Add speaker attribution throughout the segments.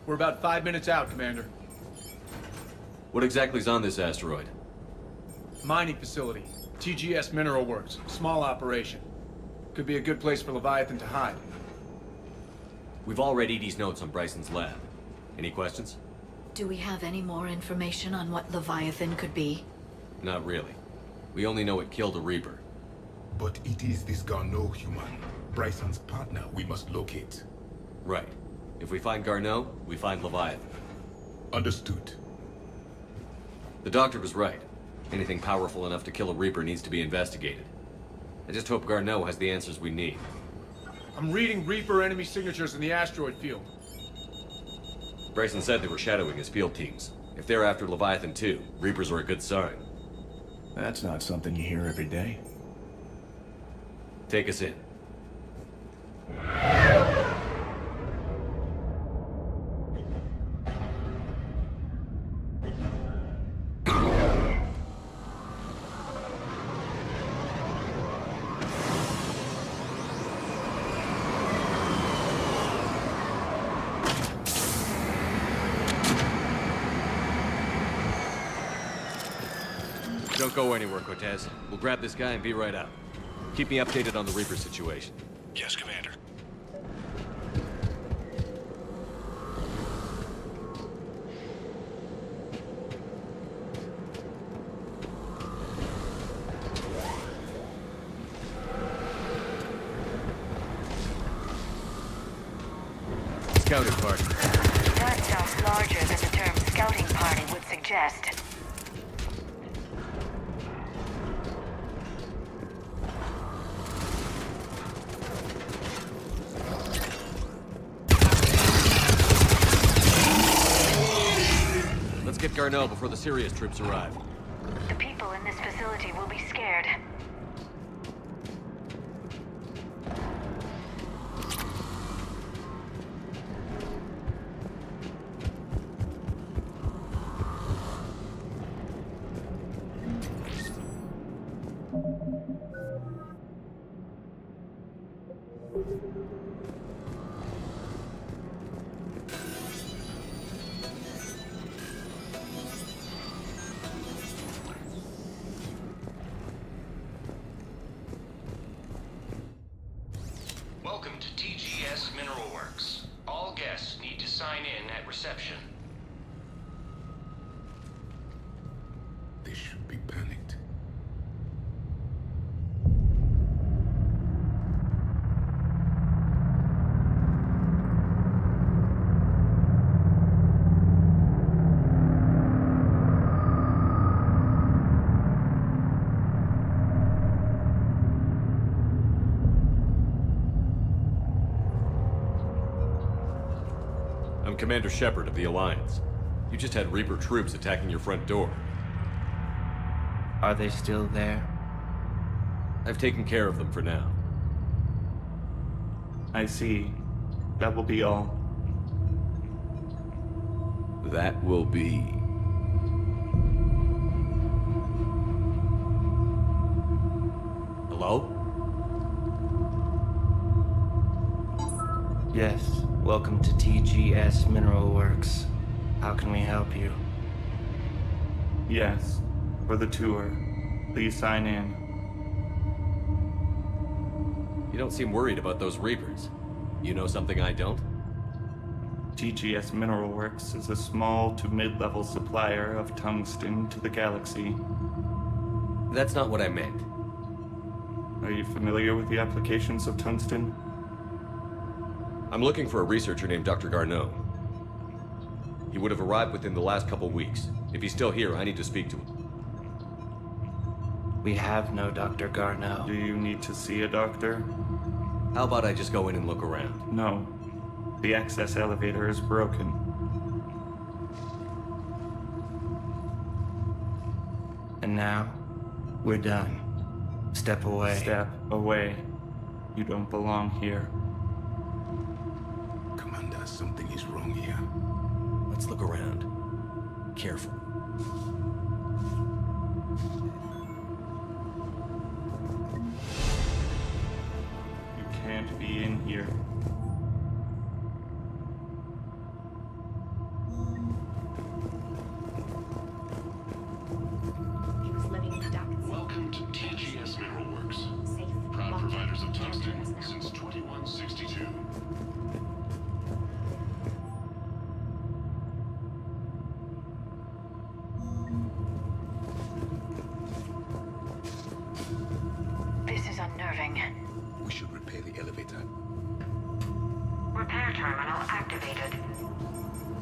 Speaker 1: We're about 5 minutes out, Commander.
Speaker 2: What exactly is on this asteroid?
Speaker 1: Mining facility. TGS Mineral Works. Small operation. Could be a good place for Leviathan to hide.
Speaker 2: We've all read Edie's notes on Bryson's lab. Any questions?
Speaker 3: Do we have any more information on what Leviathan could be?
Speaker 2: Not really. We only know it killed a Reaper.
Speaker 4: But it is this Garneau human, Bryson's partner, we must locate.
Speaker 2: Right. If we find Garneau, we find Leviathan.
Speaker 4: Understood.
Speaker 2: The doctor was right. Anything powerful enough to kill a Reaper needs to be investigated. I just hope Garneau has the answers we need.
Speaker 1: I'm reading Reaper enemy signatures in the asteroid field.
Speaker 2: Bryson said they were shadowing his field teams. If they're after Leviathan too, Reapers are a good sign.
Speaker 5: That's not something you hear every day.
Speaker 2: Take us in. Don't go anywhere, Cortez. We'll grab this guy and be right out. Keep me updated on the Reaper situation.
Speaker 5: Yes, Commander.
Speaker 2: Scouting party.
Speaker 6: That sounds larger than the term scouting party would suggest.
Speaker 2: Let's get Garneau before the Sirius troops arrive.
Speaker 6: The people in this facility will be scared.
Speaker 7: Welcome to TGS Mineral Works. All guests need to sign in at reception.
Speaker 4: They should be panicked.
Speaker 2: I'm Commander Shepard of the Alliance. You just had Reaper troops attacking your front door.
Speaker 8: Are they still there?
Speaker 2: I've taken care of them for now.
Speaker 8: I see. That will be all.
Speaker 2: That will be... Hello?
Speaker 8: Yes, welcome to TGS Mineral Works. How can we help you? Yes, for the tour. Please sign in.
Speaker 2: You don't seem worried about those Reapers. You know something I don't?
Speaker 8: TGS Mineral Works is a small to mid-level supplier of tungsten to the galaxy.
Speaker 2: That's not what I meant.
Speaker 8: Are you familiar with the applications of tungsten?
Speaker 2: I'm looking for a researcher named Dr. Garneau. He would have arrived within the last couple weeks. If he's still here, I need to speak to him.
Speaker 8: We have no Dr. Garneau. Do you need to see a doctor?
Speaker 2: How about I just go in and look around?
Speaker 8: No. The access elevator is broken. And now, we're done. Step away. Step away. You don't belong here.
Speaker 4: Come on. Commander, something is wrong here.
Speaker 2: Let's look around. Careful.
Speaker 8: You can't be in here.
Speaker 9: He was living in the ducts.
Speaker 10: Welcome to TGS Mineral Works.
Speaker 9: Safe.
Speaker 10: Proud
Speaker 9: locked
Speaker 10: providers of
Speaker 9: in
Speaker 10: tungsten
Speaker 9: cameras now.
Speaker 10: since 2162.
Speaker 6: This is unnerving.
Speaker 4: We should repair the elevator.
Speaker 6: Repair terminal activated.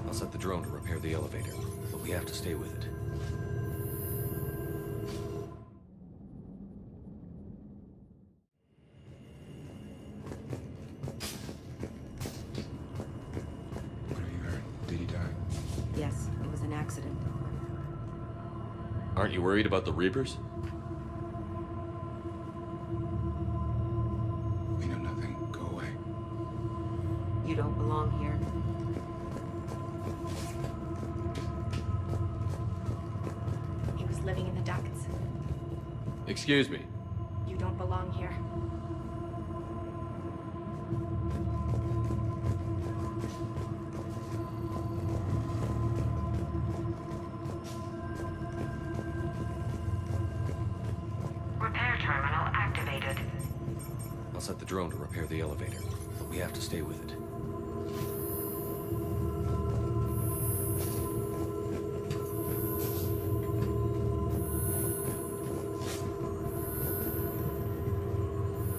Speaker 2: I'll set the drone to repair the elevator, but we have to stay with it.
Speaker 4: What have you heard? Did he die?
Speaker 9: Yes, it was an accident.
Speaker 2: Aren't you worried about the Reapers?
Speaker 4: We know nothing. Go away.
Speaker 9: You don't belong here. He was living in the ducts.
Speaker 2: Excuse me.
Speaker 9: You don't belong here.
Speaker 6: Repair terminal activated.
Speaker 2: I'll set the drone to repair the elevator, but we have to stay with it.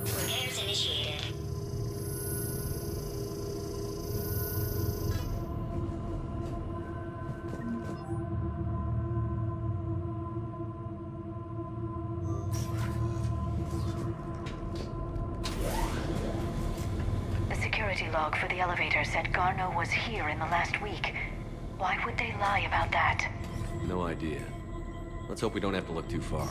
Speaker 11: Repairs initiated.
Speaker 6: The security log for the elevator said Garneau was here in the last week. Why would they lie about that?
Speaker 2: No idea. Let's hope we don't have to look too far.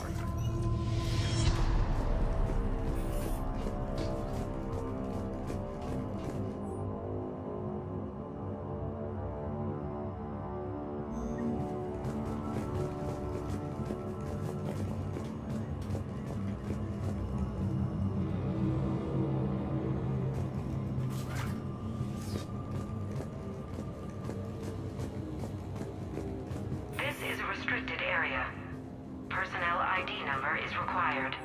Speaker 6: This is a restricted area. Personnel ID number is required.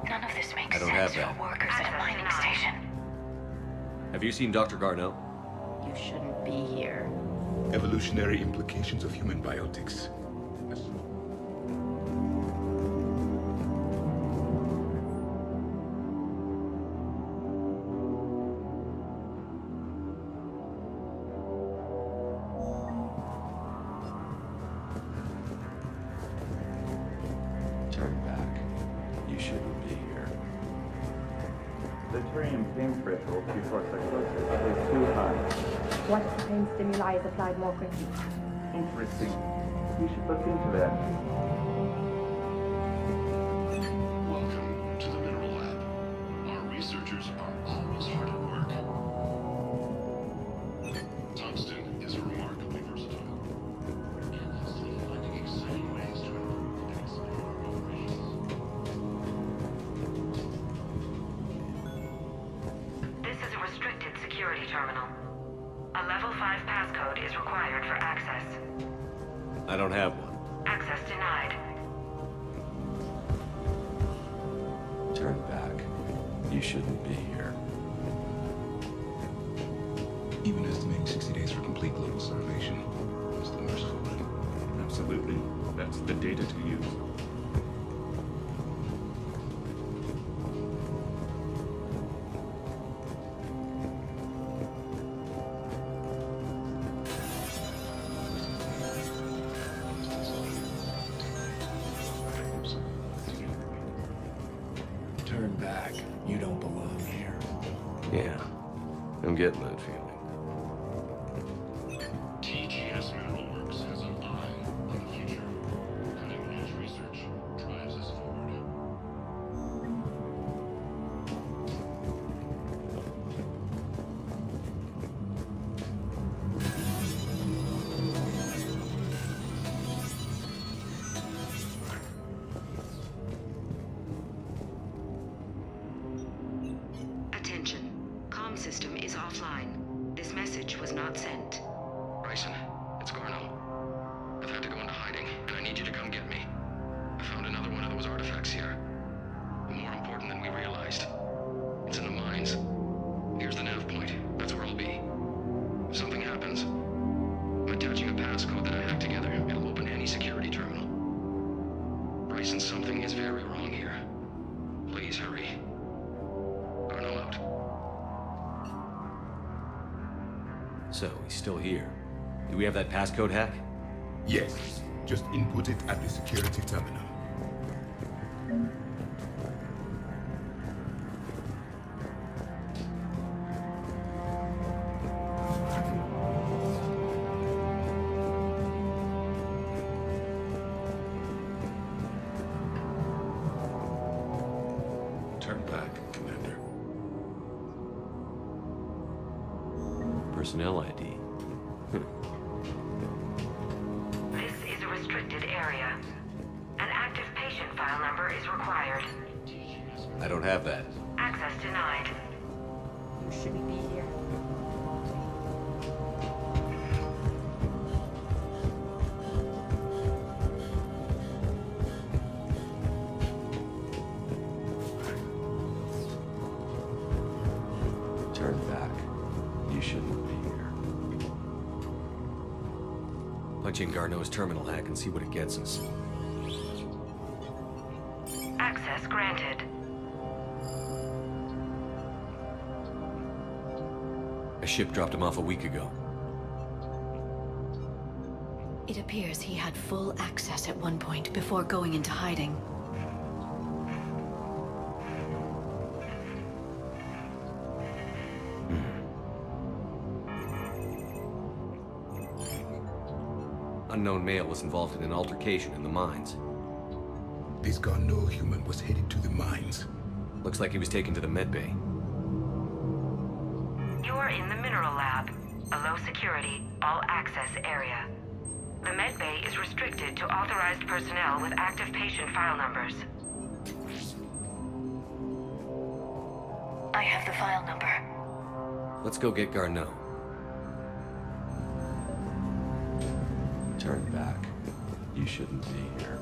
Speaker 6: None of this makes
Speaker 2: I don't
Speaker 6: sense
Speaker 2: have that.
Speaker 6: for workers at a mining station.
Speaker 2: Have you seen Dr. Garneau?
Speaker 9: You shouldn't be here.
Speaker 4: Evolutionary implications of human biotics.
Speaker 2: Turn back. You shouldn't be here.
Speaker 8: The Turium pain threshold before psychosis is too high.
Speaker 12: What if the pain stimuli is applied more quickly?
Speaker 8: Interesting. You should look into that.
Speaker 10: Welcome to the Mineral Lab. Our researchers are always hard at work. Tungsten is remarkably versatile. We're endlessly finding exciting ways to improve and expand our operations.
Speaker 6: This is a restricted security terminal. A level 5 passcode is required for access.
Speaker 2: I don't have one.
Speaker 6: Access denied.
Speaker 2: Turn back. You shouldn't be here.
Speaker 4: Even estimating 60 days for complete global starvation. Is the merciful one.
Speaker 8: Absolutely. That's the data to use.
Speaker 5: Turn back. You don't belong here.
Speaker 2: Yeah. I'm getting that feeling.
Speaker 10: TGS Mineral Works has an eye on the future. Cutting-edge research drives us forward.
Speaker 6: was not sent.
Speaker 10: Bryson, it's Garneau. I've had to go into hiding, and I need you to come get me. I found another one of those artifacts here. More important than we realized. It's in the mines. Here's the nav point. That's where I'll be. If something happens, I'm attaching a passcode that I hacked together. It'll open any security terminal. Bryson, something is very wrong here. Please hurry. Garneau out.
Speaker 2: So, he's still here. Do we have that passcode hack?
Speaker 4: Yes, just input it at the security terminal.
Speaker 10: Turn back, Commander.
Speaker 2: Personnel ID.
Speaker 6: This is a restricted area. An active patient file number is required.
Speaker 2: I don't have that.
Speaker 6: Access denied.
Speaker 12: You shouldn't be here.
Speaker 2: Turn back. You shouldn't be here. Punch in Garneau's terminal hack and see what it gets us.
Speaker 6: Access granted.
Speaker 2: A ship dropped him off a week ago.
Speaker 3: It appears he had full access at one point before going into hiding.
Speaker 2: Unknown male was involved in an altercation in the mines.
Speaker 4: This Garneau human was headed to the mines.
Speaker 2: Looks like he was taken to the medbay.
Speaker 6: You are in the mineral lab, a low security, all access area. The medbay is restricted to authorized personnel with active patient file numbers.
Speaker 3: I have the file number.
Speaker 2: Let's go get Garneau.
Speaker 5: Turn back. You shouldn't be here.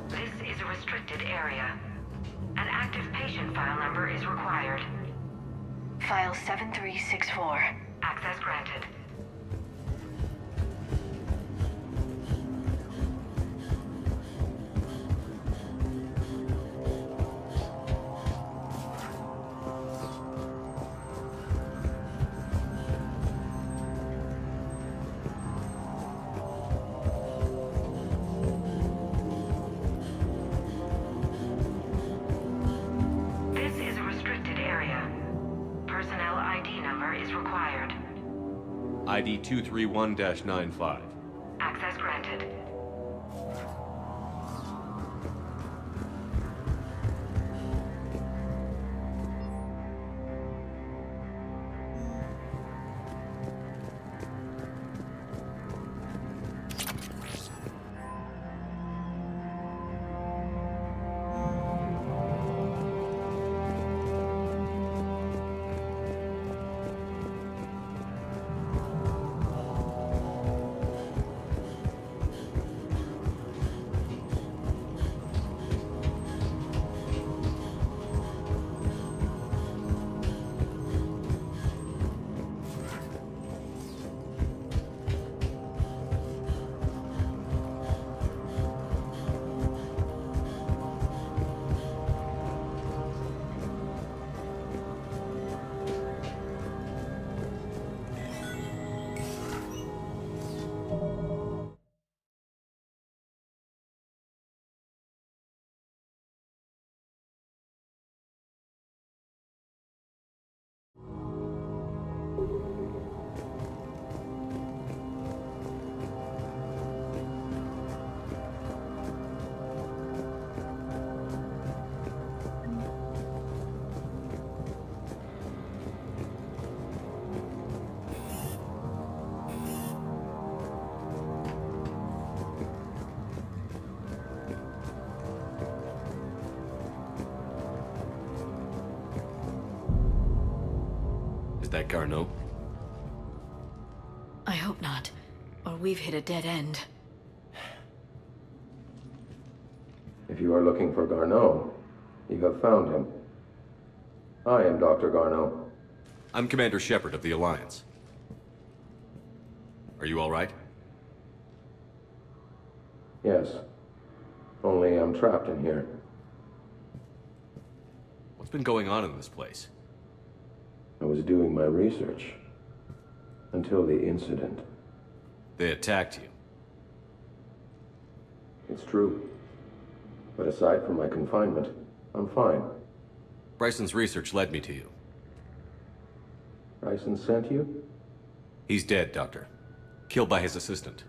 Speaker 6: This is a restricted area. An active patient file number is required.
Speaker 3: File 7364.
Speaker 6: Access granted. This is a restricted area. Personnel ID number is required.
Speaker 2: ID 231-95.
Speaker 6: Access granted.
Speaker 2: Is that Garneau?
Speaker 3: I hope not. Or we've hit a dead end.
Speaker 11: If you are looking for Garneau, you have found him. I am Dr. Garneau.
Speaker 2: I'm Commander Shepard of the Alliance. Are you all right?
Speaker 11: Yes. Only I'm trapped in here.
Speaker 2: What's been going on in this place?
Speaker 11: I was doing my research. Until the incident.
Speaker 2: They attacked you.
Speaker 11: It's true. But aside from my confinement, I'm fine.
Speaker 2: Bryson's research led me to you.
Speaker 11: Bryson sent you?
Speaker 2: He's dead, Doctor. Killed by his assistant.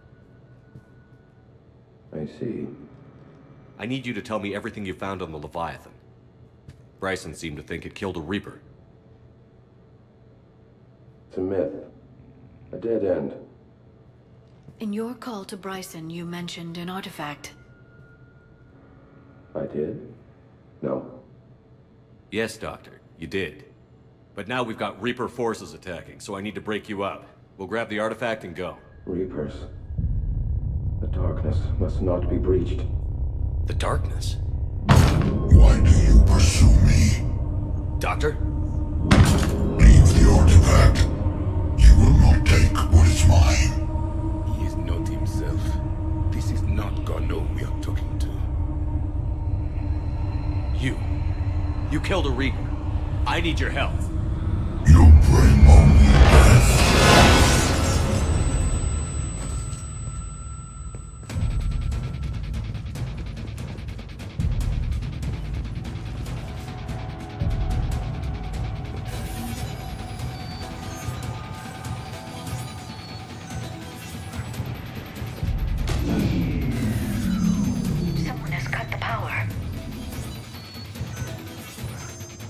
Speaker 11: I see.
Speaker 2: I need you to tell me everything you found on the Leviathan. Bryson seemed to think it killed a Reaper.
Speaker 11: It's a myth. A dead end.
Speaker 3: In your call to Bryson, you mentioned an artifact.
Speaker 11: I did? No.
Speaker 2: Yes, Doctor, you did. But now we've got Reaper forces attacking, so I need to break you up. We'll grab the artifact and go.
Speaker 11: Reapers. The darkness must not be breached.
Speaker 2: The darkness?
Speaker 4: Why do you pursue me?
Speaker 2: Doctor?
Speaker 4: Leave the artifact. You will not take what is mine. He is not himself. This is not Garneau we are talking to.
Speaker 2: You killed a Reaper. I need your help.
Speaker 4: You bring only death.
Speaker 6: Someone has cut the power.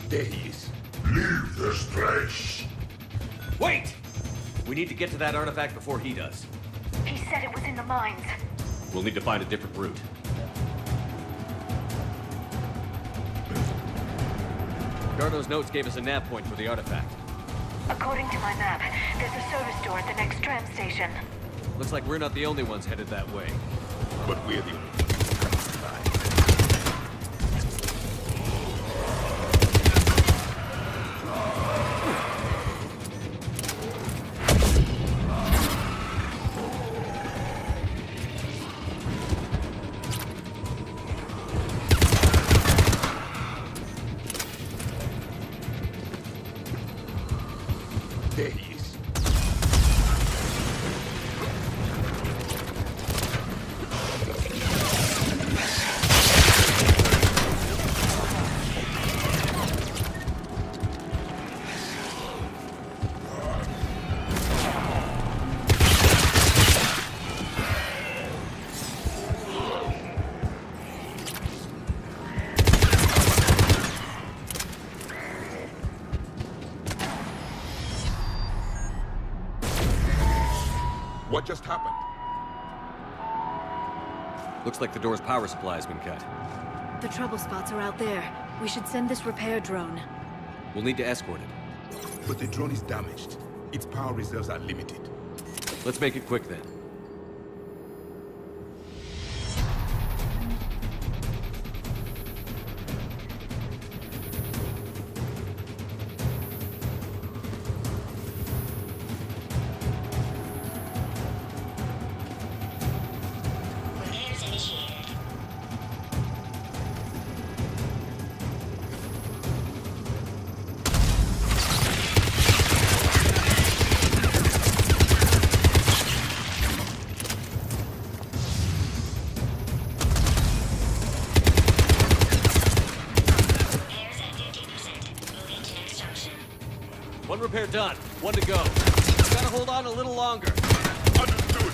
Speaker 4: There he is. Leave this place.
Speaker 2: Wait! We need to get to that artifact before he does.
Speaker 6: He said it was in the mines.
Speaker 2: We'll need to find a different route. Garneau's notes gave us a nav point for the artifact.
Speaker 6: According to my map, there's a service door at the next tram station.
Speaker 2: Looks like we're not the only ones headed that way.
Speaker 4: But we're the only ones. There he is. What just happened?
Speaker 2: Looks like the door's power supply has been cut.
Speaker 3: The trouble spots are out there. We should send this repair drone.
Speaker 2: We'll need to escort it.
Speaker 4: But the drone is damaged. Its power reserves are limited.
Speaker 2: Let's make it quick then.
Speaker 6: Repairs initiated. Repairs at 50%. Moving to next junction.
Speaker 2: One repair done. One to go. Gotta hold on a little longer.
Speaker 4: Understood.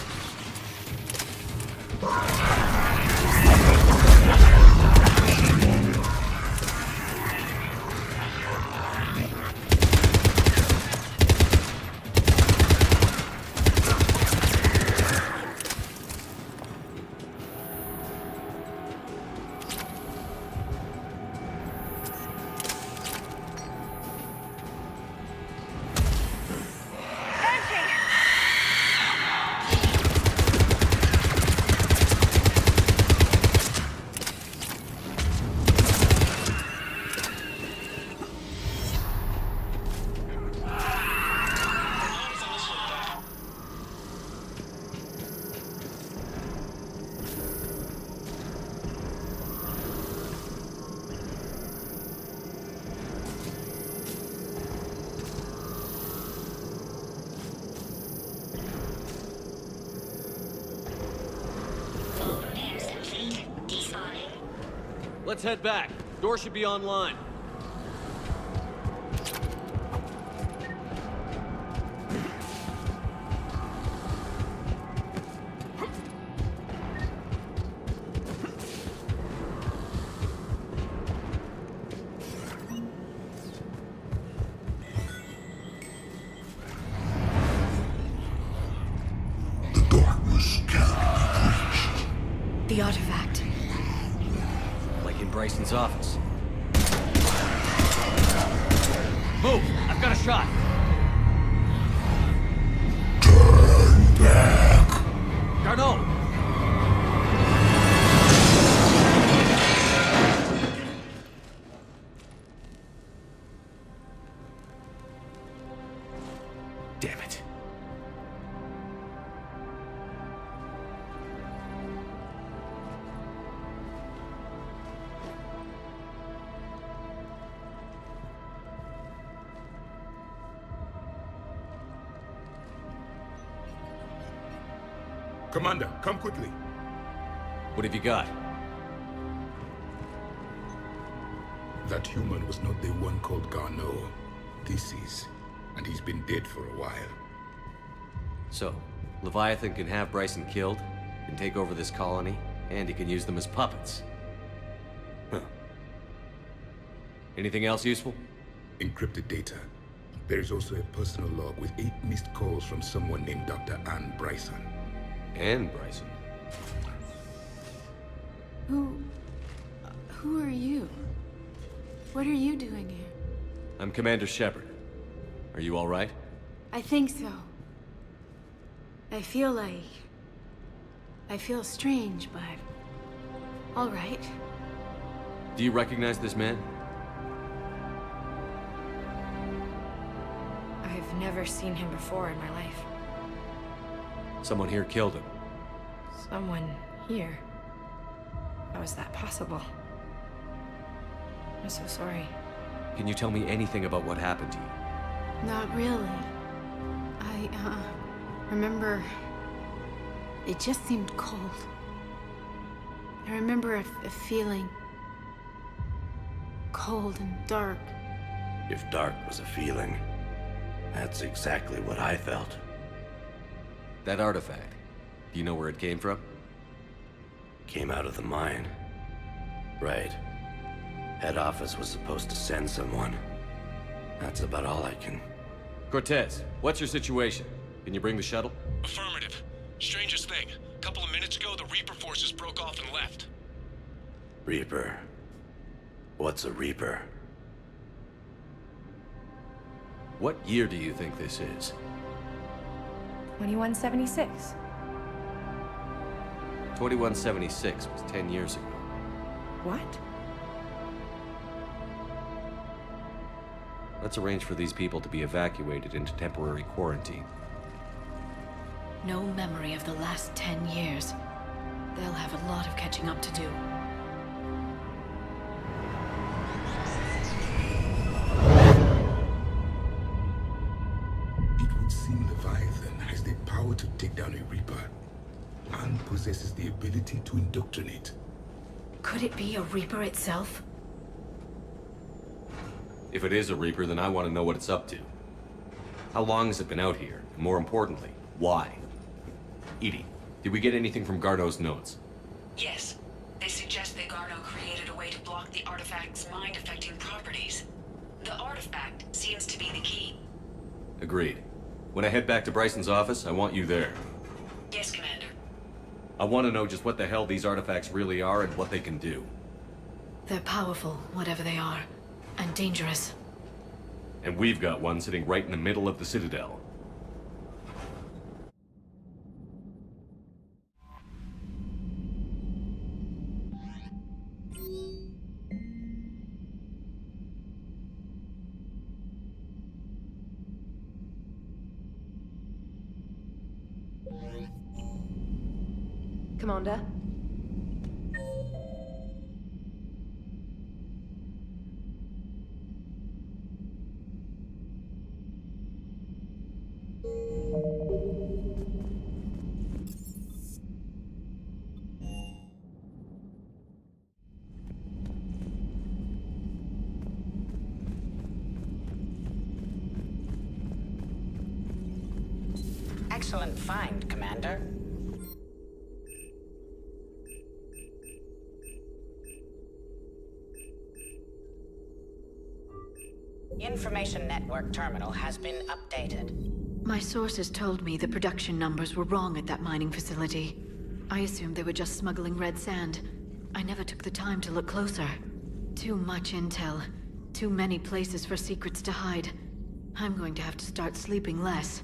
Speaker 2: Let's head back. Door should be online.
Speaker 3: The artifact.
Speaker 2: Like in Bryson's office. Move! I've got a shot!
Speaker 4: Turn back!
Speaker 2: Garneau! Damn it.
Speaker 4: Commander, come quickly.
Speaker 2: What have you got?
Speaker 4: That human was not the one called Garneau. This is. And he's been dead for a while.
Speaker 2: So, Leviathan can have Bryson killed, can take over this colony, and he can use them as puppets. Huh. Anything else useful?
Speaker 4: Encrypted data. There is also a personal log with 8 missed calls from someone named Dr. Anne Bryson.
Speaker 2: Anne Bryson?
Speaker 3: Who are you? What are you doing here?
Speaker 2: I'm Commander Shepard. Are you all right?
Speaker 3: I think so. I feel strange, but... all right.
Speaker 2: Do you recognize this man?
Speaker 9: I've never seen him before in my life.
Speaker 2: Someone here killed him.
Speaker 9: Someone here? How is that possible? I'm so sorry.
Speaker 2: Can you tell me anything about what happened to you?
Speaker 3: Not really. I remember... it just seemed cold. I remember a feeling... cold and dark.
Speaker 5: If dark was a feeling, that's exactly what I felt.
Speaker 2: That artifact, do you know where it came from?
Speaker 5: Came out of the mine. Right. Head office was supposed to send someone. That's about all I can...
Speaker 2: Cortez, what's your situation? Can you bring the shuttle?
Speaker 7: Affirmative. Strangest thing. A couple of minutes ago, the Reaper forces broke off and left.
Speaker 5: Reaper. What's a Reaper?
Speaker 2: What year do you think this is?
Speaker 9: 2176.
Speaker 2: 2176 was 10 years ago.
Speaker 9: What?
Speaker 2: Let's arrange for these people to be evacuated into temporary quarantine.
Speaker 3: No memory of the last 10 years. They'll have a lot of catching up to do.
Speaker 4: It would seem Leviathan has the power to take down a Reaper, and possesses the ability to indoctrinate.
Speaker 3: Could it be a Reaper itself?
Speaker 2: If it is a Reaper, then I want to know what it's up to. How long has it been out here? And more importantly, why? EDI, did we get anything from Garneau's notes?
Speaker 6: Yes. They suggest that Garneau created a way to block the artifact's mind-affecting properties. The artifact seems to be the key.
Speaker 2: Agreed. When I head back to Bryson's office, I want you there.
Speaker 6: Yes, Commander.
Speaker 2: I want to know just what the hell these artifacts really are and what they can do.
Speaker 3: They're powerful, whatever they are. And dangerous.
Speaker 2: And we've got one sitting right in the middle of the Citadel.
Speaker 9: Commander?
Speaker 13: excellent find, Commander. Information network terminal has been updated.
Speaker 3: My sources told me the production numbers were wrong at that mining facility. I assumed they were just smuggling red sand. I never took the time to look closer. Too much intel. Too many places for secrets to hide. I'm going to have to start sleeping less.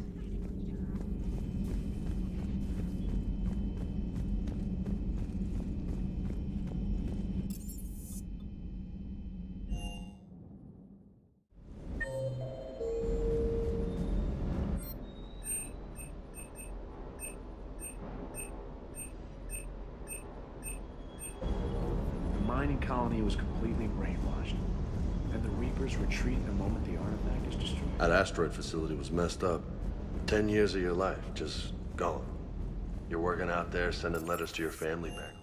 Speaker 1: The mining colony was completely brainwashed. And the Reapers retreat the moment the artifact is destroyed.
Speaker 14: That asteroid facility was messed up. 10 years of your life, just gone. You're working out there, sending letters to your family back.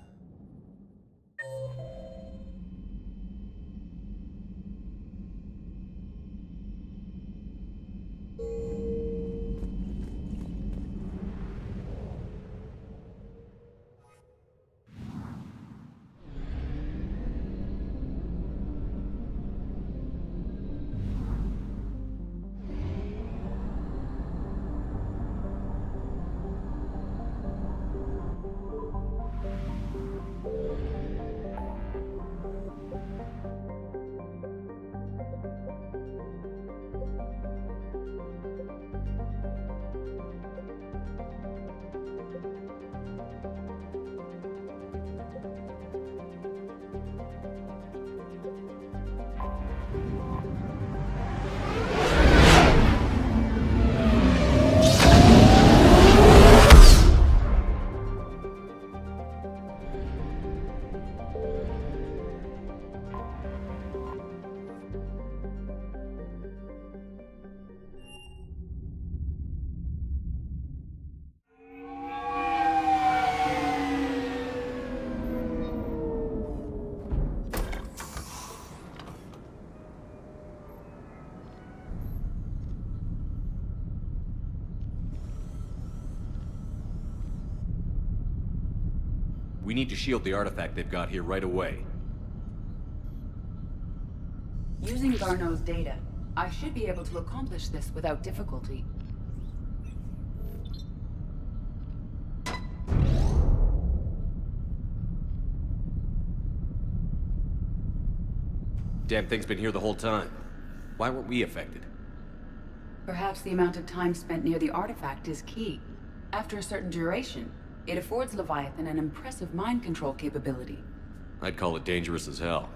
Speaker 2: We need to shield the artifact they've got here right away.
Speaker 15: Using Garneau's data, I should be able to accomplish this without difficulty.
Speaker 2: Damn thing's been here the whole time. Why weren't we affected?
Speaker 15: Perhaps the amount of time spent near the artifact is key. After a certain duration, it affords Leviathan an impressive mind control capability.
Speaker 2: I'd call it dangerous as hell.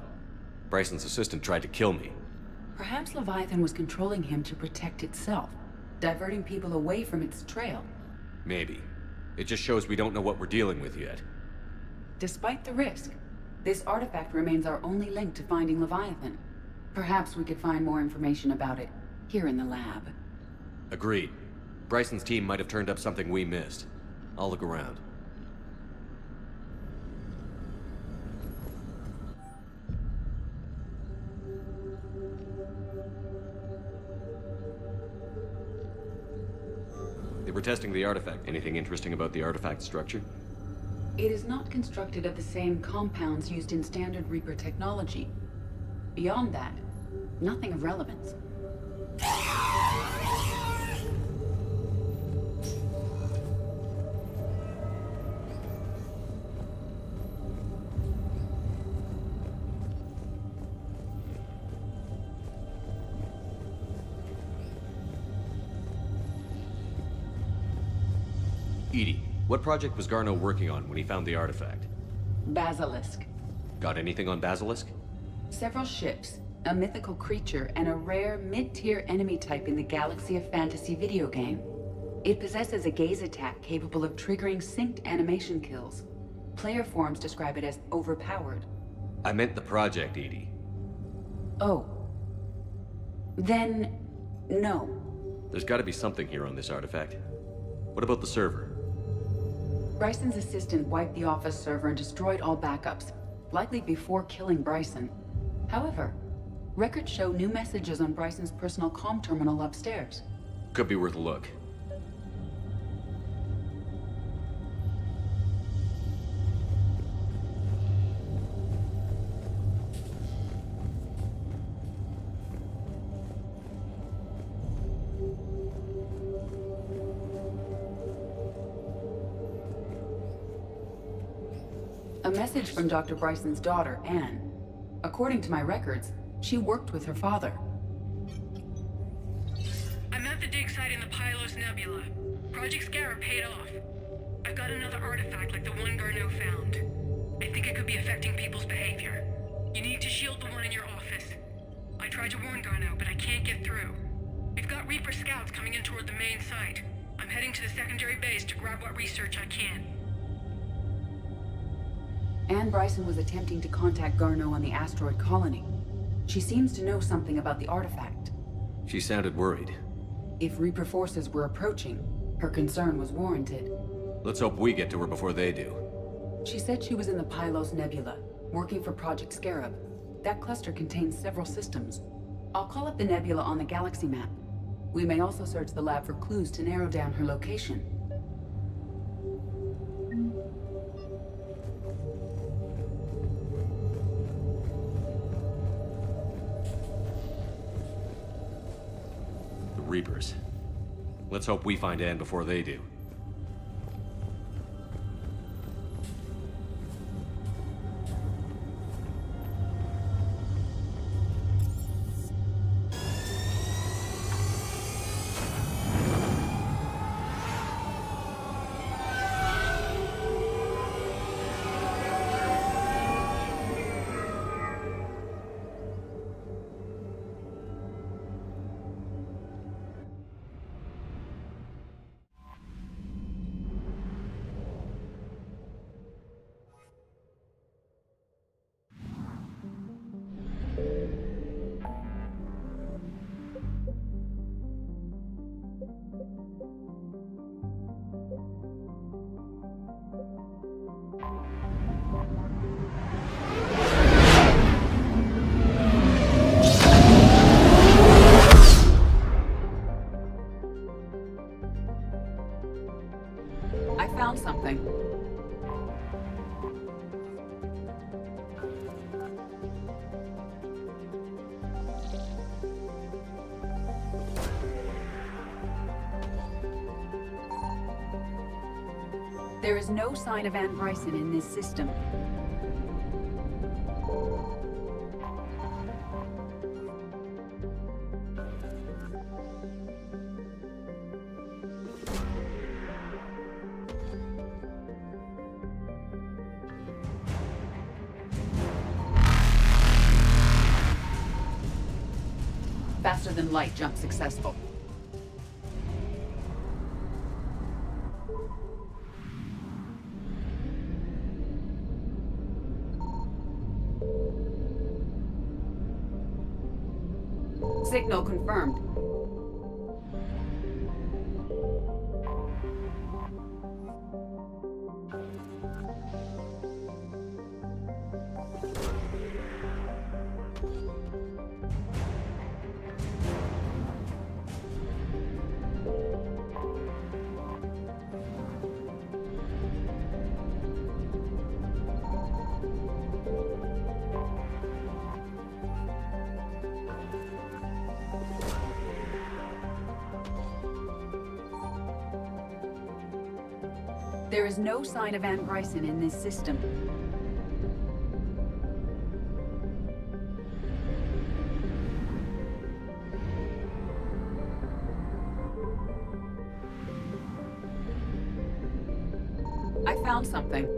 Speaker 2: Bryson's assistant tried to kill me.
Speaker 15: Perhaps Leviathan was controlling him to protect itself, diverting people away from its trail.
Speaker 2: Maybe. It just shows we don't know what we're dealing with yet.
Speaker 15: Despite the risk, this artifact remains our only link to finding Leviathan. Perhaps we could find more information about it here in the lab.
Speaker 2: Agreed. Bryson's team might have turned up something we missed. I'll look around. They were testing the artifact. Anything interesting about the artifact structure?
Speaker 15: It is not constructed of the same compounds used in standard Reaper technology. Beyond that, nothing of relevance.
Speaker 2: EDI, what project was Garneau working on when he found the artifact?
Speaker 15: Basilisk.
Speaker 2: Got anything on Basilisk?
Speaker 15: Several ships, a mythical creature, and a rare mid-tier enemy type in the Galaxy of Fantasy video game. It possesses a gaze attack capable of triggering synced animation kills. Player forums describe it as overpowered.
Speaker 2: I meant the project, EDI.
Speaker 15: Oh. Then, no.
Speaker 2: There's gotta be something here on this artifact. What about the server?
Speaker 15: Bryson's assistant wiped the office server and destroyed all backups, likely before killing Bryson. However, records show new messages on Bryson's personal comm terminal upstairs.
Speaker 2: Could be worth a look.
Speaker 15: A message from Dr. Bryson's daughter, Anne. According to my records, she worked with her father.
Speaker 16: I'm at the dig site in the Pylos Nebula. Project Scarab paid off. I've got another artifact like the one Garneau found. I think it could be affecting people's behavior. You need to shield the one in your office. I tried to warn Garneau, but I can't get through. We've got Reaper scouts coming in toward the main site. I'm heading to the secondary base to grab what research I can.
Speaker 15: Anne Bryson was attempting to contact Garneau on the asteroid colony. She seems to know something about the artifact.
Speaker 2: She sounded worried.
Speaker 15: If Reaper forces were approaching, her concern was warranted.
Speaker 2: Let's hope we get to her before they do.
Speaker 15: She said she was in the Pylos Nebula, working for Project Scarab. That cluster contains several systems. I'll call up the nebula on the galaxy map. We may also search the lab for clues to narrow down her location.
Speaker 2: The Reapers. Let's hope we find Anne before they do.
Speaker 15: I found something. There is no sign of Anne Bryson in this system. Faster than light jump successful. Signal confirmed. There is no sign of Anne Bryson in this system. I found something.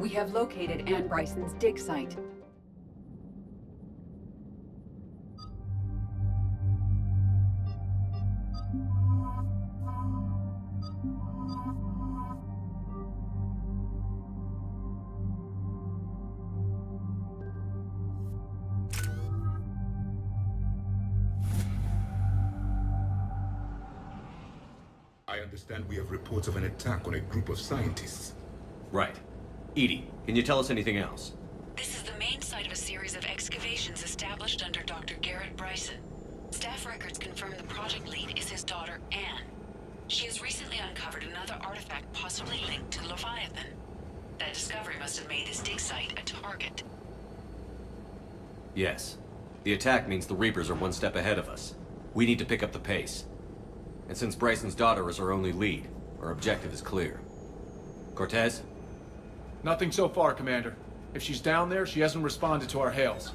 Speaker 15: We have located Anne Bryson's dig site.
Speaker 10: I
Speaker 4: understand we have reports of an attack on a group of scientists.
Speaker 2: Right. Edie, can you tell us anything else?
Speaker 15: This is the main site of a series of excavations established under Dr. Garrett Bryson. Staff records confirm the project lead is his daughter, Anne. She has recently uncovered another artifact possibly linked to Leviathan. That discovery must have made this dig site a target.
Speaker 2: Yes. The attack means the Reapers are one step ahead of us. We need to pick up the pace. And since Bryson's daughter is our only lead, our objective is clear. Cortez?
Speaker 1: Nothing so far, Commander. If she's down there, she hasn't responded to our hails.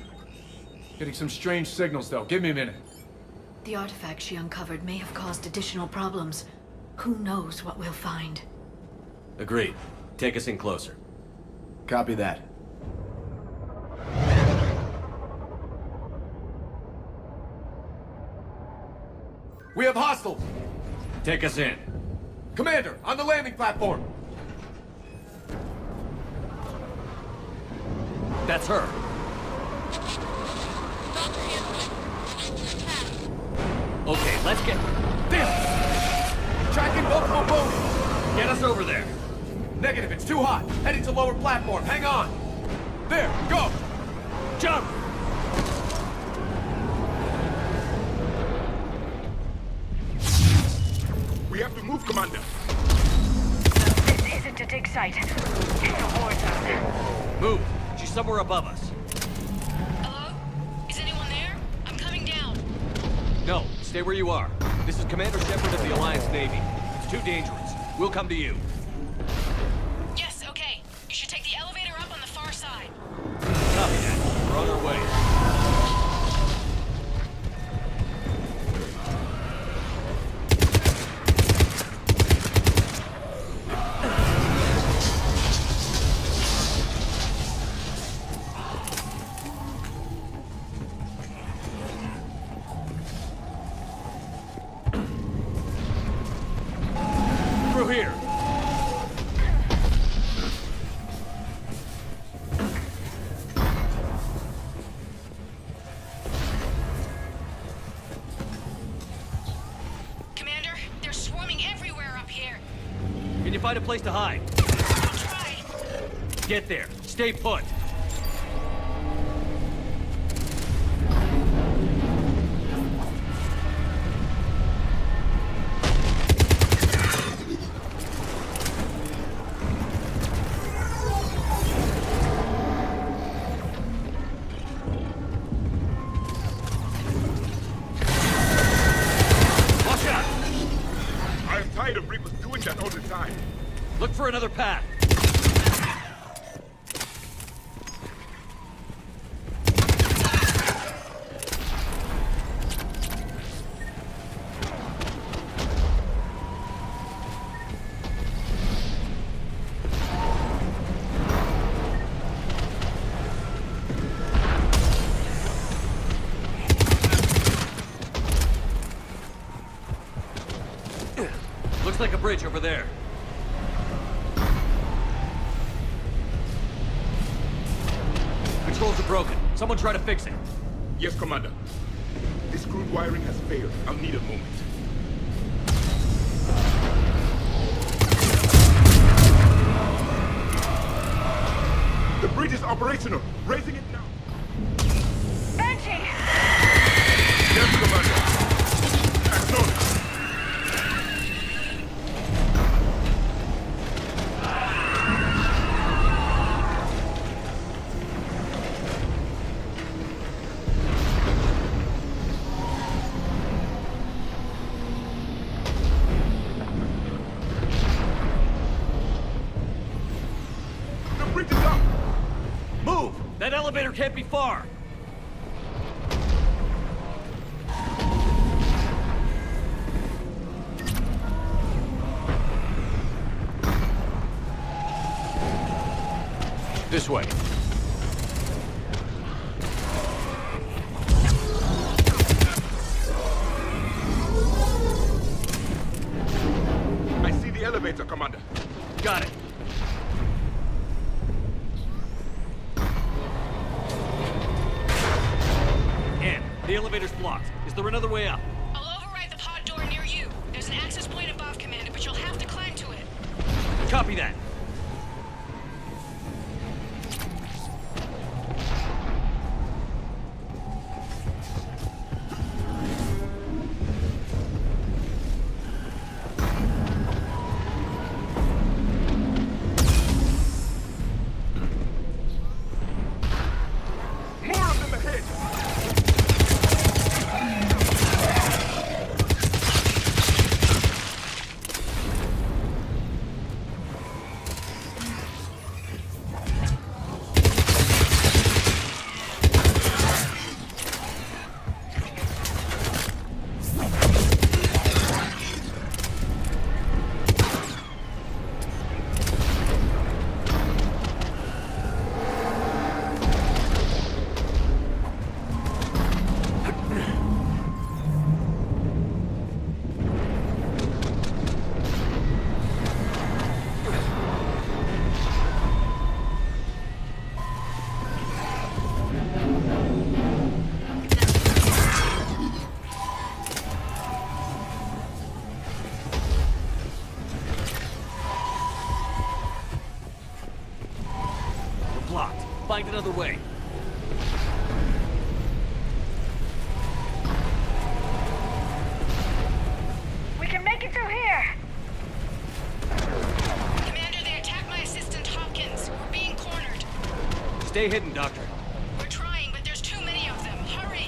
Speaker 1: Getting some strange signals, though. Give me a minute.
Speaker 3: The artifact she uncovered may have caused additional problems. Who knows what we'll find?
Speaker 2: Agreed. Take us in closer.
Speaker 1: Copy that. We have hostiles!
Speaker 2: Take us in.
Speaker 1: Commander, on the landing platform!
Speaker 2: That's her. Okay, let's get...
Speaker 1: Damn! Tracking multiple boats!
Speaker 2: Get us over there.
Speaker 1: Negative, it's too hot. Heading to lower platform. Hang on. There, go!
Speaker 2: Jump!
Speaker 4: We have to move, Commander.
Speaker 6: This isn't a dig site. It's a war zone.
Speaker 2: Move. She's somewhere above us.
Speaker 16: Hello? Is anyone there? I'm coming down.
Speaker 2: No, stay where you are. This is Commander Shepard of the Alliance Navy. It's too dangerous. We'll come to you.
Speaker 16: Yes, okay. You should take the elevator up on the far side.
Speaker 2: Copy that. We're on our way. Here.
Speaker 16: Commander, they're swarming everywhere up here.
Speaker 2: Can you find a place to hide?
Speaker 16: I'll try.
Speaker 2: Get there. Stay put. Look for another path. Looks like a bridge over there. Controls are broken. Someone try to fix it.
Speaker 4: Yes, Commander. This crude wiring has failed. I'll need a moment. The bridge is operational. Raising it now.
Speaker 6: Banshee!
Speaker 4: Yes, Commander. Acknowledged.
Speaker 2: That elevator can't be far. This way.
Speaker 4: I see the elevator, Commander.
Speaker 2: Got it. The elevator's blocked. Is there another way up?
Speaker 16: I'll override the pod door near you. There's an access point above, Commander, but you'll
Speaker 2: Copy that. Find another way.
Speaker 16: We can make it through here!
Speaker 9: Commander, they attacked my assistant Hopkins. We're being cornered.
Speaker 2: Stay hidden, Doctor.
Speaker 9: We're trying, but there's too many of them. Hurry!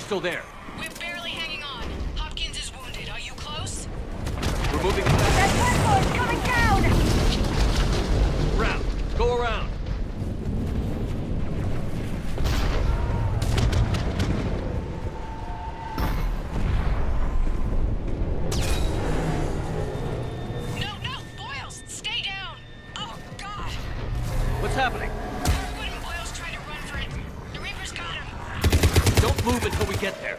Speaker 2: Still there.
Speaker 9: We're barely hanging on. Hopkins is wounded. Are you close?
Speaker 2: We're moving.
Speaker 16: That platform's coming down!
Speaker 2: Round. Go around.
Speaker 9: No, Boyles! Stay down! Oh, God!
Speaker 2: What's happening?
Speaker 9: Good and Boyles trying to run for it. The Reaper's got him.
Speaker 2: Don't move until we get there.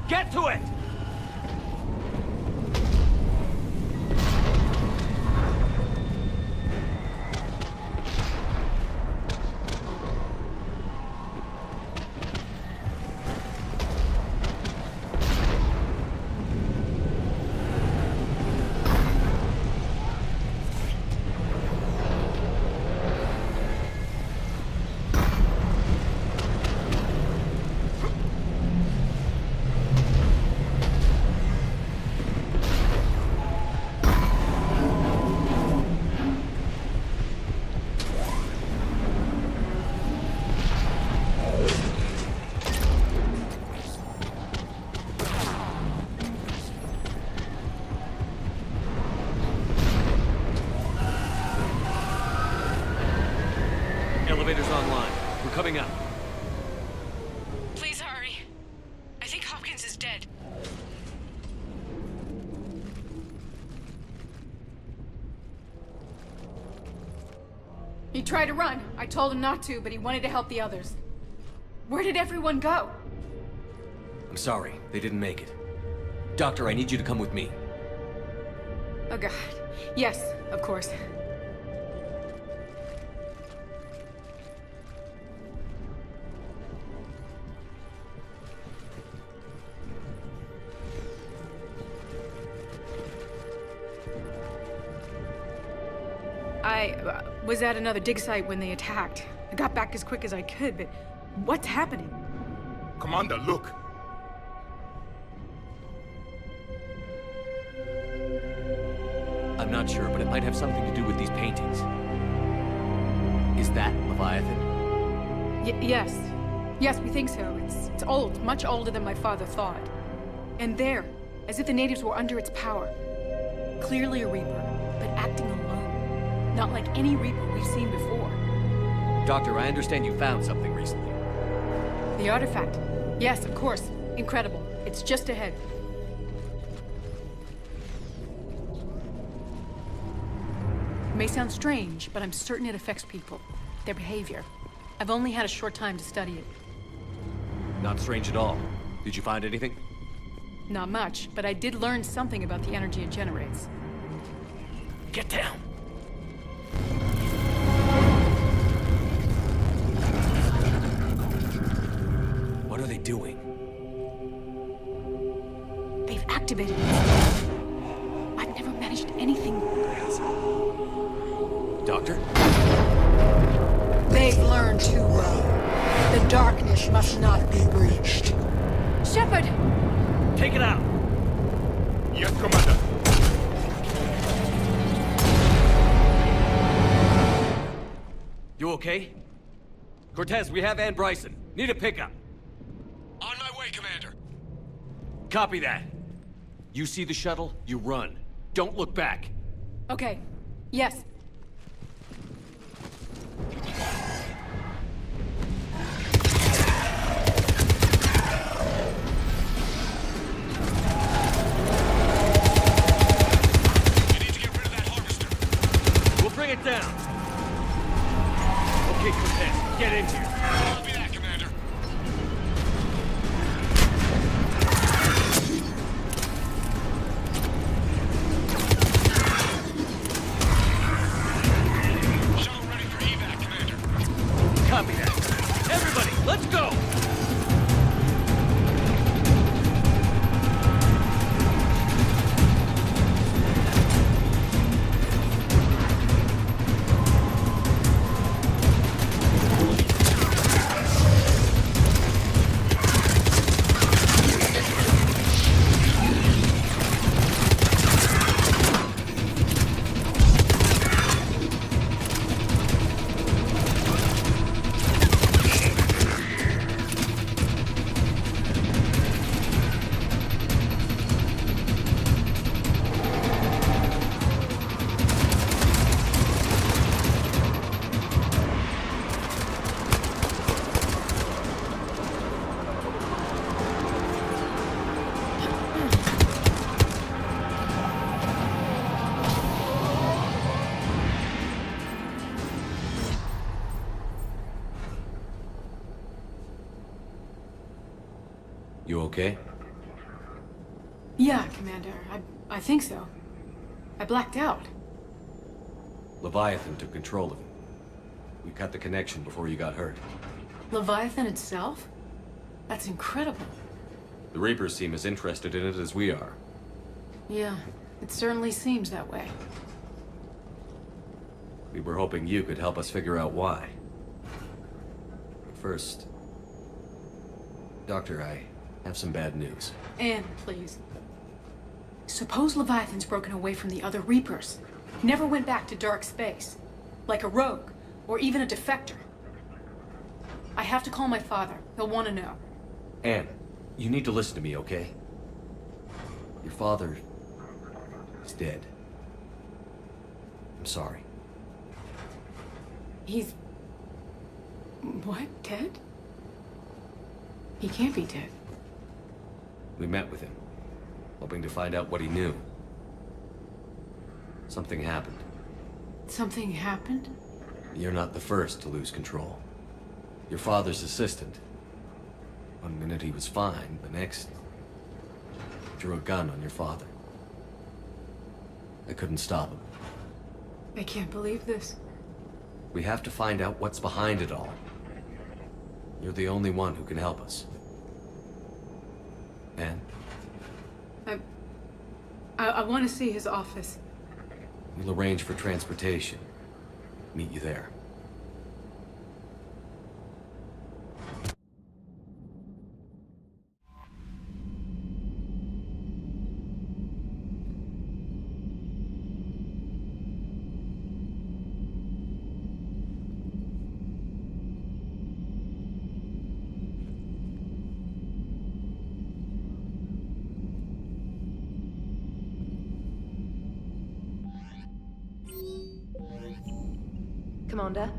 Speaker 2: Get to it! Elevator's online. We're coming up.
Speaker 9: Please hurry. I think Hopkins is dead.
Speaker 17: He tried to run. I told him not to, but he wanted to help the others. Where did everyone go?
Speaker 2: I'm sorry, they didn't make it. Doctor, I need you to come with me.
Speaker 17: Oh god. Yes, of course. I was at another dig site when they attacked. I got back as quick as I could, but what's happening?
Speaker 4: Commander, look.
Speaker 2: I'm not sure, but it might have something to do with these paintings. Is that Leviathan?
Speaker 17: Yes. Yes, we think so. It's old, much older than my father thought. And there, as if the natives were under its power. Clearly a Reaper, but acting alone. Not like any Reaper we've seen before.
Speaker 2: Doctor, I understand you found something recently.
Speaker 17: The artifact. Yes, of course. Incredible. It's just ahead. It may sound strange, but I'm certain it affects people. Their behavior. I've only had a short time to study it.
Speaker 2: Not strange at all. Did you find anything?
Speaker 17: Not much, but I did learn something about the energy it generates.
Speaker 2: Get down! What are they doing?
Speaker 17: They've activated it. I've never managed anything.
Speaker 2: Doctor?
Speaker 17: They've learned too well. The darkness must not be breached. Shepard!
Speaker 2: Take it out!
Speaker 4: Yes, Commander.
Speaker 2: You okay? Cortez, we have Ann Bryson. Need a pickup.
Speaker 4: On my way, Commander.
Speaker 2: Copy that. You see the shuttle, you run. Don't look back.
Speaker 17: Okay. Yes.
Speaker 2: Bring it down. Okay, Cortez, get in here.
Speaker 4: Copy that, Commander. Shuttle ready for evac, Commander.
Speaker 2: Copy that. Everybody, let's go! You okay?
Speaker 17: Yeah, Commander. I think so. I blacked out.
Speaker 2: Leviathan took control of him. We cut the connection before you got hurt.
Speaker 17: Leviathan itself? That's incredible.
Speaker 2: The Reapers seem as interested in it as we are.
Speaker 17: Yeah, it certainly seems that way.
Speaker 2: We were hoping you could help us figure out why. But first... Doctor, I have some bad news.
Speaker 17: Ann, please. Suppose Leviathan's broken away from the other Reapers. Never went back to dark space. Like a rogue, or even a defector. I have to call my father. He'll want to know.
Speaker 2: Ann, you need to listen to me, okay? Your father is dead. I'm sorry.
Speaker 17: He's... what? Dead? He can't be dead.
Speaker 2: We met with him, hoping to find out what he knew. Something happened.
Speaker 17: Something happened?
Speaker 2: You're not the first to lose control. Your father's assistant. One minute he was fine, the next... drew a gun on your father. I couldn't stop him.
Speaker 17: I can't believe this.
Speaker 2: We have to find out what's behind it all. You're the only one who can help us. Anne?
Speaker 17: I want to see his office.
Speaker 2: We'll arrange for transportation. Meet you there.
Speaker 18: Commander?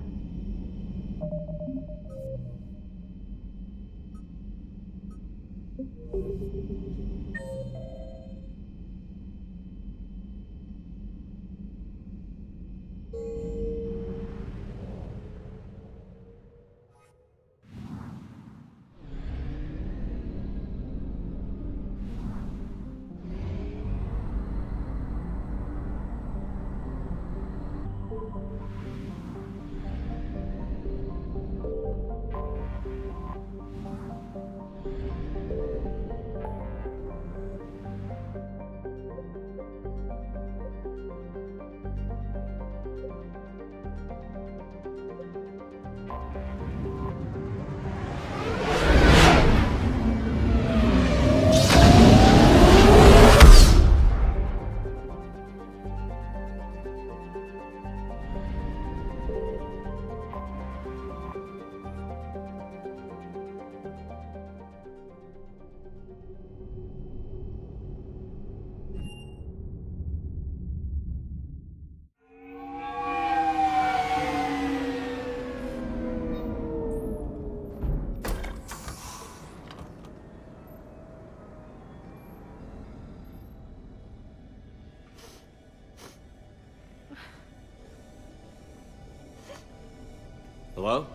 Speaker 2: Hello?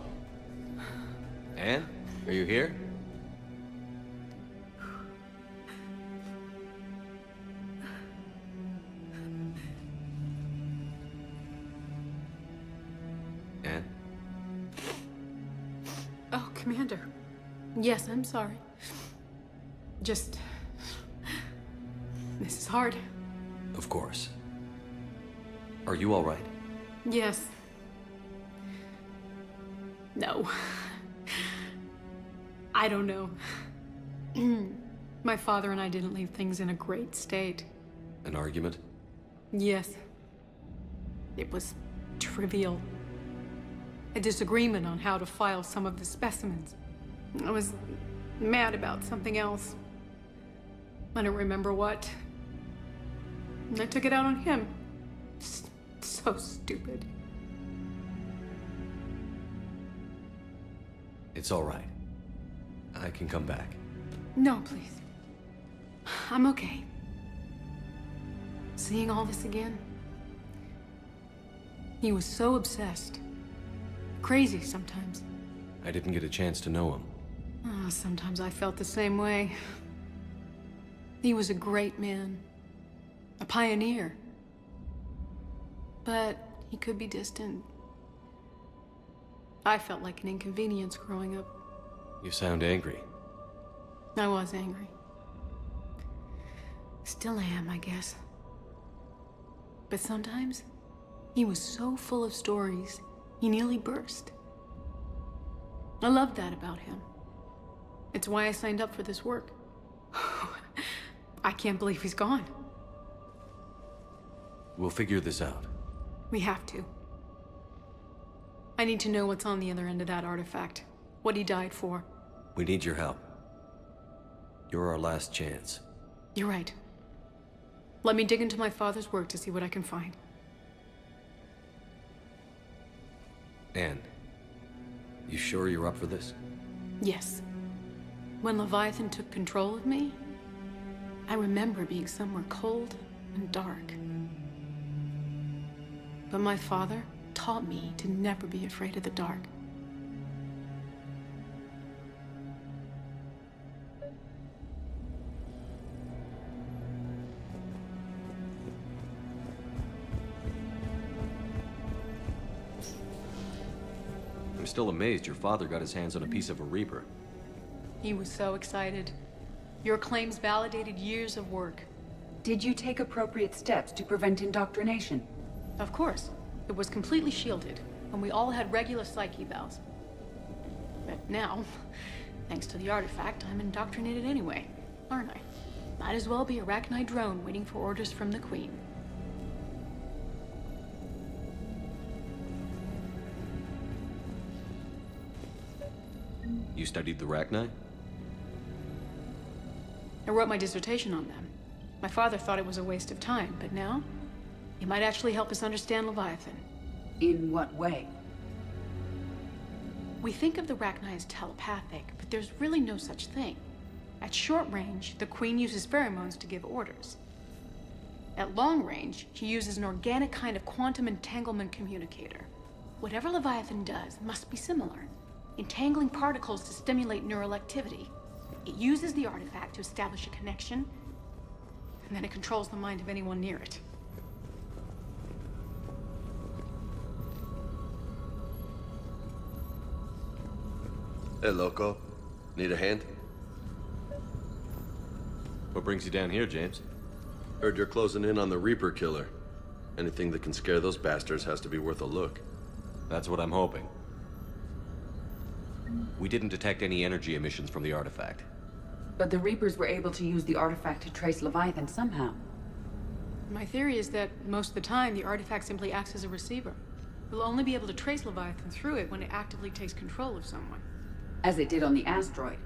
Speaker 2: Anne? Are you here? Anne?
Speaker 17: Oh, Commander. Yes, I'm sorry. Just... this is hard.
Speaker 2: Of course. Are you all right?
Speaker 17: Yes. No. I don't know. My father and I didn't leave things in a great state.
Speaker 2: An argument?
Speaker 17: Yes. It was trivial. A disagreement on how to file some of the specimens. I was mad about something else. I don't remember what. And I took it out on him. So stupid.
Speaker 2: It's all right. I can come back.
Speaker 17: No, please. I'm okay. Seeing all this again. He was so obsessed. Crazy sometimes.
Speaker 2: I didn't get a chance to know him.
Speaker 17: Oh, sometimes I felt the same way. He was a great man. A pioneer. But he could be distant. I felt like an inconvenience growing up.
Speaker 2: You sound angry.
Speaker 17: I was angry. Still am, I guess. But sometimes, he was so full of stories, he nearly burst. I loved that about him. It's why I signed up for this work. I can't believe he's gone.
Speaker 2: We'll figure this out.
Speaker 17: We have to. I need to know what's on the other end of that artifact. What he died for.
Speaker 2: We need your help. You're our last chance.
Speaker 17: You're right. Let me dig into my father's work to see what I can find.
Speaker 2: Anne, you sure you're up for this?
Speaker 17: Yes. When Leviathan took control of me, I remember being somewhere cold and dark. But my father taught me to never be afraid of the dark.
Speaker 2: I'm still amazed your father got his hands on a piece of a Reaper.
Speaker 17: He was so excited. Your claims validated years of work.
Speaker 15: Did you take appropriate steps to prevent indoctrination?
Speaker 17: Of course. It was completely shielded, and we all had regular psyche evals. But now, thanks to the artifact, I'm indoctrinated anyway, aren't I? Might as well be a Arachnite drone waiting for orders from the Queen.
Speaker 2: You studied the Arachnite?
Speaker 17: I wrote my dissertation on them. My father thought it was a waste of time, but now, it might actually help us understand Leviathan.
Speaker 15: In what way?
Speaker 17: We think of the Arachnite as telepathic, but there's really no such thing. At short range, the Queen uses pheromones to give orders. At long range, she uses an organic kind of quantum entanglement communicator. Whatever Leviathan does must be similar, entangling particles to stimulate neural activity. It uses the artifact to establish a connection, and then it controls the mind of anyone near it.
Speaker 14: Hey, Loco. Need a hand?
Speaker 2: What brings you down here, James?
Speaker 14: Heard you're closing in on the Reaper killer. Anything that can scare those bastards has to be worth a look.
Speaker 2: That's what I'm hoping. We didn't detect any energy emissions from the artifact.
Speaker 15: But the Reapers were able to use the artifact to trace Leviathan somehow.
Speaker 17: My theory is that most of the time, the artifact simply acts as a receiver. We'll only be able to trace Leviathan through it when it actively takes control of someone.
Speaker 15: As it did on the asteroid.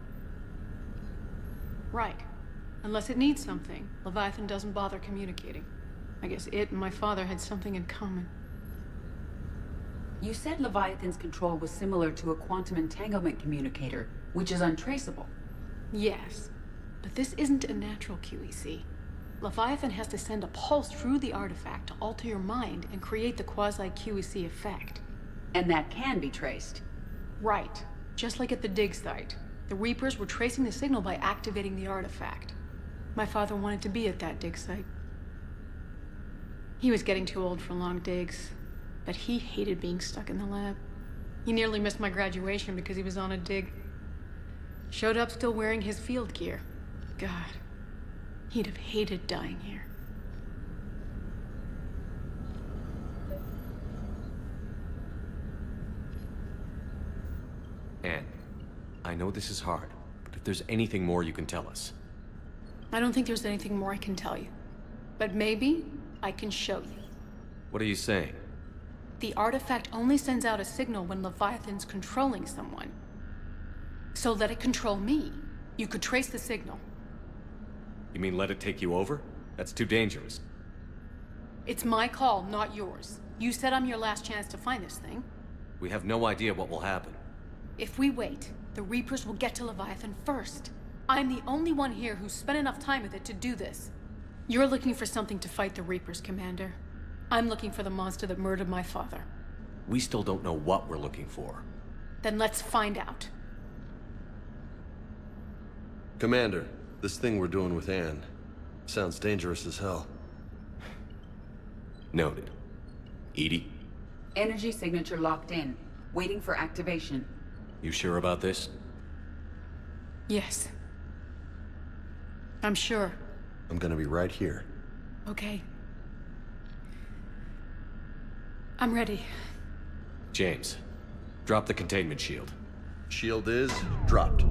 Speaker 17: Right. Unless it needs something, Leviathan doesn't bother communicating. I guess it and my father had something in common.
Speaker 15: You said Leviathan's control was similar to a quantum entanglement communicator, which is untraceable.
Speaker 17: Yes, but this isn't a natural QEC. Leviathan has to send a pulse through the artifact to alter your mind and create the quasi-QEC effect.
Speaker 15: And that can be traced.
Speaker 17: Right. Just like at the dig site. The Reapers were tracing the signal by activating the artifact. My father wanted to be at that dig site. He was getting too old for long digs, but he hated being stuck in the lab. He nearly missed my graduation because he was on a dig. Showed up still wearing his field gear. God, he'd have hated dying here.
Speaker 2: Anne, I know this is hard, but if there's anything more you can tell us.
Speaker 17: I don't think there's anything more I can tell you. But maybe I can show you.
Speaker 2: What are you saying?
Speaker 17: The artifact only sends out a signal when Leviathan's controlling someone. So let it control me. You could trace the signal.
Speaker 2: You mean let it take you over? That's too dangerous.
Speaker 17: It's my call, not yours. You said I'm your last chance to find this thing.
Speaker 2: We have no idea what will happen.
Speaker 17: If we wait, the Reapers will get to Leviathan first. I'm the only one here who's spent enough time with it to do this. You're looking for something to fight the Reapers, Commander. I'm looking for the monster that murdered my father.
Speaker 2: We still don't know what we're looking for.
Speaker 17: Then let's find out.
Speaker 14: Commander, this thing we're doing with Anne sounds dangerous as hell.
Speaker 2: Noted. EDI?
Speaker 15: Energy signature locked in. Waiting for activation.
Speaker 2: You sure about this?
Speaker 17: Yes. I'm sure.
Speaker 14: I'm gonna be right here.
Speaker 17: Okay. I'm ready.
Speaker 2: James, drop the containment shield.
Speaker 14: Shield is dropped.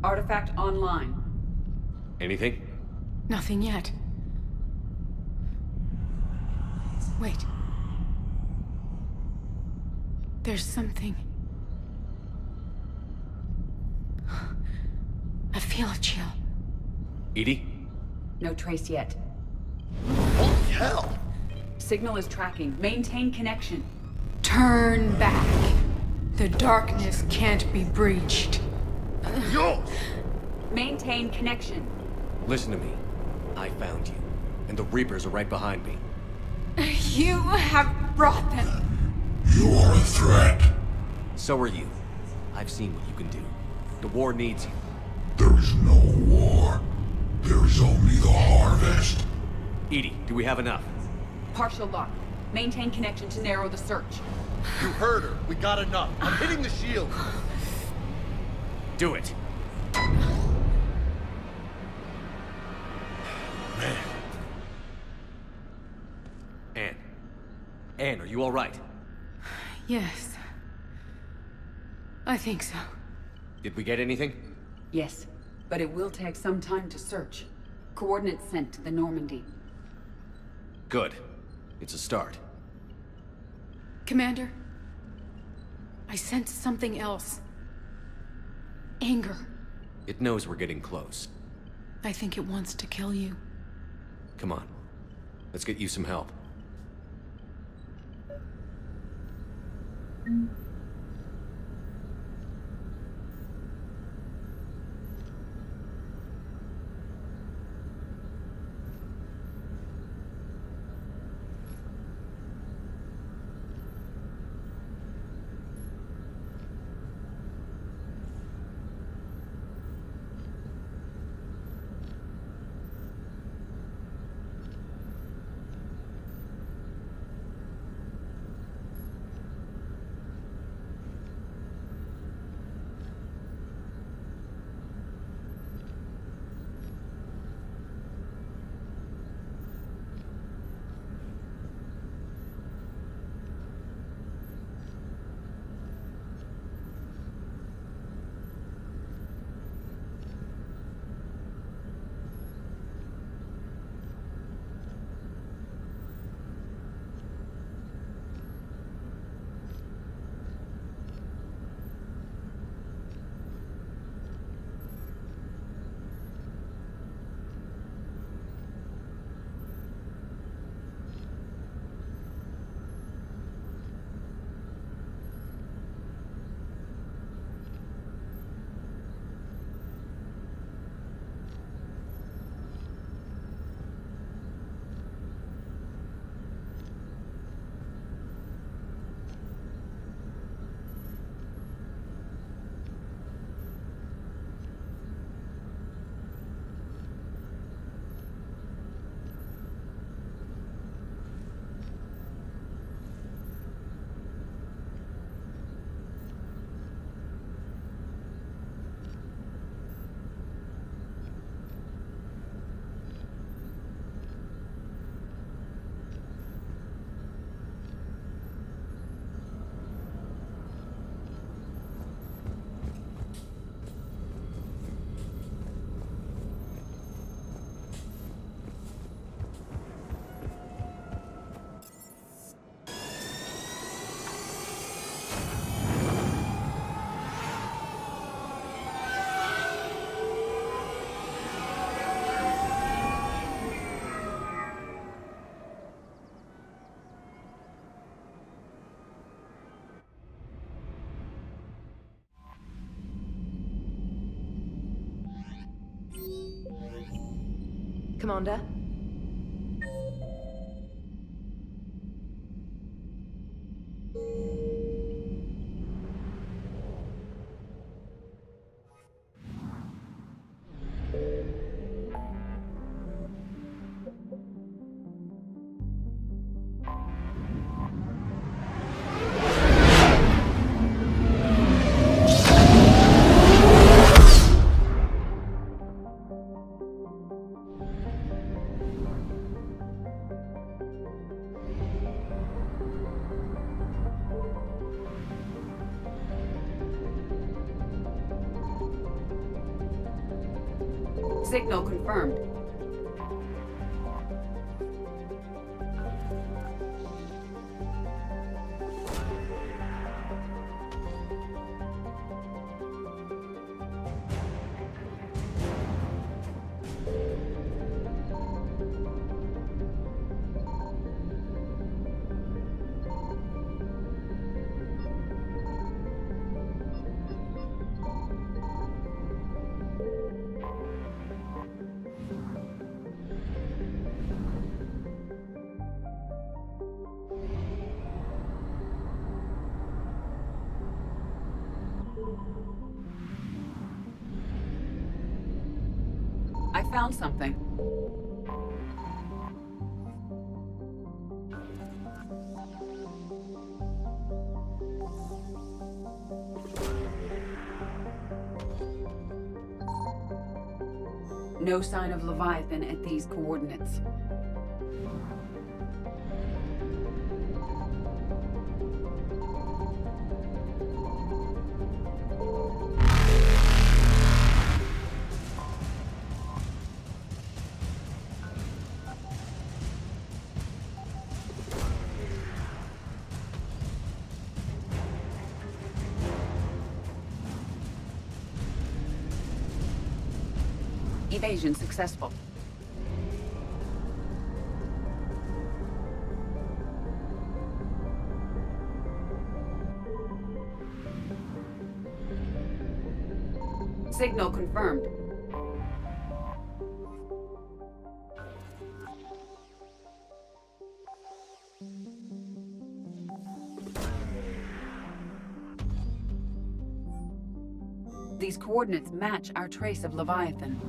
Speaker 15: Artifact online.
Speaker 2: Anything?
Speaker 17: Nothing yet. Wait. There's something. I feel a chill.
Speaker 2: EDI?
Speaker 15: No trace yet.
Speaker 14: Holy hell!
Speaker 15: Signal is tracking. Maintain connection.
Speaker 17: Turn back. The darkness can't be breached.
Speaker 14: Yo!
Speaker 15: Maintain connection.
Speaker 2: Listen to me. I found you, and the Reapers are right behind me.
Speaker 17: You have brought them.
Speaker 4: You are a threat.
Speaker 2: So are you. I've seen what you can do. The war needs you.
Speaker 4: There is no war. There is only the harvest.
Speaker 2: EDI, do we have enough?
Speaker 15: Partial lock. Maintain connection to narrow the search.
Speaker 18: You heard her. We got enough. I'm hitting the shield.
Speaker 2: Do it.
Speaker 18: Man.
Speaker 2: Anne, are you all right?
Speaker 17: Yes. I think so.
Speaker 2: Did we get anything?
Speaker 15: Yes, but it will take some time to search. Coordinates sent to the Normandy.
Speaker 2: Good. It's a start.
Speaker 17: Commander, I sense something else. Anger.
Speaker 2: It knows we're getting close.
Speaker 17: I think it wants to kill you.
Speaker 2: Come on. Let's get you some help.
Speaker 19: Commander?
Speaker 15: Signal confirmed. I found something. No sign of Leviathan at these coordinates. Evasion successful. Signal confirmed. These coordinates match our trace of Leviathan.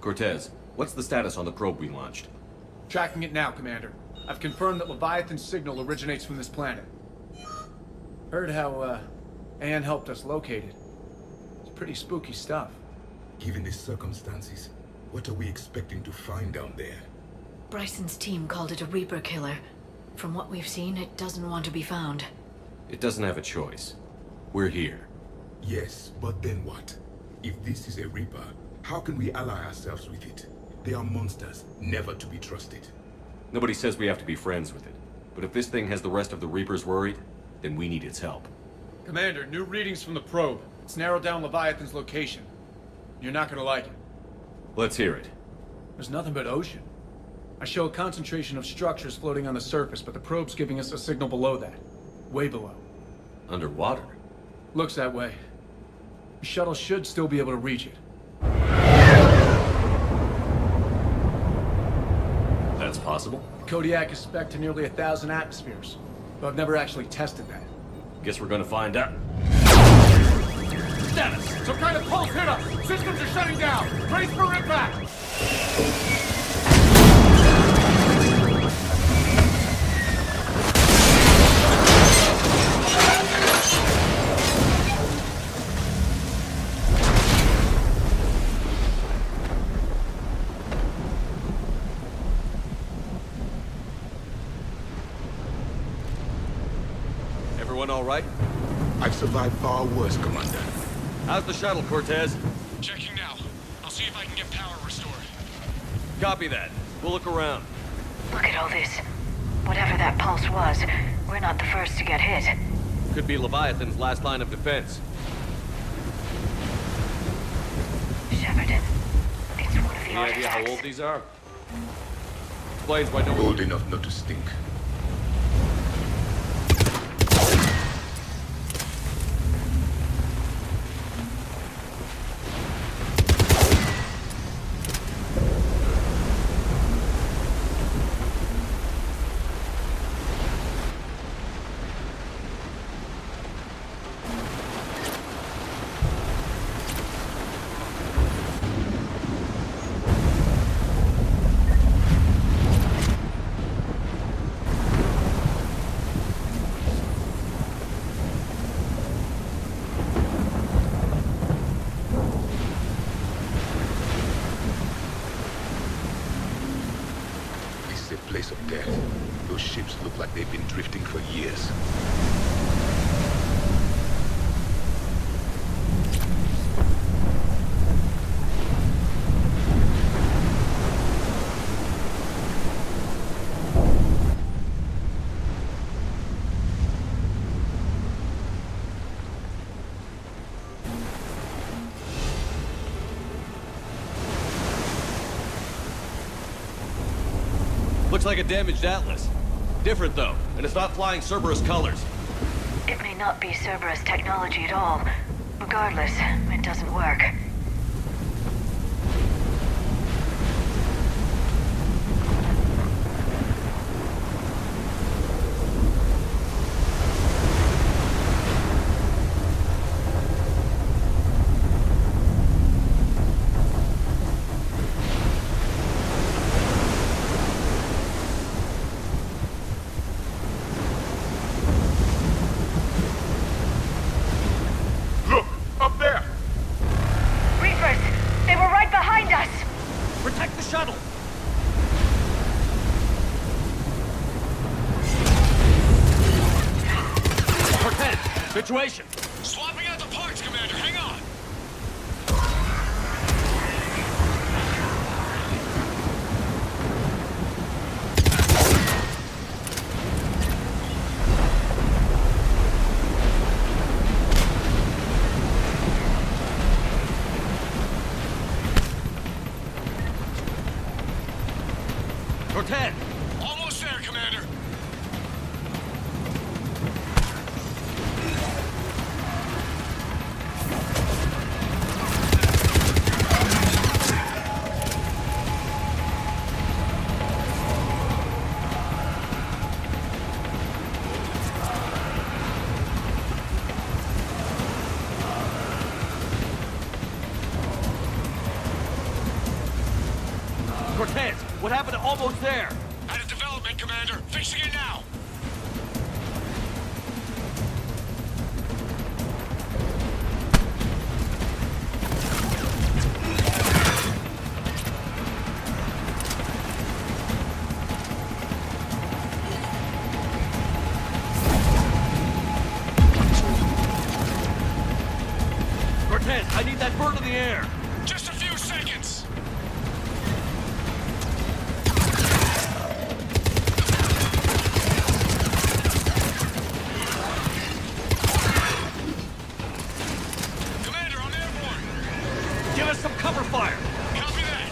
Speaker 2: Cortez, what's the status on the probe we launched?
Speaker 1: Tracking it now, Commander. I've confirmed that Leviathan's signal originates from this planet. Heard how, Anne helped us locate it. It's pretty spooky stuff.
Speaker 4: Given the circumstances, what are we expecting to find down there?
Speaker 3: Bryson's team called it a Reaper killer. From what we've seen, it doesn't want to be found.
Speaker 2: It doesn't have a choice. We're here.
Speaker 4: Yes, but then what? If this is a Reaper, how can we ally ourselves with it? They are monsters, never to be trusted.
Speaker 2: Nobody says we have to be friends with it. But if this thing has the rest of the Reapers worried, then we need its help.
Speaker 1: Commander, new readings from the probe. It's narrowed down Leviathan's location. You're not gonna like it.
Speaker 2: Let's hear it.
Speaker 1: There's nothing but ocean. I show a concentration of structures floating on the surface, but the probe's giving us a signal below that. Way below.
Speaker 2: Underwater?
Speaker 1: Looks that way. The shuttle should still be able to reach it.
Speaker 2: That's possible.
Speaker 1: Kodiak is spec'd to nearly 1,000 atmospheres, but I've never actually tested that.
Speaker 2: Guess we're gonna find out.
Speaker 1: Status! Some kind of pulse hit us! Systems are shutting down! Brace for impact!
Speaker 2: Everyone all right?
Speaker 4: I've survived far worse, Commander.
Speaker 2: How's the shuttle, Cortez?
Speaker 16: Checking now. I'll see if I can get power restored.
Speaker 2: Copy that. We'll look around.
Speaker 3: Look at all this. Whatever that pulse was, we're not the first to get hit.
Speaker 2: Could be Leviathan's last line of defense.
Speaker 3: Shepard, it's one of the
Speaker 2: Any idea how
Speaker 3: artifacts.
Speaker 2: old these are? Explains why no
Speaker 4: Old enough not to stink. Place of death. Those ships look like they've been drifting for years.
Speaker 2: Looks like a damaged Atlas. Different, though, and it's not flying Cerberus colors.
Speaker 3: It may not be Cerberus technology at all. Regardless, it doesn't work.
Speaker 2: Situation!
Speaker 7: Swapping out the parts, Commander. Hang on.
Speaker 2: Cortez!
Speaker 7: Almost there, Commander.
Speaker 2: Cortez, what happened to almost there?
Speaker 7: Had a development, Commander. Fixing it now.
Speaker 2: Cortez, I need that bird in the air.
Speaker 7: Just a few seconds.
Speaker 2: Give us some cover fire!
Speaker 7: Copy that!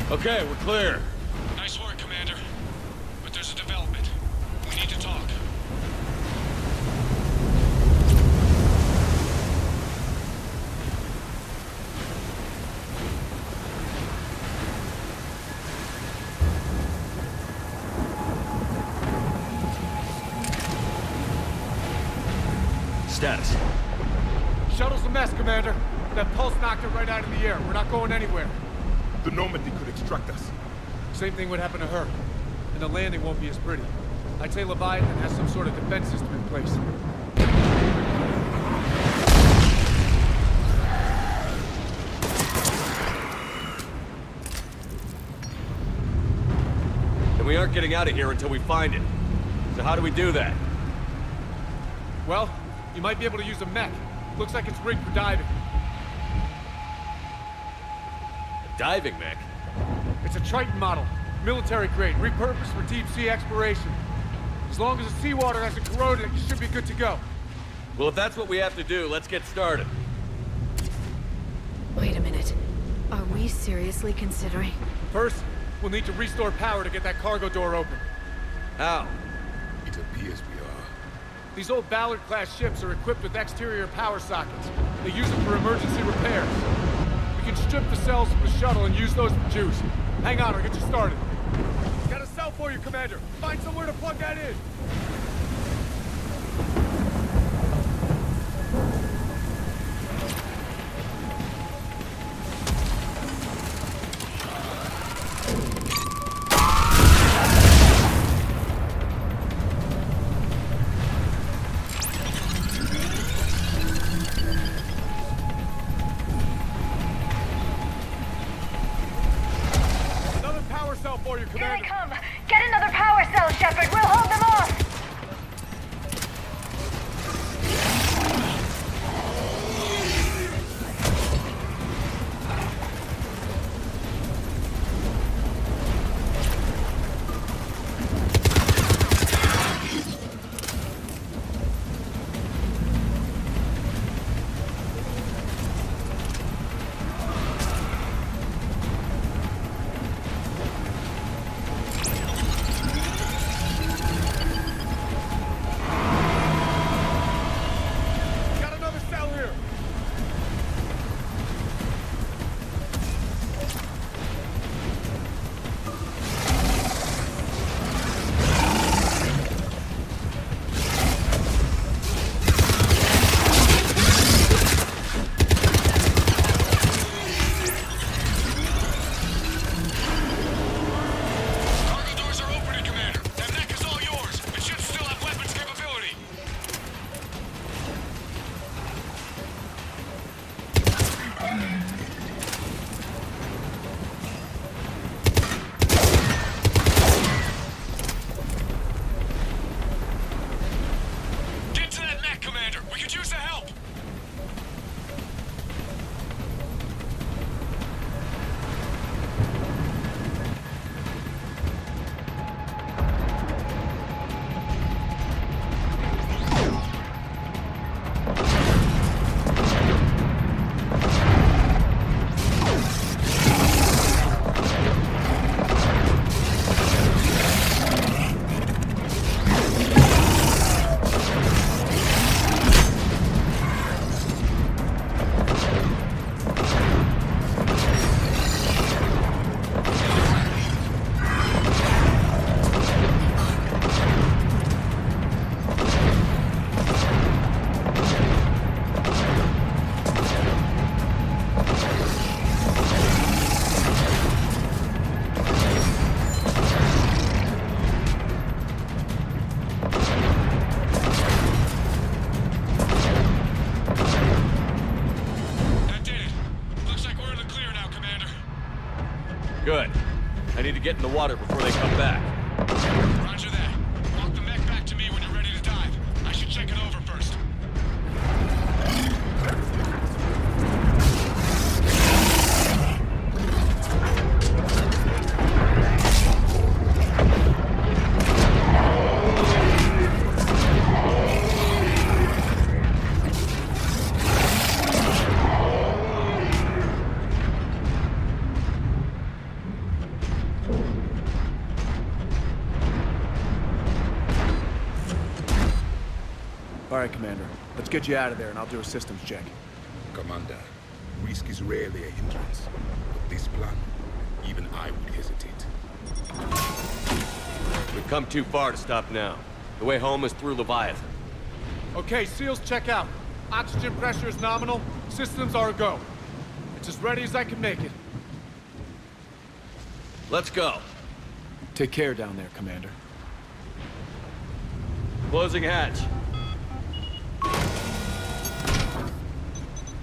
Speaker 2: Okay, we're clear.
Speaker 7: Nice work, Commander. But there's a development. We need to talk.
Speaker 2: Status.
Speaker 1: Shuttle's a mess, Commander. That pulse knocked it right out of the air. We're not going anywhere.
Speaker 18: The Normandy could extract us.
Speaker 1: Same thing would happen to her. And the landing won't be as pretty. I'd say Leviathan has some sort of defense system in place.
Speaker 2: And we aren't getting out of here until we find it. So how do we do that?
Speaker 1: Well, you might be able to use a mech. Looks like it's rigged for diving.
Speaker 2: A diving mech?
Speaker 1: It's a Triton model. Military grade, repurposed for deep sea exploration. As long as the seawater hasn't corroded it, you should be good to go.
Speaker 2: Well, if that's what we have to do, let's get started.
Speaker 3: Wait a minute. Are we seriously considering?
Speaker 1: First, we'll need to restore power to get that cargo door open.
Speaker 2: How?
Speaker 18: It appears we are.
Speaker 1: These old Ballard-class ships are equipped with exterior power sockets. They use it for emergency repairs. We can strip the cells from the shuttle and use those for juice. Hang on, I'll get you started. Got a cell for you, Commander. Find somewhere to plug that in. For you, Commander.
Speaker 9: Here they come! Get another power cell, Shepard! We'll hold them off!
Speaker 2: Good. I need to get in the water before they come back.
Speaker 7: Roger that. Walk the mech back to me when you're ready to dive. I should check it over first.
Speaker 1: All right, Commander. Let's get you out of there, and I'll do a systems check.
Speaker 4: Commander, risk is rarely a hindrance. But this plan, even I would hesitate.
Speaker 2: We've come too far to stop now. The way home is through Leviathan.
Speaker 1: Okay, SEALs, check out. Oxygen pressure is nominal. Systems are a go. It's as ready as I can make it.
Speaker 2: Let's go.
Speaker 1: Take care down there, Commander.
Speaker 2: Closing hatch.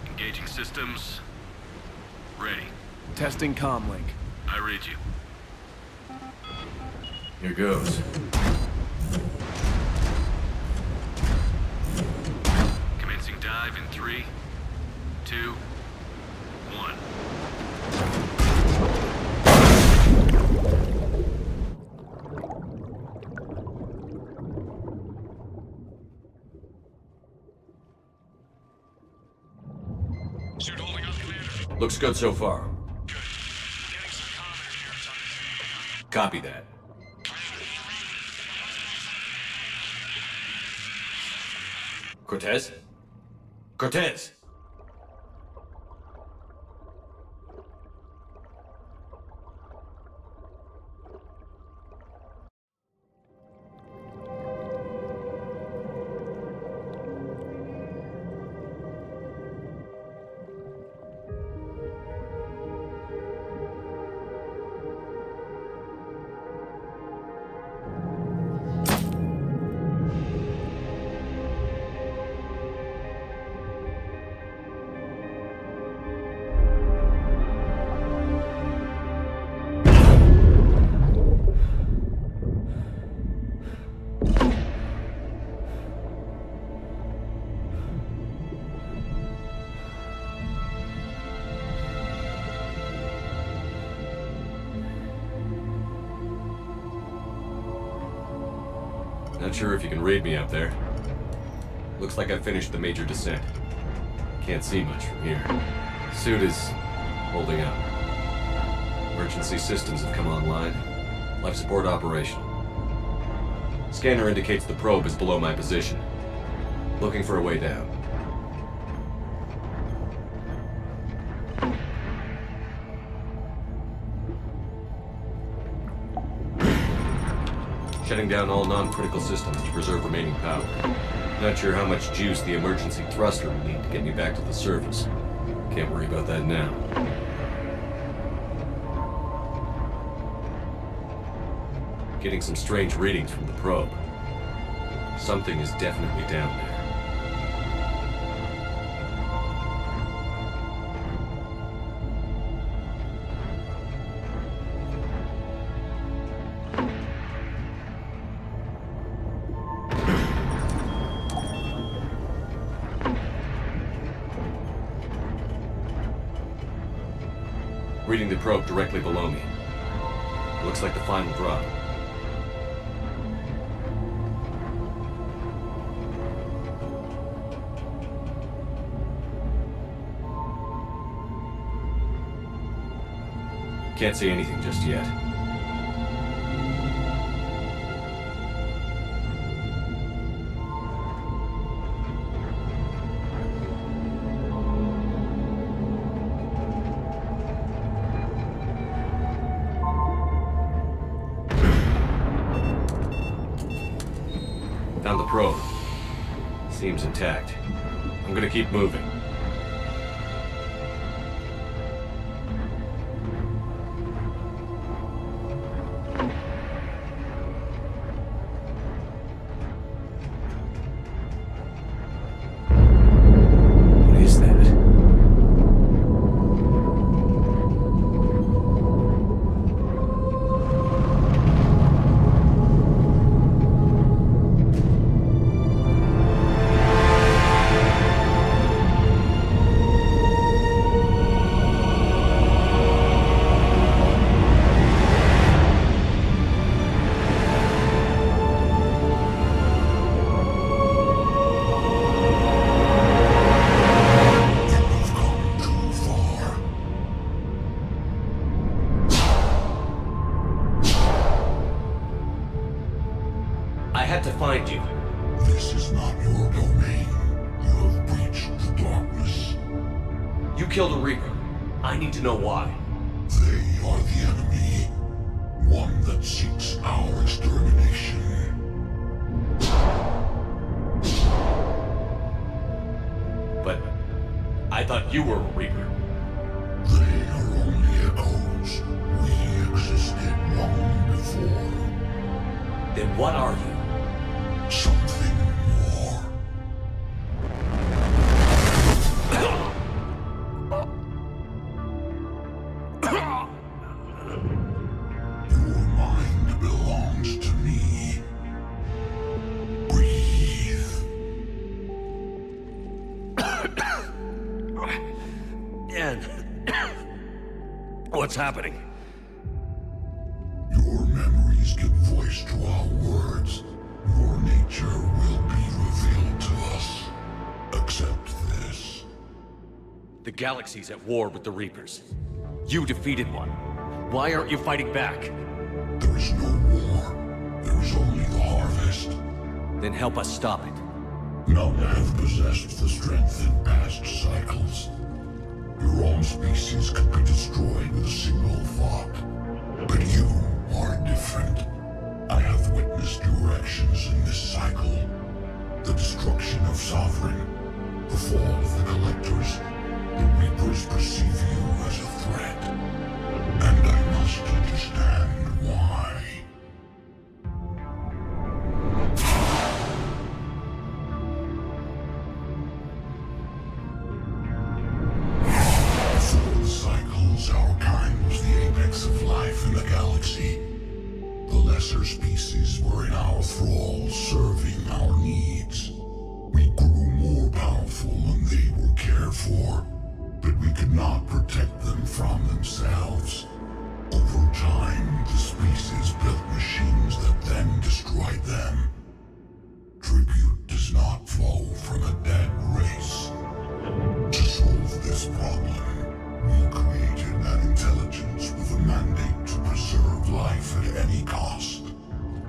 Speaker 19: Engaging systems. Ready.
Speaker 1: Testing comlink.
Speaker 19: I read you.
Speaker 2: Here goes.
Speaker 19: Commencing dive in 3, 2, 1.
Speaker 7: Suit holding up, Commander.
Speaker 2: Looks good so far.
Speaker 7: Good. Getting some comm here.
Speaker 2: Copy that. Cortez? Cortez! Not sure if you can read me up there. Looks like I finished the major descent. Can't see much from here. Suit is holding up. Emergency systems have come online. Life support operational. Scanner indicates the probe is below my position. Looking for a way down. Shutting down all non-critical systems to preserve remaining power. Not sure how much juice the emergency thruster will need to get me back to the surface. Can't worry about that now. Getting some strange readings from the probe. Something is definitely down there. Reading the probe directly below me. Looks like the final drop. Can't see anything just yet. Found the probe. Seems intact. I'm gonna keep moving. What is that? I had to find you.
Speaker 4: This is not your domain. You have breached the darkness.
Speaker 2: You killed a Reaper. I need to know why.
Speaker 4: They are the enemy. One that seeks our extermination.
Speaker 2: But I thought you were a Reaper.
Speaker 4: They are only echoes. We existed long before.
Speaker 2: Then what are you?
Speaker 4: Something more. Your mind belongs to me. Breathe.
Speaker 2: Dan, what's happening?
Speaker 4: Your memories give voice to our words. Your nature will be revealed to us. Accept this.
Speaker 2: The galaxy's at war with the Reapers. You defeated one. Why aren't you fighting back?
Speaker 4: There is no war. There is only the harvest.
Speaker 2: Then help us stop it.
Speaker 4: None have possessed the strength in past cycles. Your own species could be destroyed with a single thought. But you are different. I have witnessed your actions in this cycle. The destruction of Sovereign, the fall of the Collectors. The Reapers perceive you as a threat. And I must understand why. Before the cycles, our kind was the apex of life in the galaxy. The lesser species were in our thrall, serving our needs. We grew more powerful and they were cared for, but we could not protect them from themselves. Over time, the species built machines that then destroyed them. any cost.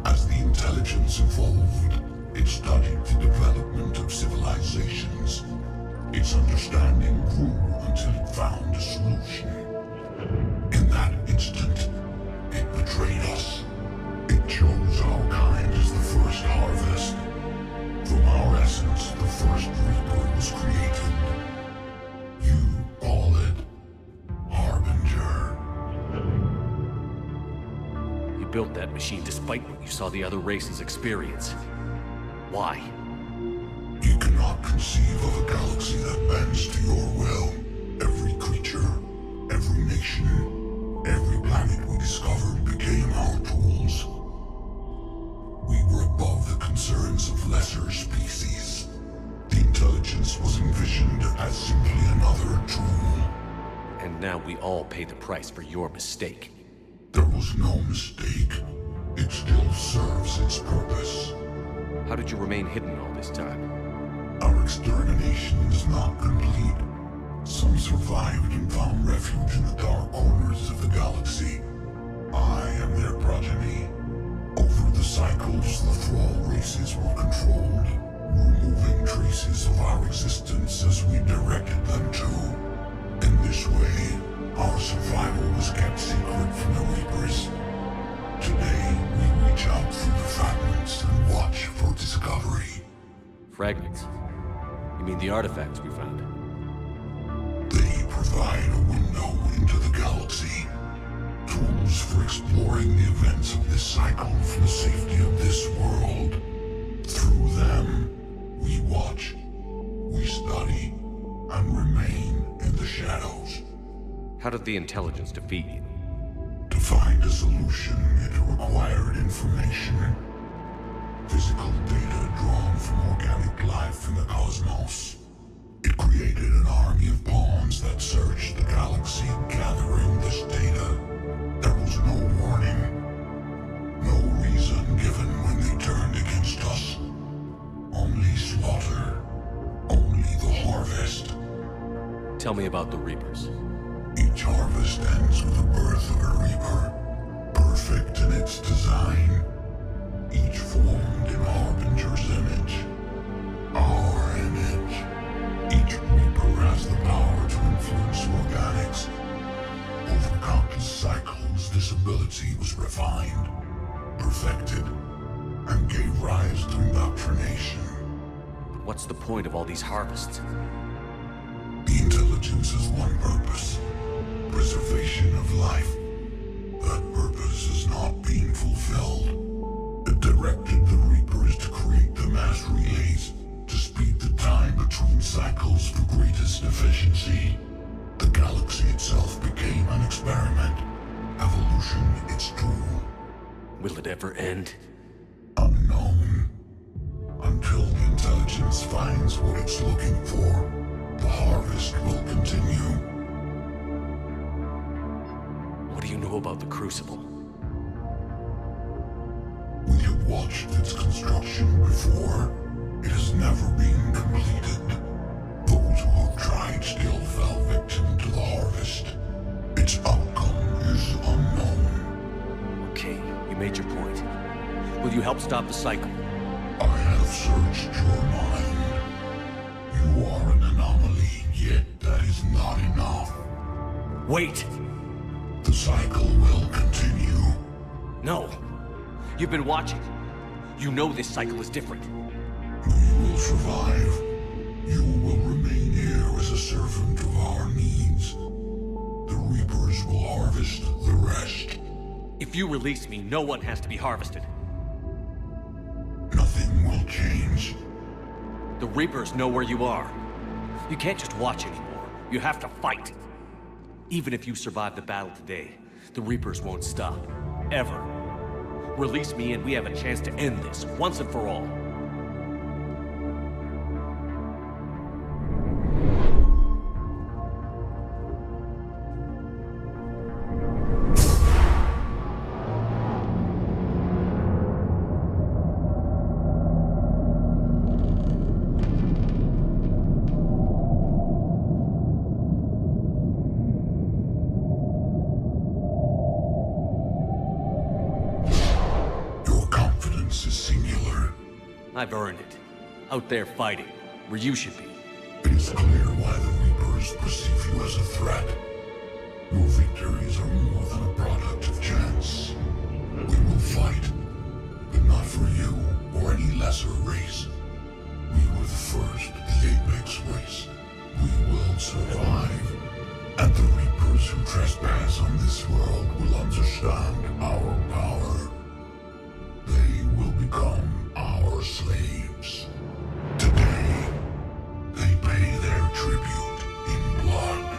Speaker 4: As the intelligence evolved, it studied the development of civilizations. Its understanding grew until it found a solution. In that instant, it betrayed us. It chose our kind as the first harvest. From our essence, the first Reaper was created. You call it Harbinger.
Speaker 2: You built that machine despite what you saw the other races experience. Why?
Speaker 4: You cannot conceive of a galaxy that bends to your will. Every creature, every nation, every planet we discovered became our tools. We were above the concerns of lesser species. The intelligence was envisioned as simply another tool.
Speaker 2: And now we all pay the price for your mistake.
Speaker 4: There was no mistake. It still serves its purpose.
Speaker 2: How did you remain hidden all this time?
Speaker 4: Our extermination is not complete. Some survived and found refuge in the dark corners of the galaxy. I am their progeny. Over the cycles, the Thrall races were controlled, removing traces of our existence as we directed them to. In this way, our survival was kept secret from the Reapers. Today, we reach out through the fragments and watch for discovery.
Speaker 2: Fragments? You mean the artifacts we found?
Speaker 4: They provide a window into the galaxy. Tools for exploring the events of this cycle from the safety of this world. Through them, we watch, we study, and remain in the shadows.
Speaker 2: How did the intelligence defeat you?
Speaker 4: To find a solution, it required information. Physical data drawn from organic life in the cosmos. It created an army of pawns that searched the galaxy, gathering this data. There was no warning, no reason given when they turned against us. Only slaughter, only the harvest.
Speaker 2: Tell me about the Reapers.
Speaker 4: Each harvest ends with the birth of a Reaper, perfect in its design. Each formed in Harbinger's image, our image. Each Reaper has the power to influence organics. Over countless cycles, this ability was refined, perfected, and gave rise to indoctrination.
Speaker 2: What's the point of all these harvests?
Speaker 4: The intelligence has one purpose: preservation of life. That purpose is not being fulfilled. It directed the Reapers to create the mass relays, to speed the time between cycles for greatest efficiency. The galaxy itself became an experiment. Evolution its tool.
Speaker 2: Will it ever end?
Speaker 4: Unknown. Until the intelligence finds what it's looking for, the harvest will continue.
Speaker 2: What do you know about the Crucible?
Speaker 4: We have watched its construction before. It has never been completed. Those who have tried still fell victim to the harvest. Its outcome is unknown.
Speaker 2: Okay, you made your point. Will you help stop the cycle?
Speaker 4: I have searched your mind. You are an anomaly, yet that is not enough.
Speaker 2: Wait!
Speaker 4: The cycle will continue.
Speaker 2: No! You've been watching. You know this cycle is different.
Speaker 4: You will survive. You will remain here as a servant of our needs. The Reapers will harvest the rest.
Speaker 2: If you release me, no one has to be harvested.
Speaker 4: Nothing will change.
Speaker 2: The Reapers know where you are. You can't just watch anymore. You have to fight. Even if you survive the battle today, the Reapers won't stop. Ever. Release me and we have a chance to end this, once and for all.
Speaker 4: singular.
Speaker 2: I've earned it. Out there fighting, where you should be.
Speaker 4: It is clear why the Reapers perceive you as a threat. Your victories are more than a product of chance. We will fight, but not for you or any lesser race. We were the first, the Apex race. We will survive. And the Reapers who trespass on this world will understand our power. They will become our slaves. Today, they pay their tribute in blood.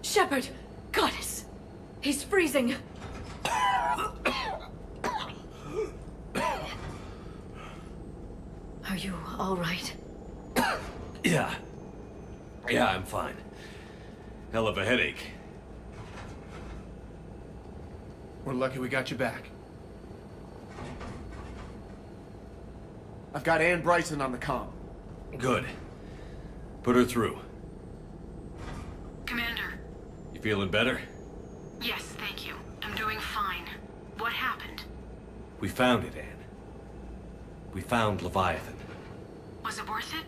Speaker 17: Shepard! Goddess! He's freezing!
Speaker 3: Are you all right?
Speaker 2: Yeah. Yeah, I'm fine. Hell of a headache.
Speaker 1: We're lucky we got you back. I've got Ann Bryson on the comm.
Speaker 2: Good. Put her through.
Speaker 16: Commander.
Speaker 2: You feeling better?
Speaker 16: Yes, thank you. I'm doing fine. What happened?
Speaker 2: We found it, Ann. We found Leviathan.
Speaker 16: Was it worth it?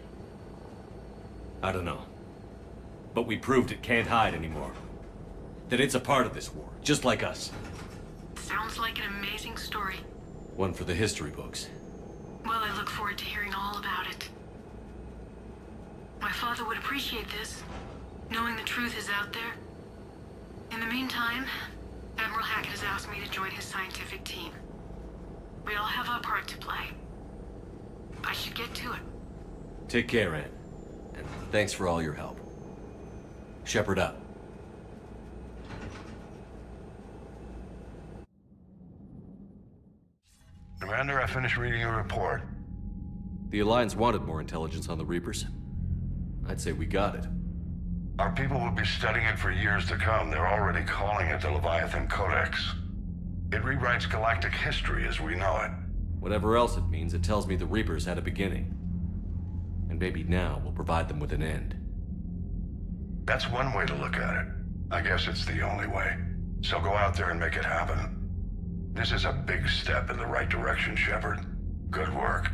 Speaker 2: I don't know. But we proved it can't hide anymore. That it's a part of this war, just like us.
Speaker 16: Sounds like an amazing story.
Speaker 2: One for the history books.
Speaker 16: Well, I look forward to hearing all about it. My father would appreciate this, knowing the truth is out there. In the meantime, Admiral Hackett has asked me to join his scientific team. We all have our part to play. I should get to it.
Speaker 2: Take care, Ann. And thanks for all your help. Shepard up.
Speaker 4: Commander, I finished reading your report.
Speaker 2: The Alliance wanted more intelligence on the Reapers. I'd say we got it.
Speaker 4: Our people will be studying it for years to come. They're already calling it the Leviathan Codex. It rewrites galactic history as we know it.
Speaker 2: Whatever else it means, it tells me the Reapers had a beginning. And maybe now we'll provide them with an end.
Speaker 4: That's one way to look at it. I guess it's the only way. So go out there and make it happen. This is a big step in the right direction, Shepard. Good work.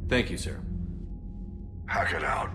Speaker 2: Thank you, sir.
Speaker 4: Hack it out.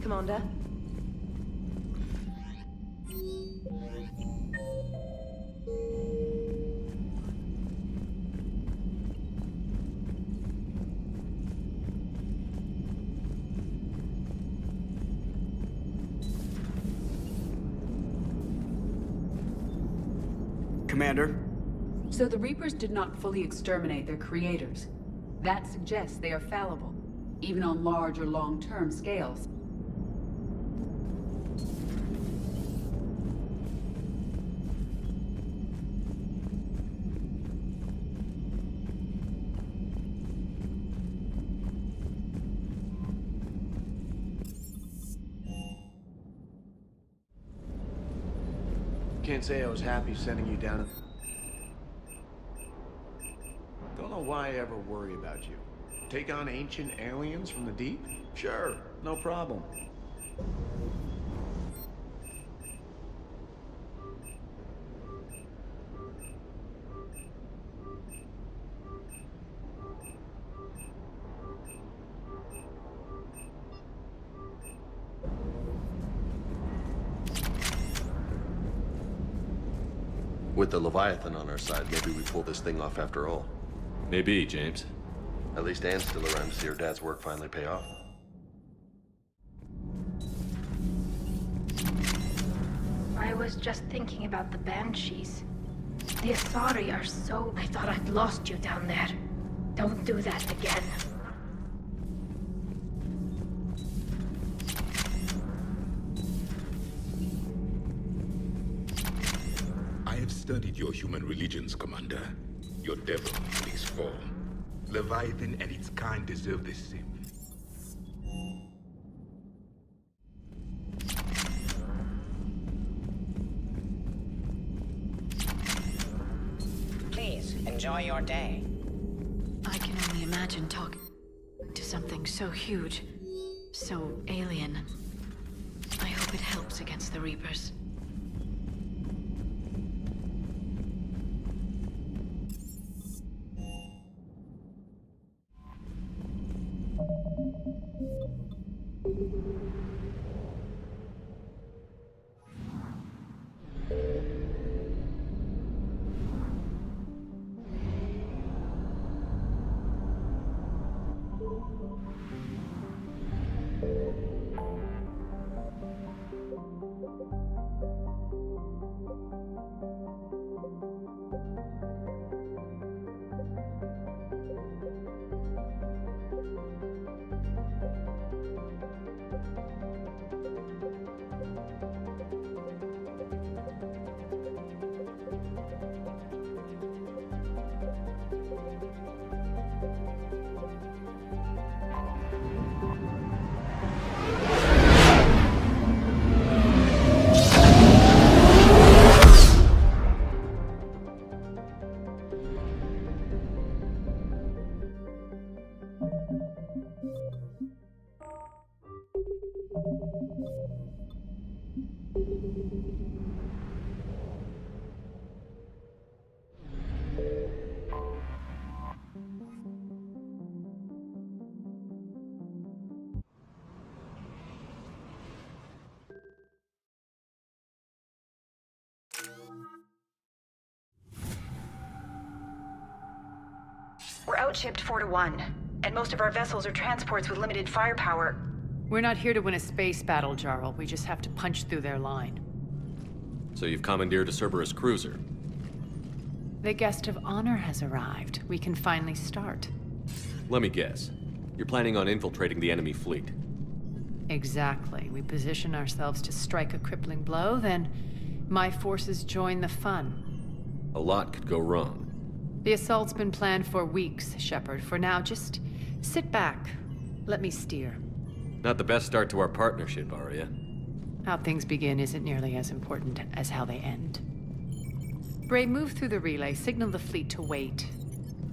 Speaker 12: Commander?
Speaker 20: Commander?
Speaker 15: So the Reapers did not fully exterminate their creators. That suggests they are fallible, even on large or long-term scales.
Speaker 1: Can't say I was happy sending you down. Don't know why I ever worry about you. Take on ancient aliens from the deep? Sure, no problem.
Speaker 14: With the Leviathan on our side, maybe we pull this thing off after all.
Speaker 2: Maybe, James.
Speaker 14: At least Anne's still around to see her dad's work finally pay off.
Speaker 21: I was just thinking about the Banshees. The Asari are so... I thought I'd lost you down there. Don't do that again.
Speaker 4: I have studied your human religions, Commander. Your devil is fall. Leviathan and its kind deserve the same.
Speaker 13: Please, enjoy your day.
Speaker 3: I can only imagine talking to something so huge, so alien. I hope it helps against the Reapers.
Speaker 20: We're outshipped 4-1, and most of our vessels are transports with limited firepower.
Speaker 22: We're not here to win a space battle, Jarl. We just have to punch through their line.
Speaker 2: So you've commandeered a Cerberus cruiser.
Speaker 22: The guest of honor has arrived. We can finally start.
Speaker 2: Let me guess. You're planning on infiltrating the enemy fleet.
Speaker 22: Exactly. We position ourselves to strike a crippling blow, then my forces join the fun.
Speaker 2: A lot could go wrong.
Speaker 22: The assault's been planned for weeks, Shepard. For now, just sit back. Let me steer.
Speaker 2: Not the best start to our partnership, Aria.
Speaker 22: How things begin isn't nearly as important as how they end. Bray, move through the relay. Signal the fleet to wait.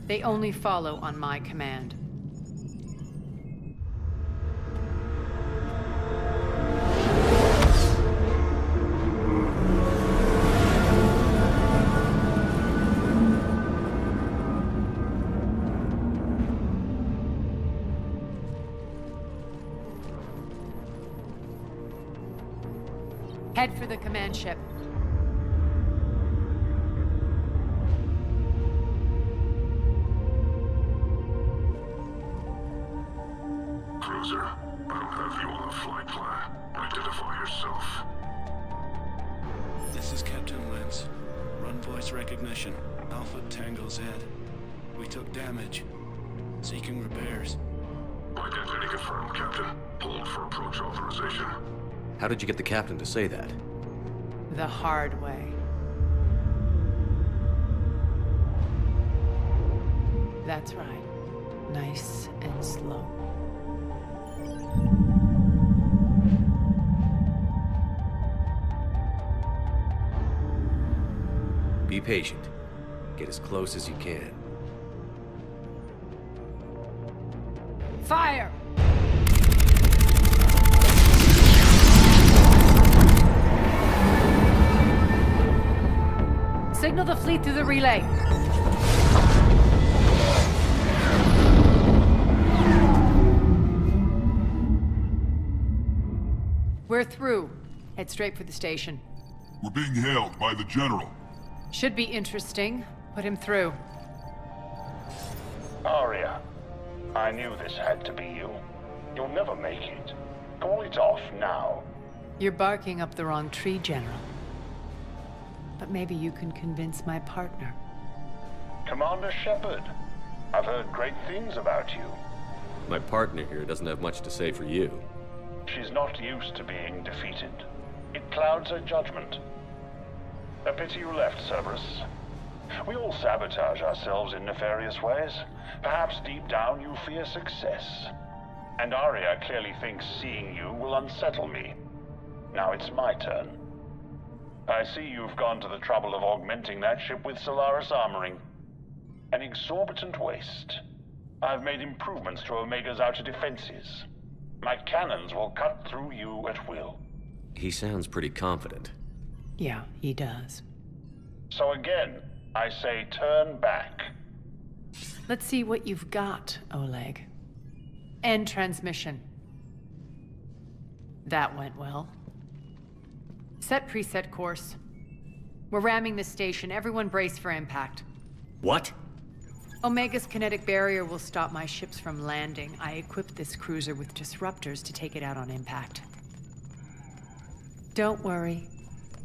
Speaker 22: They only follow on my command. Head for the command ship.
Speaker 4: Cruiser, I don't have you on the flight plan. Identify yourself.
Speaker 23: This is Captain Lentz. Run voice recognition. Alpha Tango Z. We took damage. Seeking repairs.
Speaker 4: Identity confirmed, Captain. Hold for approach authorization.
Speaker 2: How did you get the captain to say that?
Speaker 22: The hard way. That's right. Nice and slow.
Speaker 2: Be patient. Get as close as you can.
Speaker 22: Fire! Signal the fleet through the relay. We're through. Head straight for the station.
Speaker 4: We're being hailed by the General.
Speaker 22: Should be interesting. Put him through.
Speaker 24: Aria, I knew this had to be you. You'll never make it. Call it off now.
Speaker 22: You're barking up the wrong tree, General. But maybe you can convince my partner.
Speaker 24: Commander Shepard, I've heard great things about you.
Speaker 2: My partner here doesn't have much to say for you.
Speaker 24: She's not used to being defeated. It clouds her judgment. A pity you left, Cerberus. We all sabotage ourselves in nefarious ways. Perhaps deep down you fear success. And Aria clearly thinks seeing you will unsettle me. Now it's my turn. I see you've gone to the trouble of augmenting that ship with Solaris armoring. An exorbitant waste. I've made improvements to Omega's outer defenses. My cannons will cut through you at will.
Speaker 2: He sounds pretty confident.
Speaker 22: Yeah, he does.
Speaker 24: So again, I say turn back.
Speaker 22: Let's see what you've got, Oleg. End transmission. That went well. Set preset course. We're ramming the station. Everyone brace for impact.
Speaker 2: What?
Speaker 22: Omega's kinetic barrier will stop my ships from landing. I equipped this cruiser with disruptors to take it out on impact. Don't worry.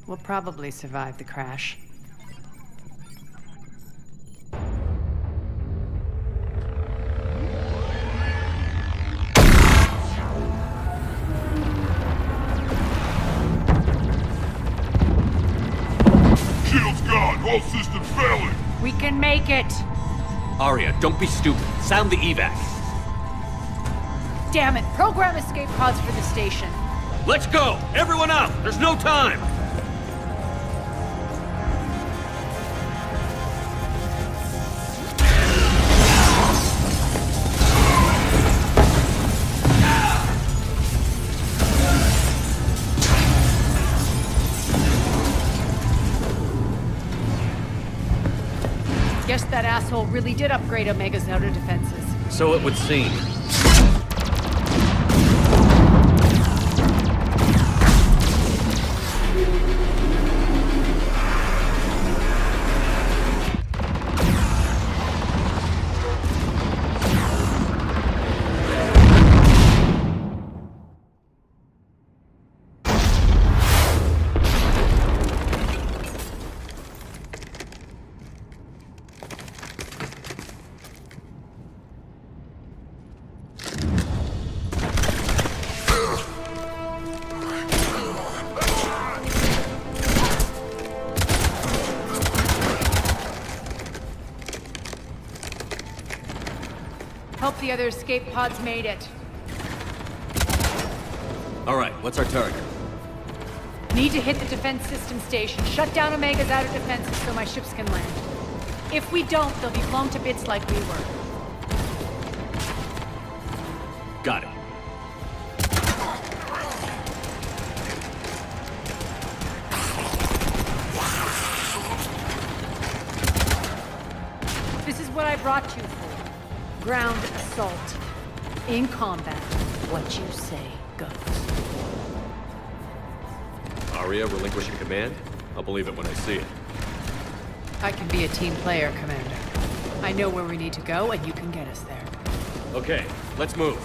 Speaker 22: We'll probably survive the crash.
Speaker 4: Shield's gone! All systems failing!
Speaker 22: We can make it!
Speaker 2: Aria, don't be stupid. Sound the evac.
Speaker 22: Damn it! Program escape pods for the station.
Speaker 2: Let's go! Everyone out! There's no time!
Speaker 22: Guess that asshole really did upgrade Omega's outer defenses.
Speaker 2: So it would seem.
Speaker 22: hope the other escape pods made it.
Speaker 2: Alright, what's our target?
Speaker 22: Need to hit the defense system station. Shut down Omega's outer defenses so my ships can land. If we don't, they'll be blown to bits like we were.
Speaker 2: Got it.
Speaker 22: This is what I brought you for. Ground assault. In combat, what you say goes.
Speaker 2: Aria relinquishing command? I'll believe it when I see it.
Speaker 22: I can be a team player, Commander. I know where we need to go, and you can get us there.
Speaker 2: Okay, let's move.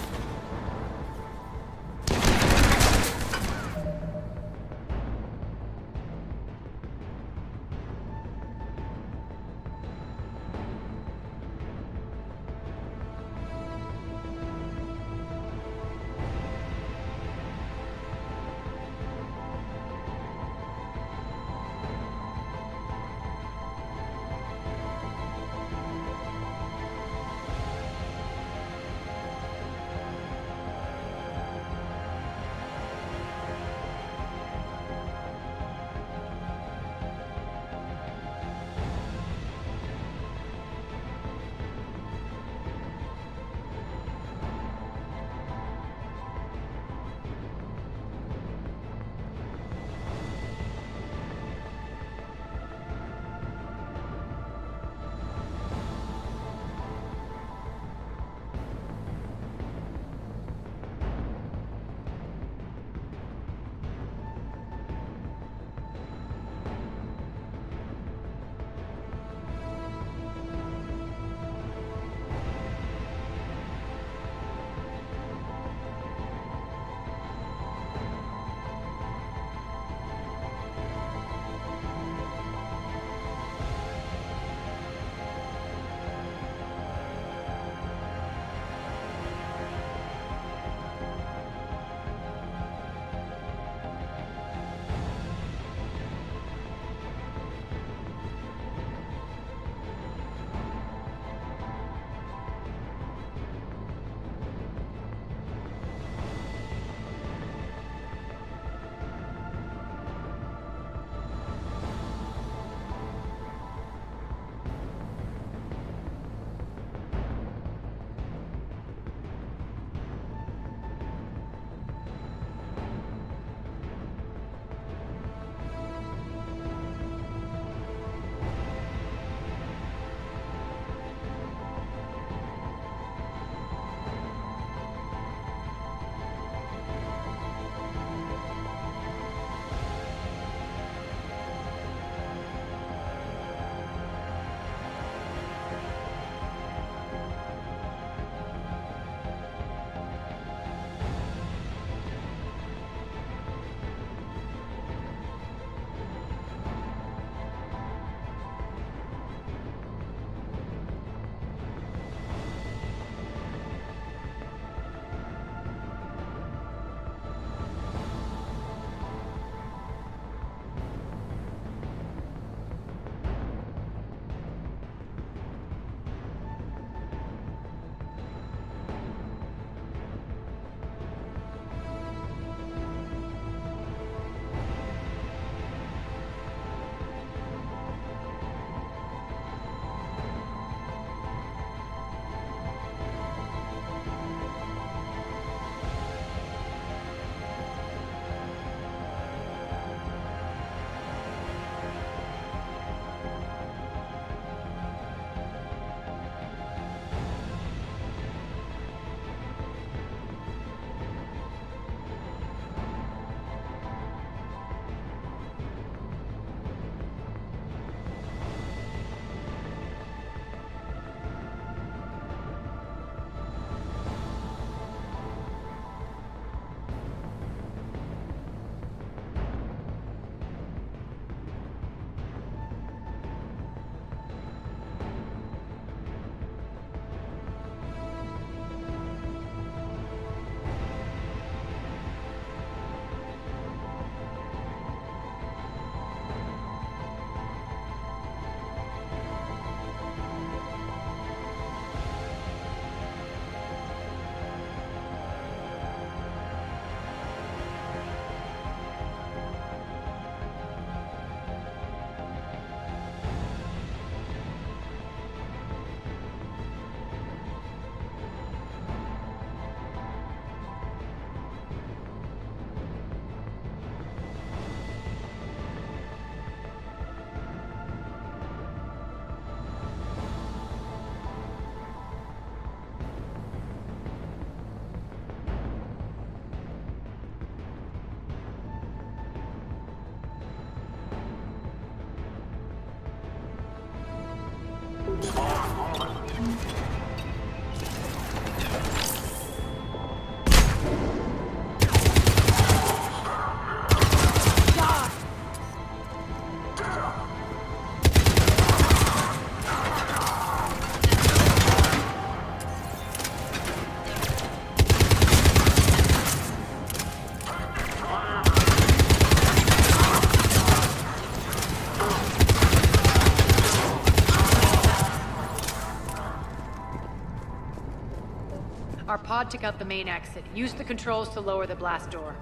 Speaker 22: Our pod took out the main exit. Use the controls to lower the blast door.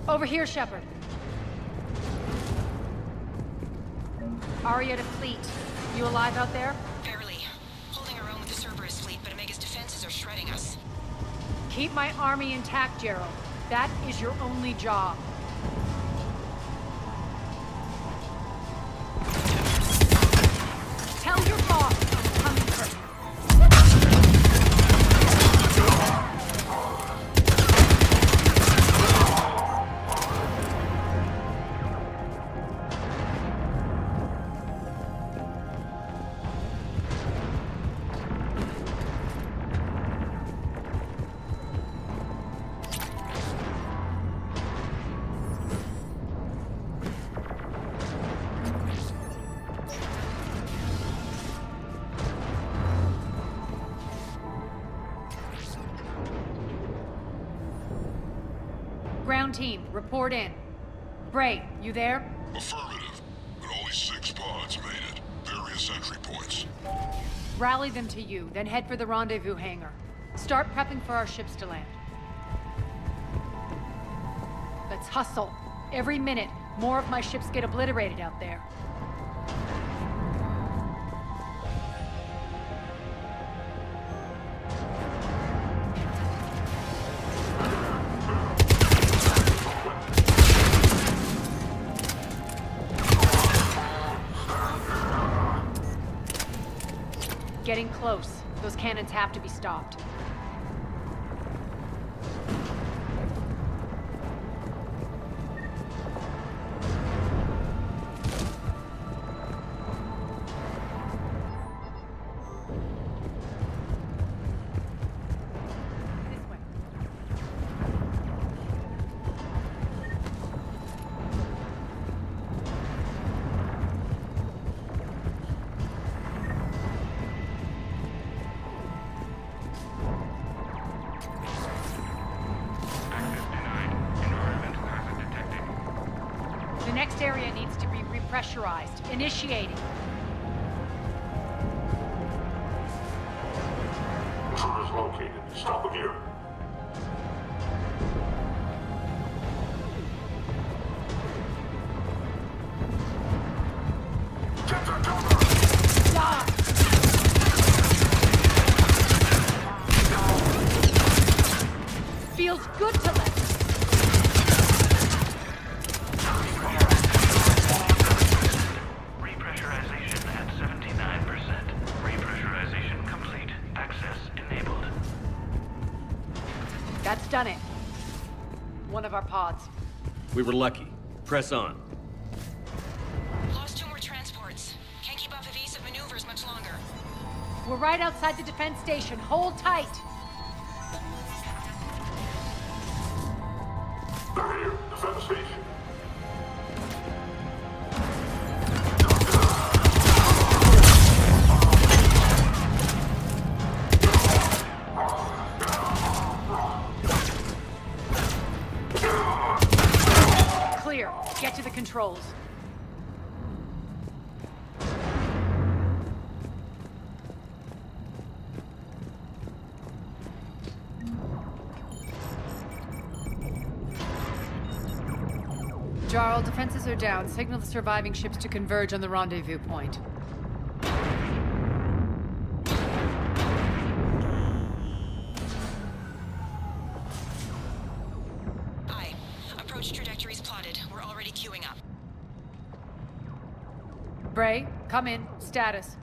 Speaker 22: Over here, Shepard. Aria to Fleet. You alive out there?
Speaker 20: Barely. Holding our own with the Cerberus fleet, but Omega's defenses are shredding us.
Speaker 22: Keep my army intact, Gerald. That is your only job. Tell your boss I'm coming for him. Ground team, report in. Bray, you there?
Speaker 4: Affirmative. But only 6 pods made it. Various entry points.
Speaker 22: Rally them to you, then head for the rendezvous hangar. Start prepping for our ships to land. Let's hustle. Every minute, more of my ships get obliterated out there. Getting close. Those cannons have to be stopped. The next area needs to be repressurized. Initiating.
Speaker 4: Intruders located. Stop them here. Get to cover!
Speaker 22: Feels good to let.
Speaker 24: Repressurization at 79%. Repressurization complete. Access enabled.
Speaker 22: That's done it. One of our pods.
Speaker 2: We were lucky. Press on.
Speaker 20: Lost 2 more transports. Can't keep up evasive maneuvers much longer.
Speaker 22: We're right outside the defense station. Hold tight.
Speaker 4: They're here. Defend the station.
Speaker 22: Clear. Get to the controls. Jarl, defenses are down. Signal the surviving ships to converge on the rendezvous point.
Speaker 20: Aye. Approach trajectories plotted. We're already queuing up.
Speaker 22: Bray, come in. Status.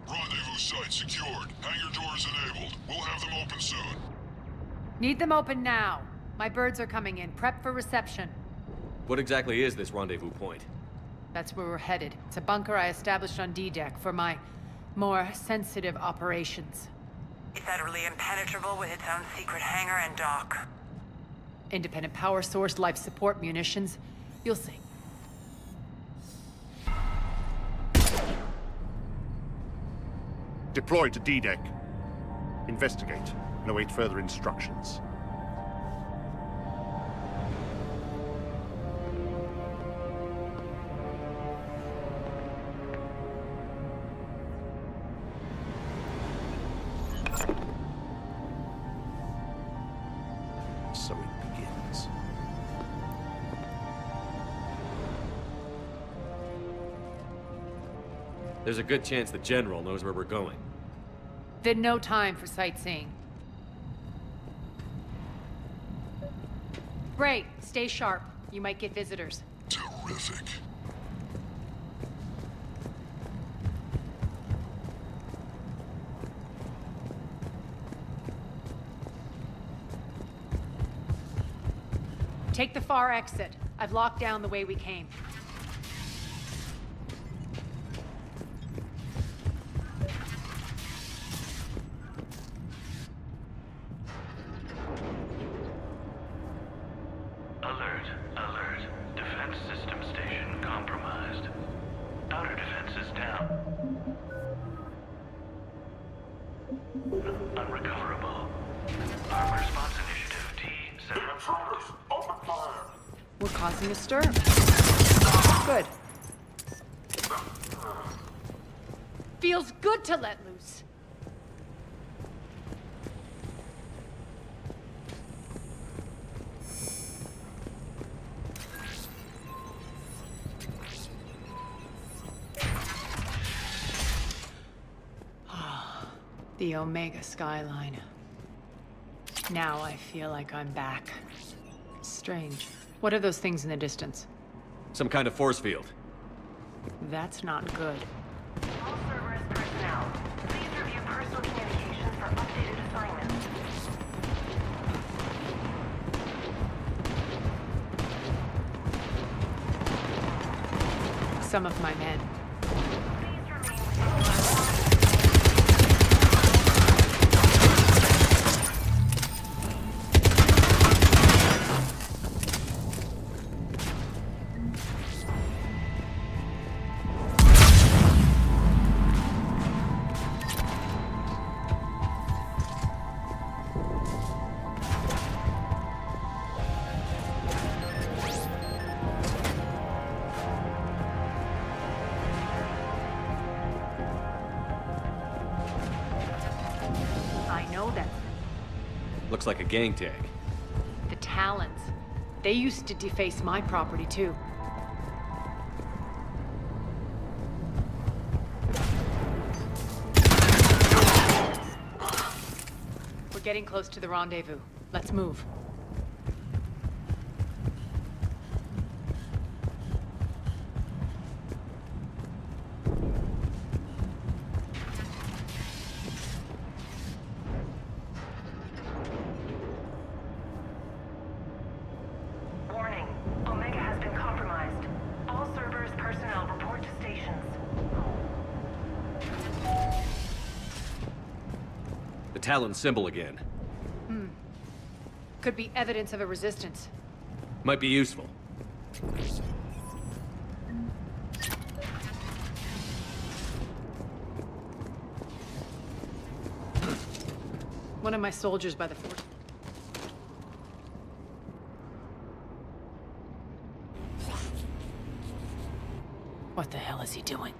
Speaker 4: Rendezvous site secured. Hangar doors enabled. We'll have them open soon.
Speaker 22: Need them open now. My birds are coming in. Prep for reception.
Speaker 2: What exactly is this rendezvous point?
Speaker 22: That's where we're headed. It's a bunker I established on D-Deck for my more sensitive operations.
Speaker 6: It's utterly impenetrable with its own secret hangar and dock.
Speaker 22: Independent power source, life support, munitions. You'll see.
Speaker 5: Deploy to D-Deck. Investigate and await further instructions.
Speaker 2: There's a good chance the General knows where we're going.
Speaker 22: Then no time for sightseeing. Bray, stay sharp. You might get visitors.
Speaker 4: Terrific.
Speaker 22: Take the far exit. I've locked down the way we came.
Speaker 19: Alert, alert. Defense system station compromised. Outer defenses down. Unrecoverable. Armed response initiative T-7.
Speaker 22: We're causing a stir. Good. Feels good to let loose. The Omega skyline. Now I feel like I'm back. Strange. What are those things in the distance?
Speaker 2: Some kind of force field.
Speaker 22: That's not good.
Speaker 6: All Cerberus personnel, please review personal communications for updated assignments.
Speaker 22: Some of my men.
Speaker 2: Looks like a gang tag.
Speaker 22: The Talons. They used to deface my property, too. We're getting close to the rendezvous. Let's move.
Speaker 2: Talon symbol again.
Speaker 22: Could be evidence of a resistance.
Speaker 2: Might be useful.
Speaker 22: One of my soldiers by the fort. What the hell is he doing?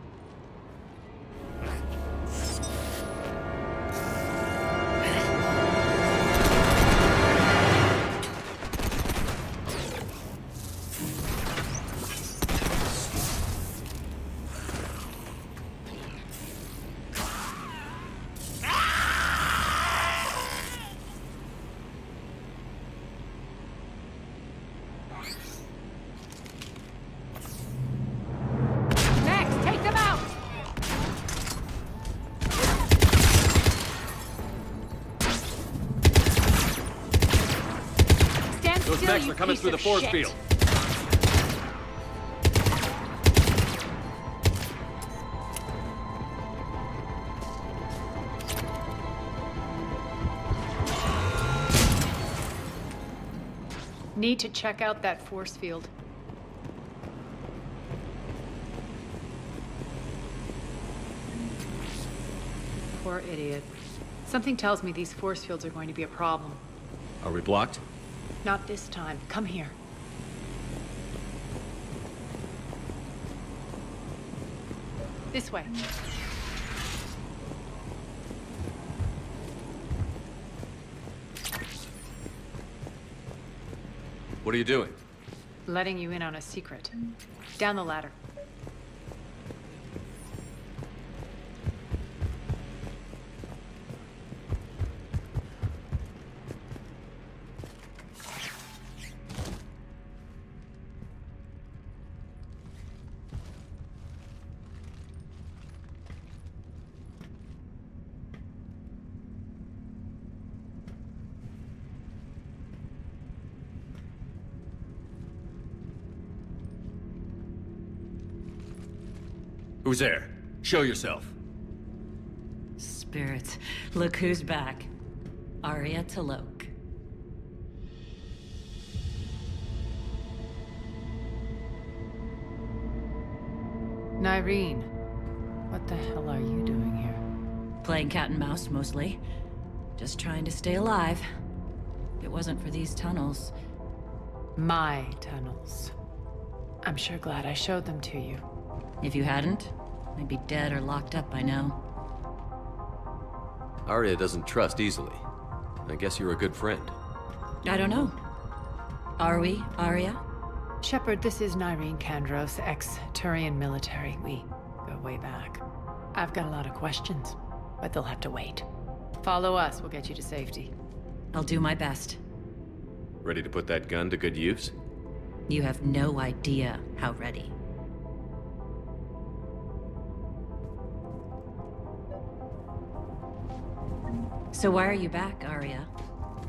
Speaker 2: Those mechs are coming through the force field.
Speaker 22: Need to check out that force field. Poor idiot. Something tells me these force fields are going to be a problem.
Speaker 2: Are we blocked?
Speaker 22: Not this time. Come here. This way.
Speaker 2: What are you doing?
Speaker 22: Letting you in on a secret. Down the ladder.
Speaker 8: Who's there? Show yourself.
Speaker 10: Spirits, look who's back. Arya T'Loak.
Speaker 22: Nyreen, what the hell are you doing here?
Speaker 10: Playing cat and mouse, mostly. Just trying to stay alive. If it wasn't for these tunnels...
Speaker 22: My tunnels. I'm sure glad I showed them to you.
Speaker 10: If you hadn't, I'd be dead or locked up by now.
Speaker 2: Arya doesn't trust easily. I guess you're a good friend.
Speaker 10: I don't know. Are we, Arya?
Speaker 22: Shepard, this is Nyreen Kandros, ex-Turian military. We go way back. I've got a lot of questions, but they'll have to wait. Follow us, we'll get you to safety.
Speaker 10: I'll do my best.
Speaker 2: Ready to put that gun to good use?
Speaker 10: You have no idea how ready. So why are you back, Arya?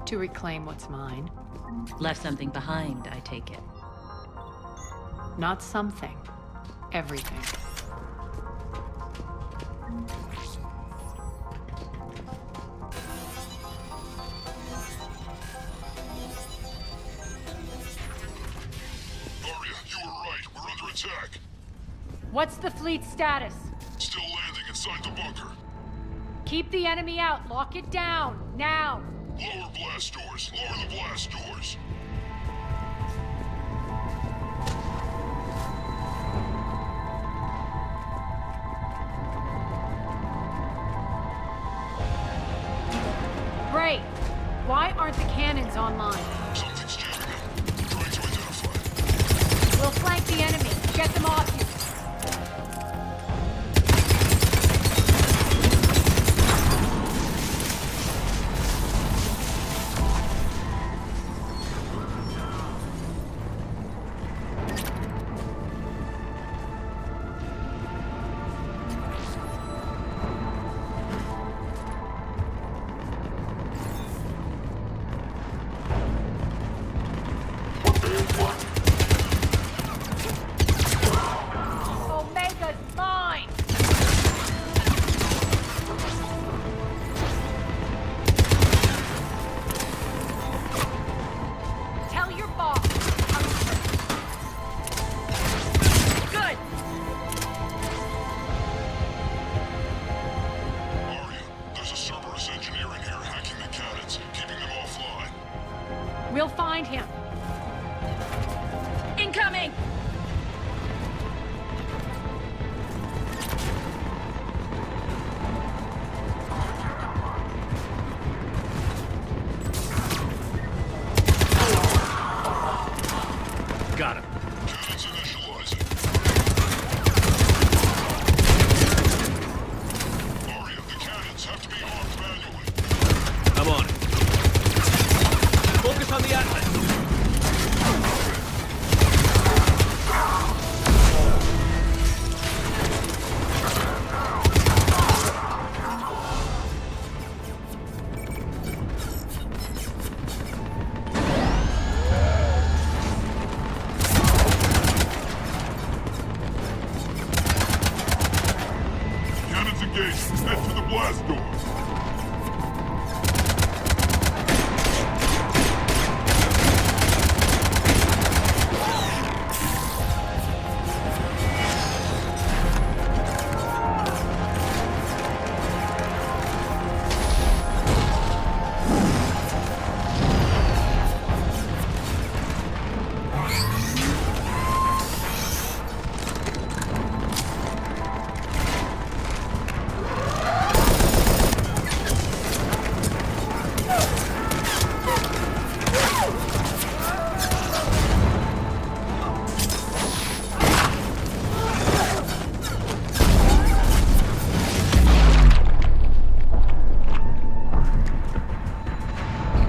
Speaker 22: To reclaim what's mine.
Speaker 10: Left something behind, I take it.
Speaker 22: Not something. Everything.
Speaker 4: Arya, you were right. We're under attack.
Speaker 17: What's the fleet's status?
Speaker 4: Still landing inside the bunker.
Speaker 17: Keep the enemy out. Lock it down. Now.
Speaker 4: Lower blast doors. Lower the blast doors.
Speaker 17: Great. Why aren't the cannons online?
Speaker 4: Something's jamming up. Trying to identify.
Speaker 17: We'll flank the enemy. Get them off you. Omega's mine! Tell your boss. Good!
Speaker 4: Arya, there's a Cerberus engineer in here hacking the cannons, keeping them offline.
Speaker 17: We'll find him. Incoming!
Speaker 8: Got him.
Speaker 4: Cannons initializing. Arya, the cannons have to be armed manually.
Speaker 8: I'm on it. Focus on the Atlas.
Speaker 4: Cannons engaged. Head to the blast door.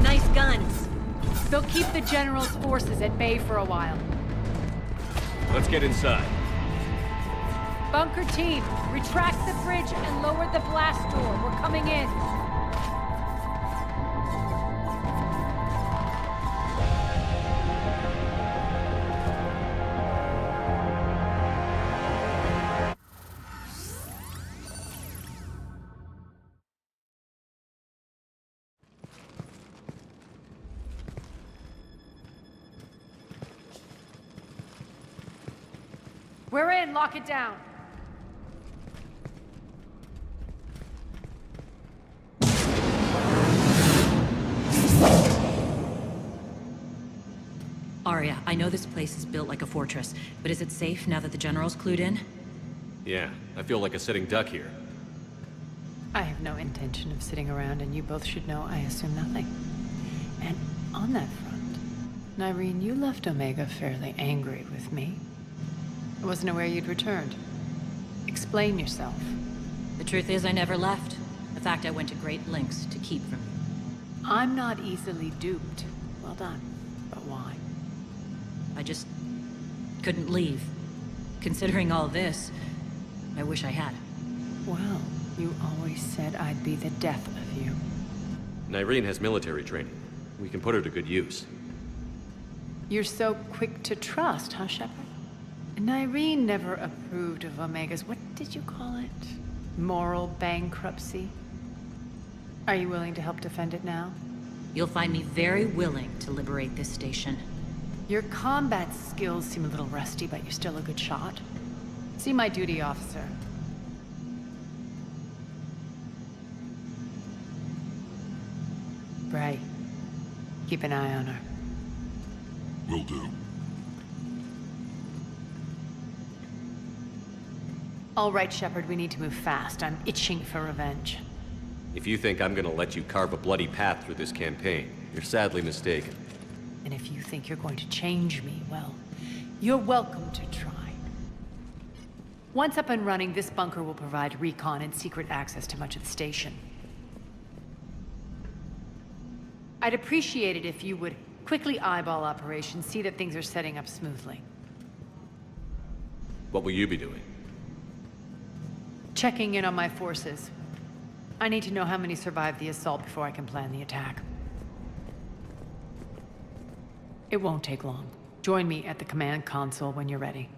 Speaker 17: Nice guns. They'll keep the General's forces at bay for a while.
Speaker 8: Let's get inside.
Speaker 17: Bunker team, retract the bridge and lower the blast door. We're coming in.
Speaker 22: We're in, lock it down.
Speaker 10: Arya, I know this place is built like a fortress, but is it safe now that the General's clued in?
Speaker 2: Yeah, I feel like a sitting duck here.
Speaker 22: I have no intention of sitting around, and you both should know I assume nothing. And on that front, Nyreen, you left Omega fairly angry with me. I wasn't aware you'd returned. Explain yourself.
Speaker 10: The truth is, I never left. In fact, I went to great lengths to keep from you.
Speaker 22: I'm not easily duped. Well done. But why?
Speaker 10: I just couldn't leave. Considering all this, I wish I had.
Speaker 22: Well, you always said I'd be the death of you.
Speaker 2: Nyreen has military training. We can put her to good use.
Speaker 22: You're so quick to trust, huh, Shepard? Nyreen never approved of Omega's, what did you call it? Moral bankruptcy? Are you willing to help defend it now?
Speaker 10: You'll find me very willing to liberate this station.
Speaker 22: Your combat skills seem a little rusty, but you're still a good shot. See my duty officer. Bray, keep an eye on her.
Speaker 4: Will do.
Speaker 22: All right, Shepard, we need to move fast. I'm itching for revenge.
Speaker 2: If you think I'm gonna let you carve a bloody path through this campaign, you're sadly mistaken.
Speaker 22: And if you think you're going to change me, well, you're welcome to try. Once up and running, this bunker will provide recon and secret access to much of the station. I'd appreciate it if you would quickly eyeball operations, see that things are setting up smoothly.
Speaker 2: What will you be doing?
Speaker 22: Checking in on my forces. I need to know how many survived the assault before I can plan the attack. It won't take long. Join me at the command console when you're ready.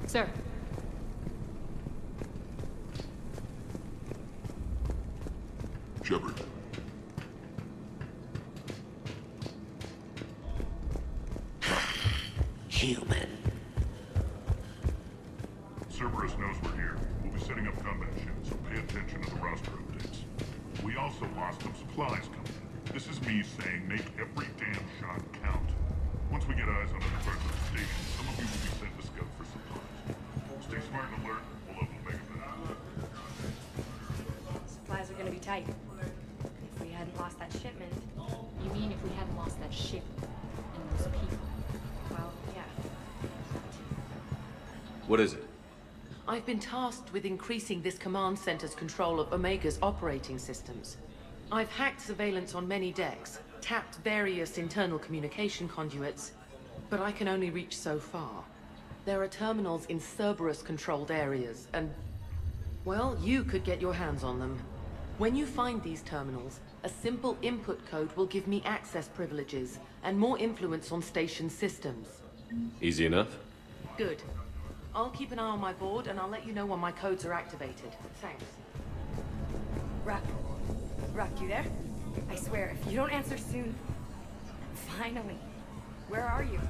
Speaker 22: Sir.
Speaker 4: Shepard.
Speaker 13: Human.
Speaker 4: Cerberus knows we're here. We'll be setting up combat ships, so pay attention to the roster updates. We also lost some supplies coming in. This is me saying make every damn shot count. Once we get eyes on other parts of the station, some of you will be sent to scout for supplies. Stay smart and alert. We'll have Omega back.
Speaker 12: Supplies are gonna be tight. If we hadn't lost that shipment.
Speaker 21: You mean if we hadn't lost that ship and those people?
Speaker 12: Well, yeah.
Speaker 2: What is it?
Speaker 7: I've been tasked with increasing this command center's control of Omega's operating systems. I've hacked surveillance on many decks, tapped various internal communication conduits, but I can only reach so far. There are terminals in Cerberus-controlled areas, and, well, you could get your hands on them. When you find these terminals, a simple input code will give me access privileges and more influence on station systems.
Speaker 2: Easy enough?
Speaker 7: Good. I'll keep an eye on my board, and I'll let you know when my codes are activated. Thanks.
Speaker 12: Ruck. Ruck, you there? I swear, if you don't answer soon... Finally. Where are you?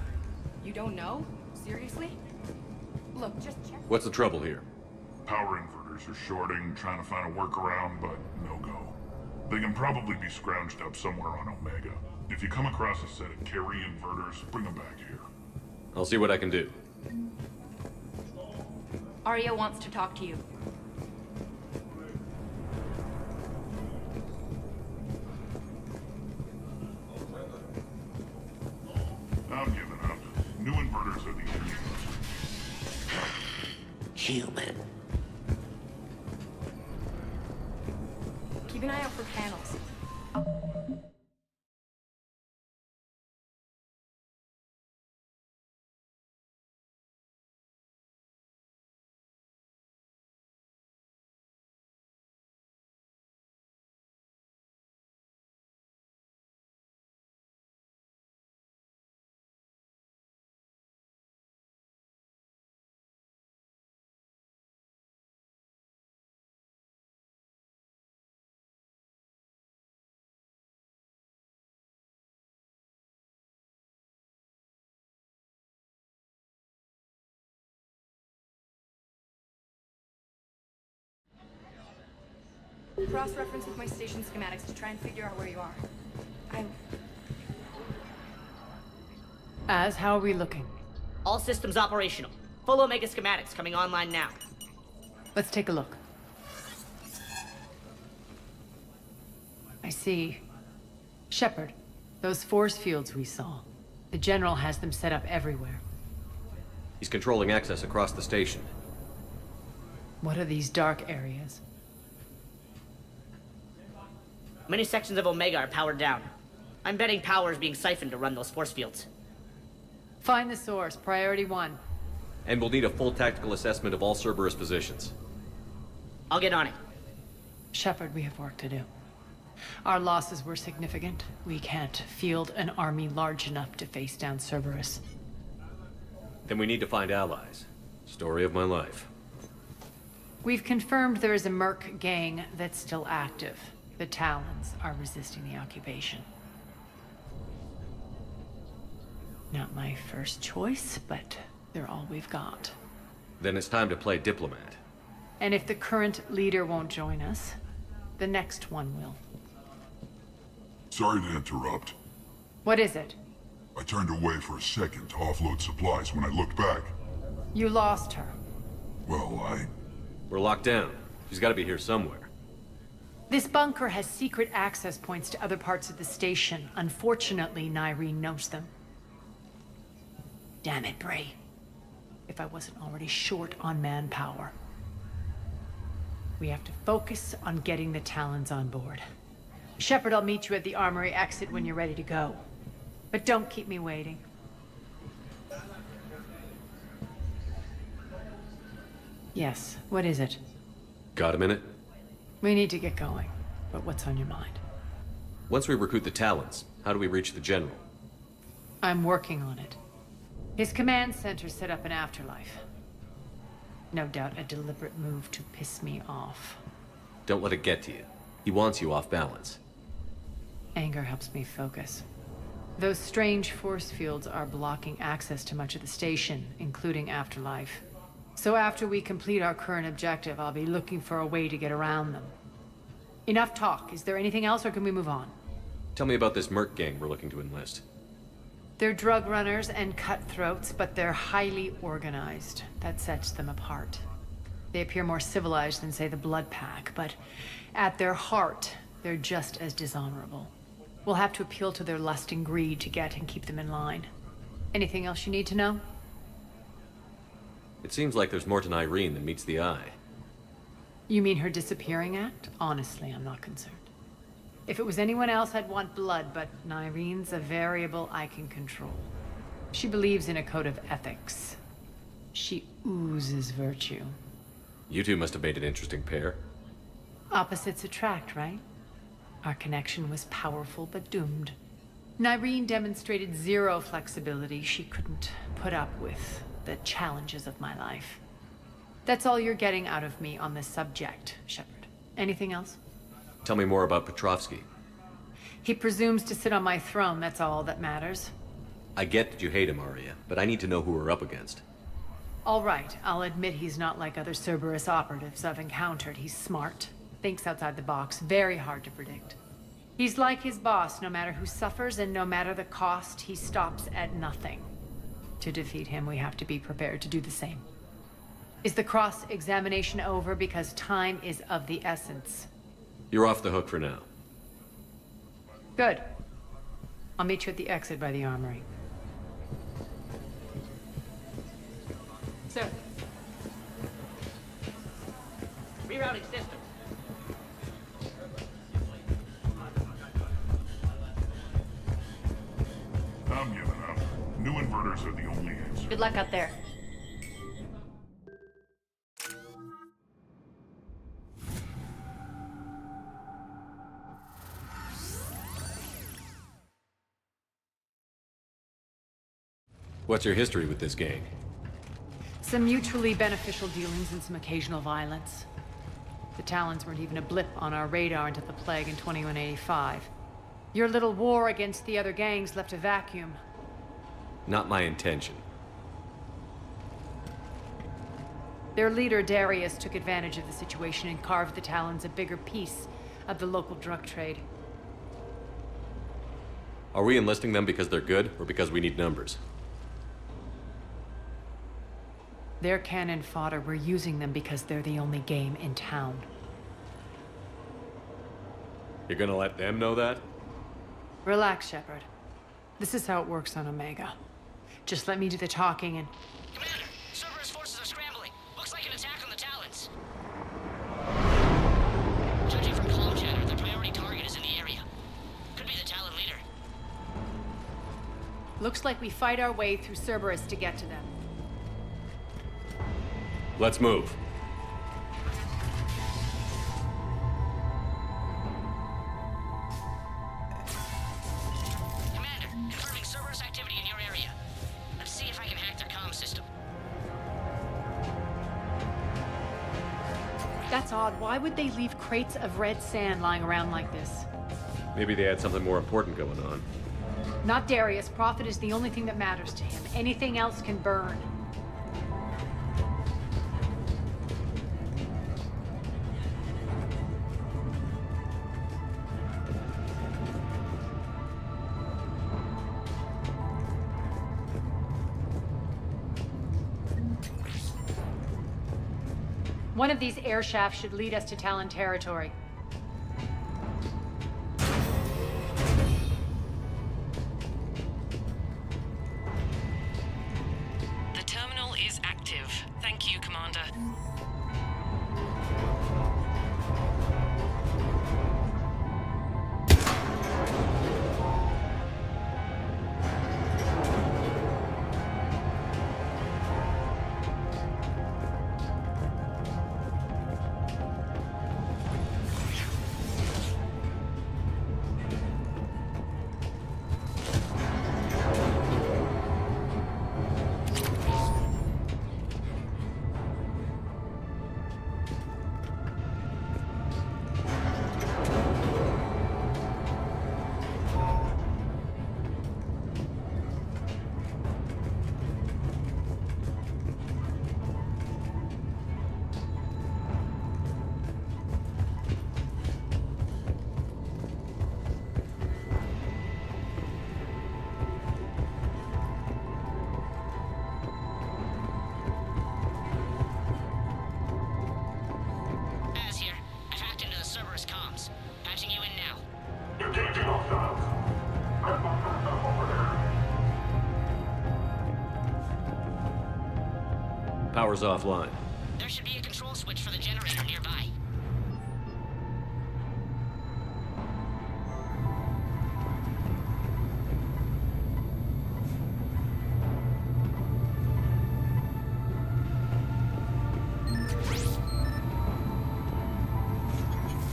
Speaker 12: You don't know? Seriously? Look, just check...
Speaker 2: What's the trouble here?
Speaker 4: Power inverters are shorting, trying to find a workaround, but no go. They can probably be scrounged up somewhere on Omega. If you come across a set of carry inverters, bring them back here.
Speaker 2: I'll see what I can do.
Speaker 12: Arya wants to talk to you.
Speaker 4: I'm giving up. New inverters are the only ones.
Speaker 13: Human.
Speaker 12: Keep an eye out for panels. cross-reference with my station schematics to try and figure out where you are.
Speaker 22: How are we looking?
Speaker 9: All systems operational. Full Omega schematics coming online now.
Speaker 22: Let's take a look. I see. Shepard, those force fields we saw. The General has them set up everywhere.
Speaker 2: He's controlling access across the station.
Speaker 22: What are these dark areas?
Speaker 9: Many sections of Omega are powered down. I'm betting power is being siphoned to run those force fields.
Speaker 22: Find the source, priority 1.
Speaker 2: And we'll need a full tactical assessment of all Cerberus positions.
Speaker 9: I'll get on it.
Speaker 22: Shepard, we have work to do. Our losses were significant. We can't field an army large enough to face down Cerberus.
Speaker 2: Then we need to find allies. Story of my life.
Speaker 22: We've confirmed there is a Merc gang that's still active. The Talons are resisting the occupation. Not my first choice, but they're all we've got.
Speaker 2: Then it's time to play diplomat.
Speaker 22: And if the current leader won't join us, the next one will.
Speaker 4: Sorry to interrupt.
Speaker 22: What is it?
Speaker 4: I turned away for a second to offload supplies. When I looked back,
Speaker 22: You lost her.
Speaker 4: well,
Speaker 2: We're locked down. She's got to be here somewhere.
Speaker 22: This bunker has secret access points to other parts of the station. Unfortunately, Nyreen knows them. Damn it, Bray. If I wasn't already short on manpower. We have to focus on getting the Talons on board. Shepard, I'll meet you at the armory exit when you're ready to go. But don't keep me waiting. Yes, what is it?
Speaker 2: Got a minute?
Speaker 22: We need to get going. But what's on your mind?
Speaker 2: Once we recruit the Talons, how do we reach the General?
Speaker 22: I'm working on it. His command center set up an afterlife. No doubt a deliberate move to piss me off.
Speaker 2: Don't let it get to you. He wants you off balance.
Speaker 22: Anger helps me focus. Those strange force fields are blocking access to much of the station, including Afterlife. So after we complete our current objective, I'll be looking for a way to get around them. Enough talk. Is there anything else, or can we move on?
Speaker 2: Tell me about this Merc gang we're looking to enlist.
Speaker 22: They're drug runners and cutthroats, but they're highly organized. That sets them apart. They appear more civilized than, say, the Blood Pack, but at their heart, they're just as dishonorable. We'll have to appeal to their lust and greed to get and keep them in line. Anything else you need to know?
Speaker 2: It seems like there's more to Nyreen than meets the eye.
Speaker 22: You mean her disappearing act? Honestly, I'm not concerned. If it was anyone else, I'd want blood, but Nyreen's a variable I can control. She believes in a code of ethics. She oozes virtue.
Speaker 2: You two must have made an interesting pair.
Speaker 22: Opposites attract, right? Our connection was powerful but doomed. Nyreen demonstrated zero flexibility. She couldn't put up with the challenges of my life. That's all you're getting out of me on this subject, Shepard. Anything else?
Speaker 2: Tell me more about Petrovsky.
Speaker 22: He presumes to sit on my throne, that's all that matters.
Speaker 2: I get that you hate him, Aria, but I need to know who we're up against.
Speaker 22: All right, I'll admit he's not like other Cerberus operatives I've encountered. He's smart, thinks outside the box, very hard to predict. He's like his boss, no matter who suffers and no matter the cost, he stops at nothing. To defeat him, we have to be prepared to do the same. Is the cross-examination over? Because time is of the essence.
Speaker 2: You're off the hook for now.
Speaker 22: Good. I'll meet you at the exit by the armory.
Speaker 9: Sir. Rerouting systems.
Speaker 4: I'm giving up. New inverters are the only answer.
Speaker 12: Good luck out there.
Speaker 2: What's your history with this gang?
Speaker 22: Some mutually beneficial dealings and some occasional violence. The Talons weren't even a blip on our radar until the plague in 2185. Your little war against the other gangs left a vacuum.
Speaker 2: Not my intention.
Speaker 22: Their leader, Darius, took advantage of the situation and carved the Talons a bigger piece of the local drug trade.
Speaker 2: Are we enlisting them because they're good, or because we need numbers?
Speaker 22: They're cannon fodder. We're using them because they're the only game in town.
Speaker 2: You're gonna let them know that?
Speaker 22: Relax, Shepard. This is how it works on Omega. Just let me do the talking and...
Speaker 20: Commander, Cerberus forces are scrambling. Looks like an attack on the Talons. Judging from comm chatter, the priority target is in the area. Could be the Talon leader.
Speaker 17: Looks like we fight our way through Cerberus to get to them.
Speaker 2: Let's move.
Speaker 20: Commander, confirming Cerberus activity in your area. Let's see if I can hack their comm system.
Speaker 17: That's odd. Why would they leave crates of red sand lying around like this?
Speaker 2: Maybe they had something more important going on.
Speaker 17: Not Darius. Profit is the only thing that matters to him. Anything else can burn. One of these air shafts should lead us to Talon territory.
Speaker 6: The terminal is active. Thank you, Commander.
Speaker 20: Az here. I've hacked into the Cerberus comms. Patching you in now.
Speaker 2: Power's offline.
Speaker 20: There should be a control switch for the generator nearby.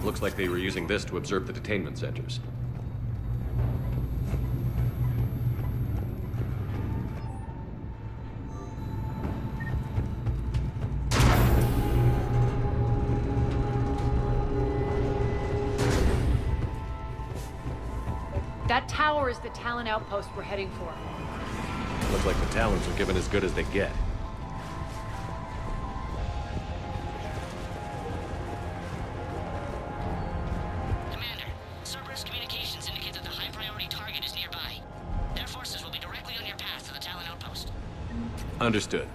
Speaker 2: Looks like they were using this to observe the detainment centers.
Speaker 17: That tower is the Talon outpost we're heading for.
Speaker 2: Looks like the Talons are given as good as they get.
Speaker 20: Commander, Cerberus communications indicate that the high-priority target is nearby. Their forces will be directly on your path to the Talon outpost.
Speaker 2: Understood.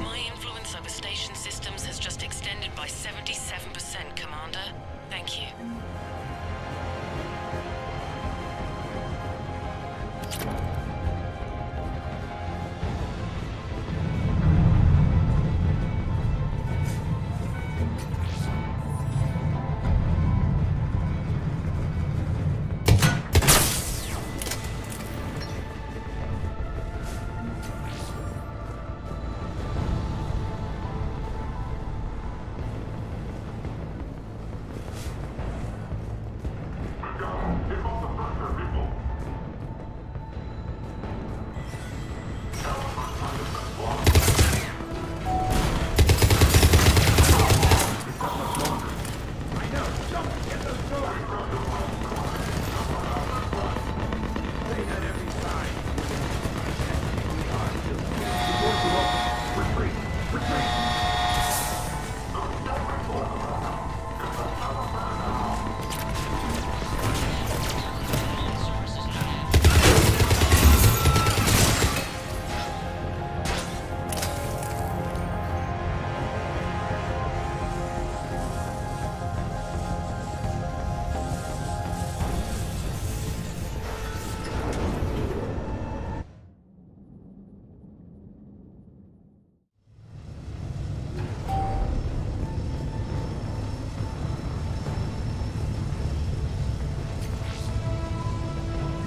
Speaker 6: My influence over station systems has just extended by 77%, Commander. Thank you.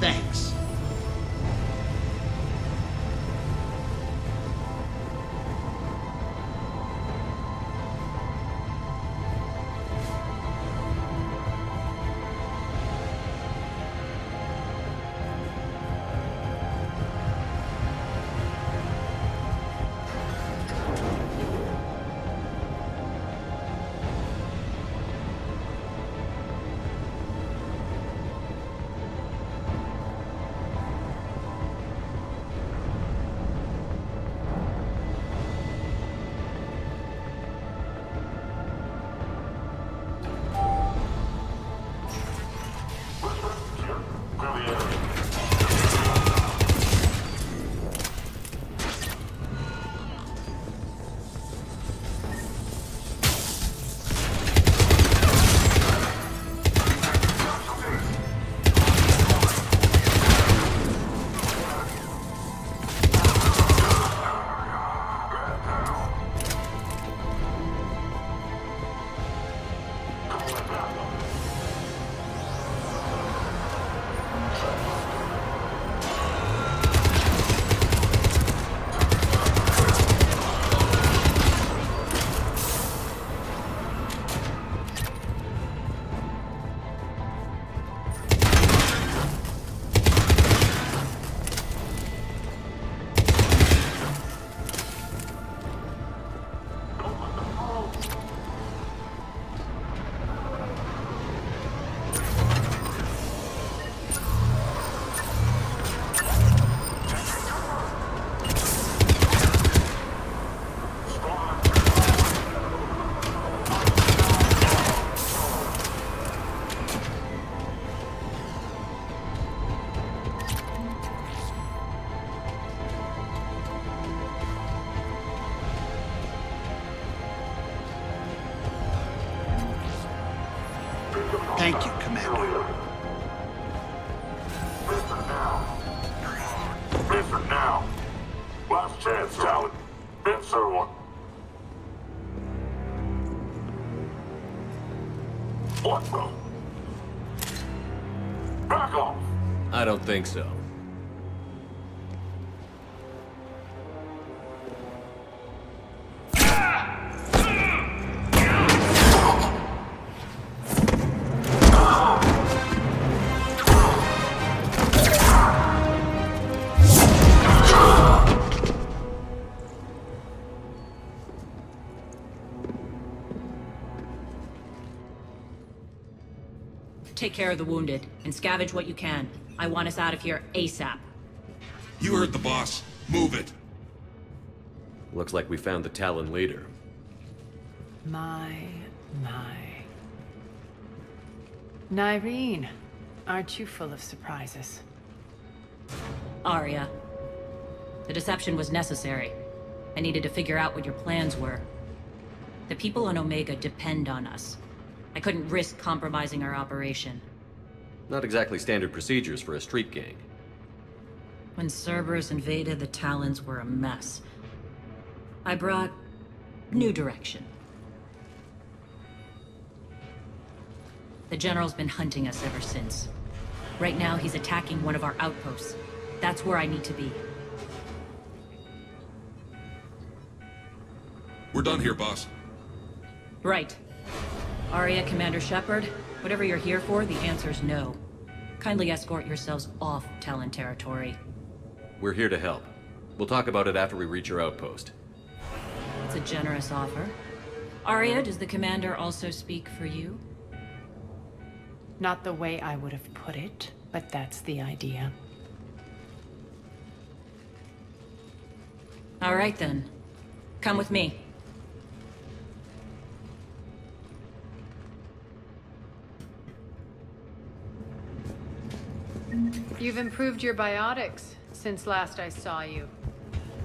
Speaker 11: Thanks. Thank you, Commander.
Speaker 4: Listen now. Last chance, Talon. Answer one. What the? Back off.
Speaker 2: I don't think so.
Speaker 10: Take care of the wounded, and scavenge what you can. I want us out of here ASAP.
Speaker 15: You heard the boss. Move it.
Speaker 2: Looks like we found the Talon leader.
Speaker 22: My. Nyreen, aren't you full of surprises?
Speaker 10: Arya. The deception was necessary. I needed to figure out what your plans were. The people on Omega depend on us. I couldn't risk compromising our operation.
Speaker 2: Not exactly standard procedures for a street gang.
Speaker 10: When Cerberus invaded, the Talons were a mess. I brought new direction. The General's been hunting us ever since. Right now, he's attacking one of our outposts. That's where I need to be.
Speaker 15: We're done here, boss.
Speaker 10: Right. Arya, Commander Shepard, whatever you're here for, the answer's no. Kindly escort yourselves off Talon territory.
Speaker 2: We're here to help. We'll talk about it after we reach your outpost.
Speaker 10: It's a generous offer. Arya, does the Commander also speak for you?
Speaker 22: Not the way I would have put it, but that's the idea.
Speaker 10: All right then. Come with me.
Speaker 22: You've improved your biotics since last I saw you.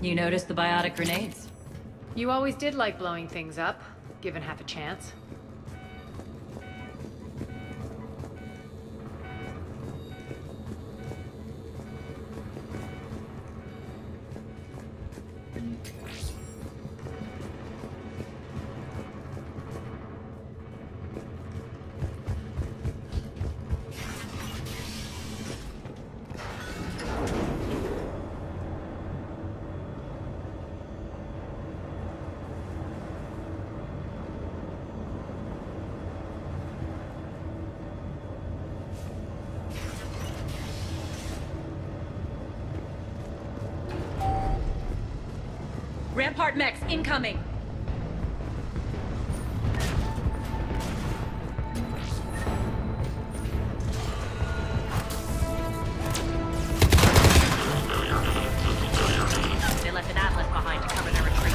Speaker 10: You noticed the biotic grenades?
Speaker 22: You always did like blowing things up, given half a chance.
Speaker 10: Rampart mechs incoming! They left an Atlas behind to cover their retreat.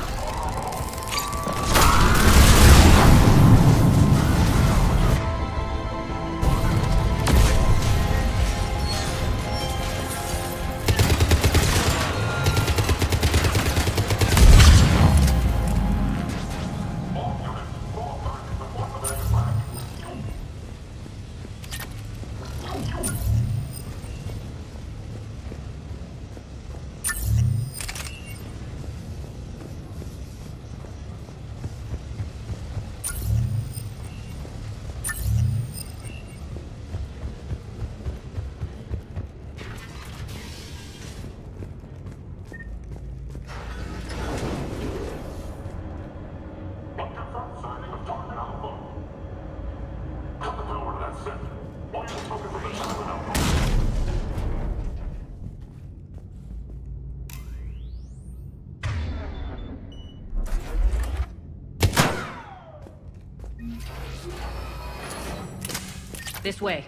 Speaker 10: This way.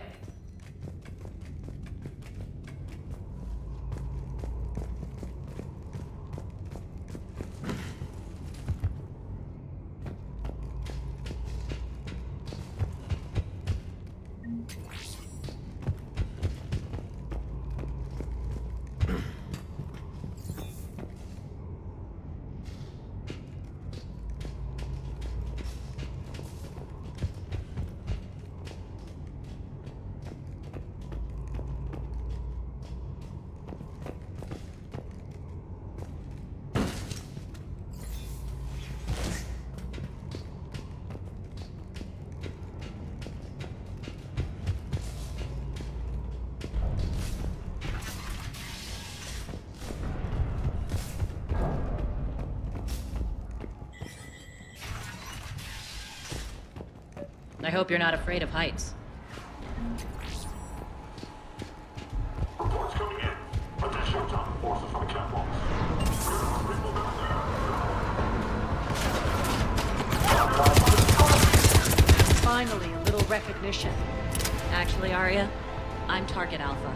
Speaker 10: I hope you're not afraid of heights.
Speaker 4: Reports coming in. Additional top forces from the catwalks.
Speaker 17: Finally, a little recognition.
Speaker 10: Actually, Arya, I'm Target Alpha.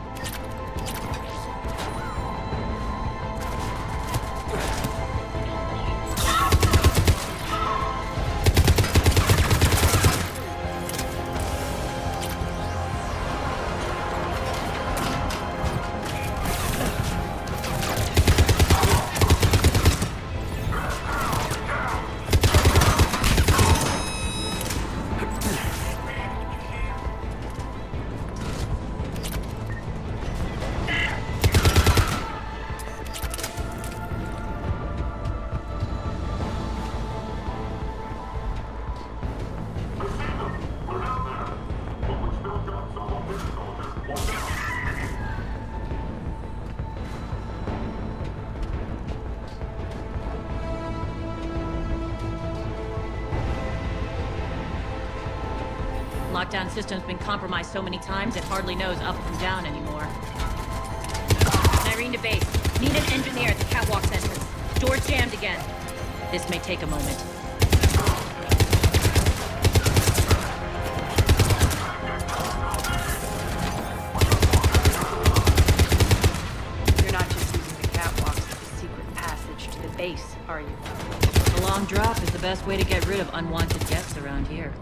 Speaker 10: Lockdown system's been compromised so many times it hardly knows up from down anymore. Irene to base. Need an engineer at the catwalk entrance. Door's jammed again. This may take a moment.
Speaker 17: You're not just using the catwalks as a secret passage to the base, are you?
Speaker 10: A long drop is the best way to get rid of unwanted guests around here.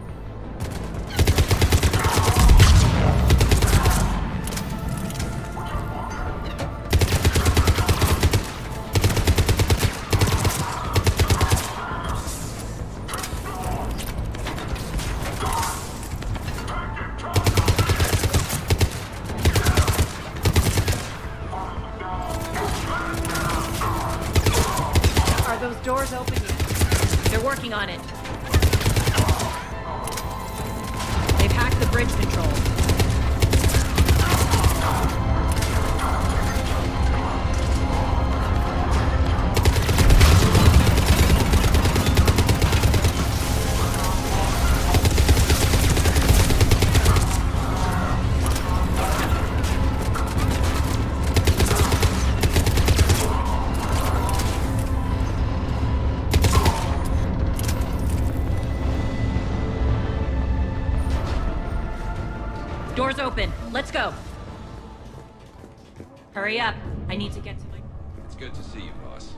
Speaker 17: Doors open yet?
Speaker 10: They're working on it. They've hacked the bridge control. Doors open. Let's go. Hurry up. I need to get to my...
Speaker 15: It's good to see you, boss.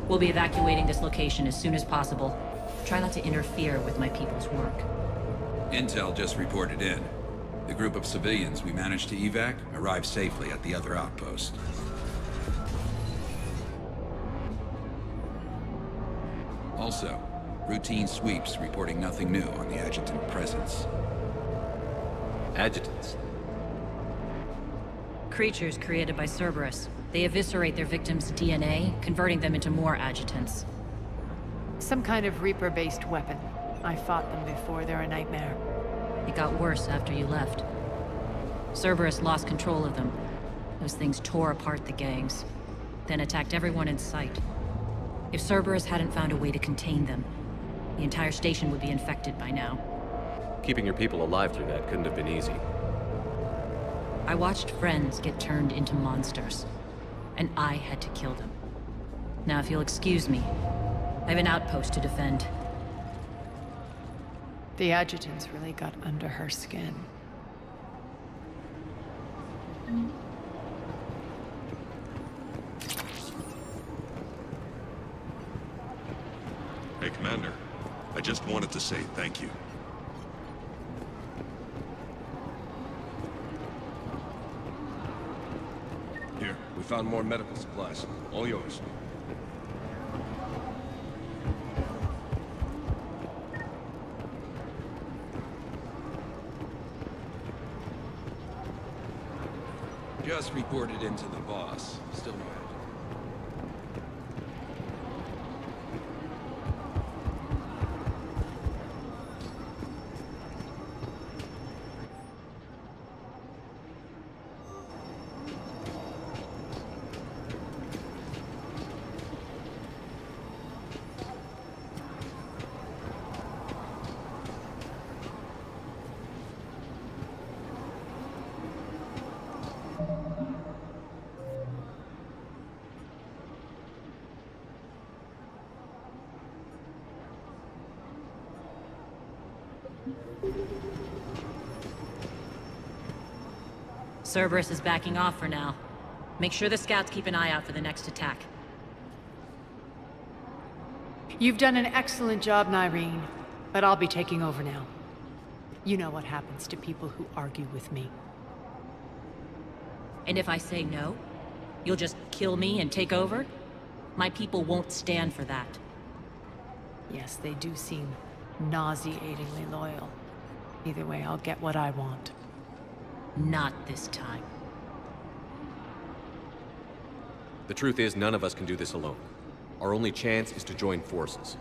Speaker 10: We'll be evacuating this location as soon as possible. Try not to interfere with my people's work.
Speaker 1: Intel just reported in. The group of civilians we managed to evac arrived safely at the other outpost. Also, routine sweeps reporting nothing new on the adjutant presence.
Speaker 2: Adjutants?
Speaker 10: Creatures created by Cerberus. They eviscerate their victims' DNA, converting them into more adjutants.
Speaker 22: Some kind of Reaper-based weapon. I fought them before, they're a nightmare.
Speaker 10: It got worse after you left. Cerberus lost control of them. Those things tore apart the gangs, then attacked everyone in sight. If Cerberus hadn't found a way to contain them, the entire station would be infected by now.
Speaker 2: Keeping your people alive through that couldn't have been easy.
Speaker 10: I watched friends get turned into monsters, and I had to kill them. Now, if you'll excuse me, I have an outpost to defend.
Speaker 22: The adjutants really got under her skin.
Speaker 15: Hey, Commander. I just wanted to say thank you.
Speaker 8: Here, we found more medical supplies. All yours.
Speaker 1: Just reported into the boss. Still no action.
Speaker 10: Cerberus is backing off for now. Make sure the scouts keep an eye out for the next attack.
Speaker 22: You've done an excellent job, Nyreen, but I'll be taking over now. You know what happens to people who argue with me.
Speaker 10: And if I say no, you'll just kill me and take over? My people won't stand for that.
Speaker 22: Yes, they do seem nauseatingly loyal. Either way, I'll get what I want.
Speaker 10: Not this time.
Speaker 2: The truth is, none of us can do this alone. Our only chance is to join forces.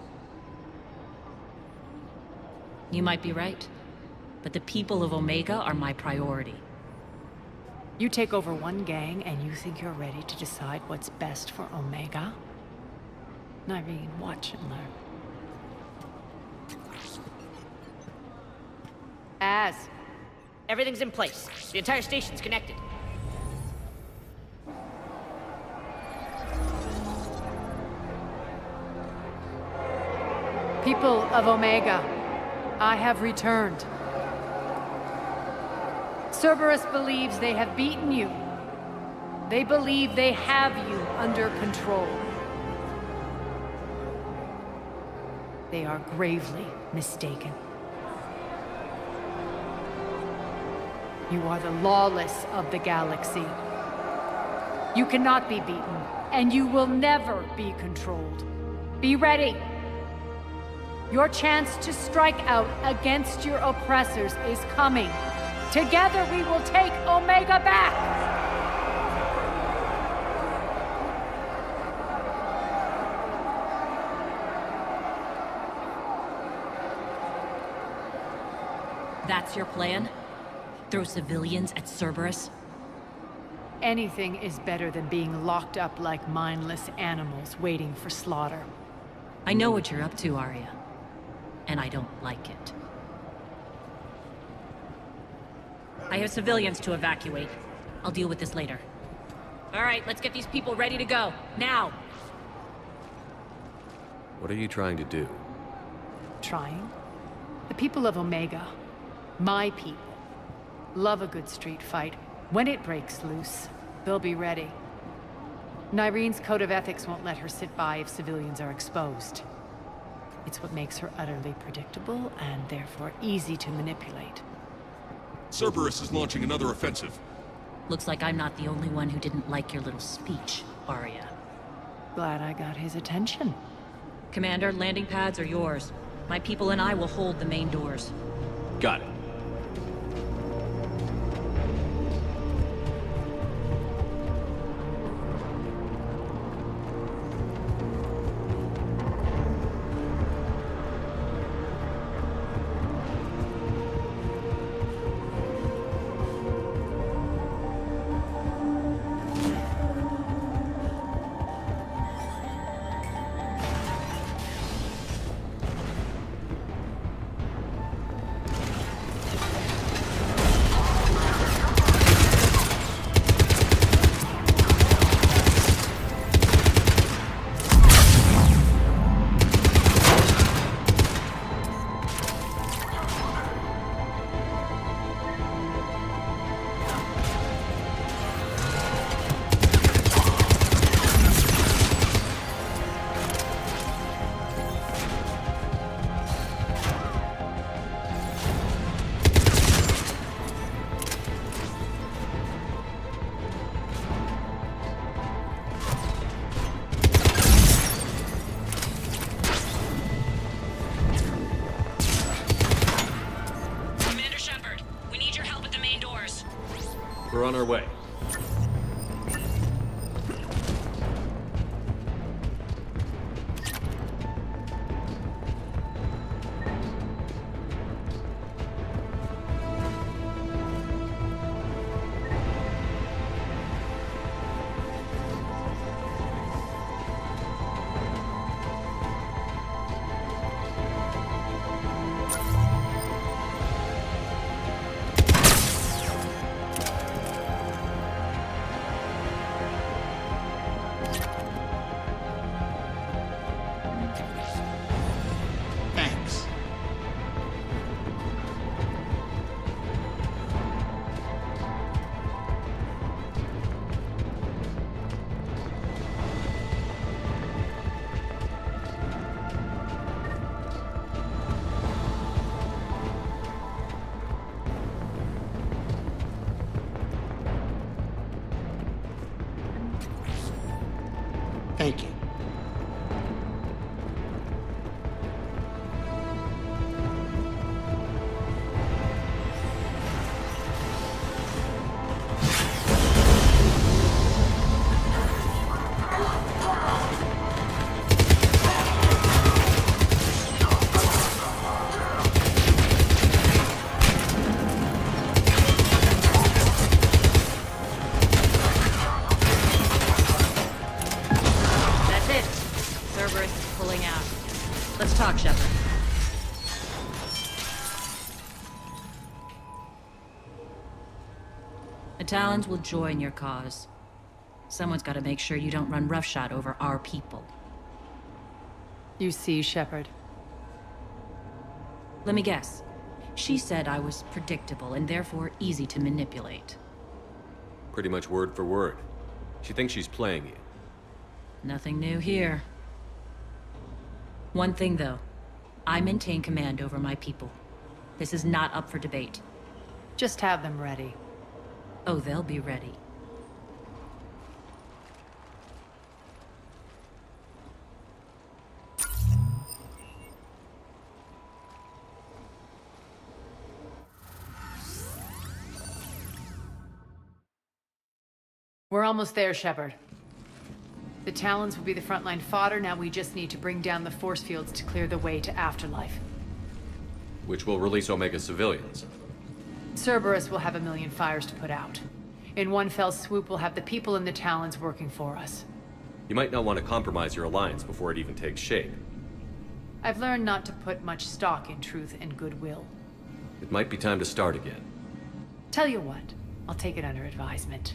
Speaker 10: You might be right, but the people of Omega are my priority.
Speaker 22: You take over one gang and you think you're ready to decide what's best for Omega? Nyreen, watch and learn.
Speaker 9: Everything's in place. The entire station's connected.
Speaker 22: People of Omega, I have returned. Cerberus believes they have beaten you. They believe they have you under control. They are gravely mistaken. You are the lawless of the galaxy. You cannot be beaten, and you will never be controlled. Be ready. Your chance to strike out against your oppressors is coming. Together we will take Omega back!
Speaker 10: That's your plan? Throw civilians at Cerberus?
Speaker 22: Anything is better than being locked up like mindless animals waiting for slaughter.
Speaker 10: I know what you're up to, Arya. And I don't like it. I have civilians to evacuate. I'll deal with this later. All right, let's get these people ready to go. Now!
Speaker 2: What are you trying to do?
Speaker 22: Trying? The people of Omega, my people, love a good street fight. When it breaks loose, they'll be ready. Nyrene's code of ethics won't let her sit by if civilians are exposed. It's what makes her utterly predictable and therefore easy to manipulate.
Speaker 8: Cerberus is launching another offensive.
Speaker 10: Looks like I'm not the only one who didn't like your little speech, Arya.
Speaker 22: Glad I got his attention.
Speaker 10: Commander, landing pads are yours. My people and I will hold the main doors.
Speaker 2: Got it. We're on our way.
Speaker 11: Thank you.
Speaker 10: Talons will join your cause. Someone's got to make sure you don't run roughshod over our people.
Speaker 22: You see, Shepard.
Speaker 10: Let me guess. She said I was predictable and therefore easy to manipulate.
Speaker 2: Pretty much word for word. She thinks she's playing you.
Speaker 10: Nothing new here. One thing, though. I maintain command over my people. This is not up for debate.
Speaker 22: Just have them ready.
Speaker 10: Oh, they'll be ready.
Speaker 22: We're almost there, Shepard. The Talons will be the frontline fodder. Now we just need to bring down the force fields to clear the way to Afterlife.
Speaker 2: Which will release Omega civilians.
Speaker 22: Cerberus will have a million fires to put out. In one fell swoop, we'll have the people in the Talons working for us.
Speaker 2: You might not want to compromise your alliance before it even takes shape.
Speaker 22: I've learned not to put much stock in truth and goodwill.
Speaker 2: It might be time to start again.
Speaker 22: Tell you what, I'll take it under advisement.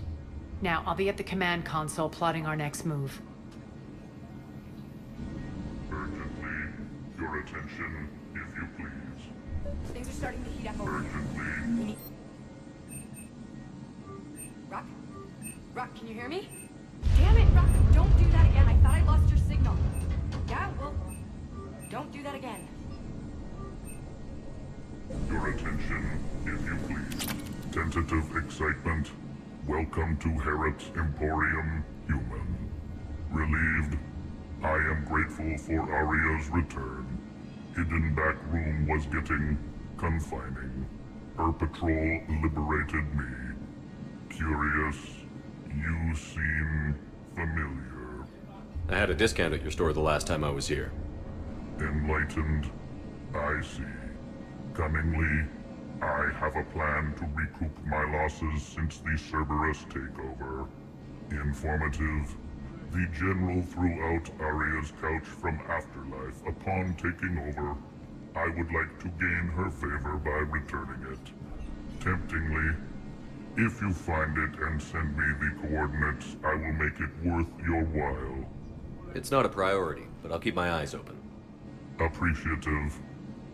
Speaker 22: Now, I'll be at the command console plotting our next move.
Speaker 4: Urgently, your attention, if you please.
Speaker 12: Things are starting to heat up over here.
Speaker 4: Urgently.
Speaker 12: We need... Rock? Rock, can you hear me? Damn it, Rock! Don't do that again. I thought I lost your signal. Yeah, well, don't do that again.
Speaker 4: Your attention, if you please. Tentative excitement. Welcome to Harrot's Emporium, Human. Relieved. I am grateful for Aria's return. Hidden back room was getting confining. Her patrol liberated me. Curious. You seem familiar.
Speaker 2: I had a discount at your store the last time I was here.
Speaker 4: Enlightened. I see. Cunningly, I have a plan to recoup my losses since the Cerberus takeover. Informative. The General threw out Aria's couch from Afterlife upon taking over. I would like to gain her favor by returning it. Temptingly, if you find it and send me the coordinates, I will make it worth your while.
Speaker 2: It's not a priority, but I'll keep my eyes open.
Speaker 4: Appreciative.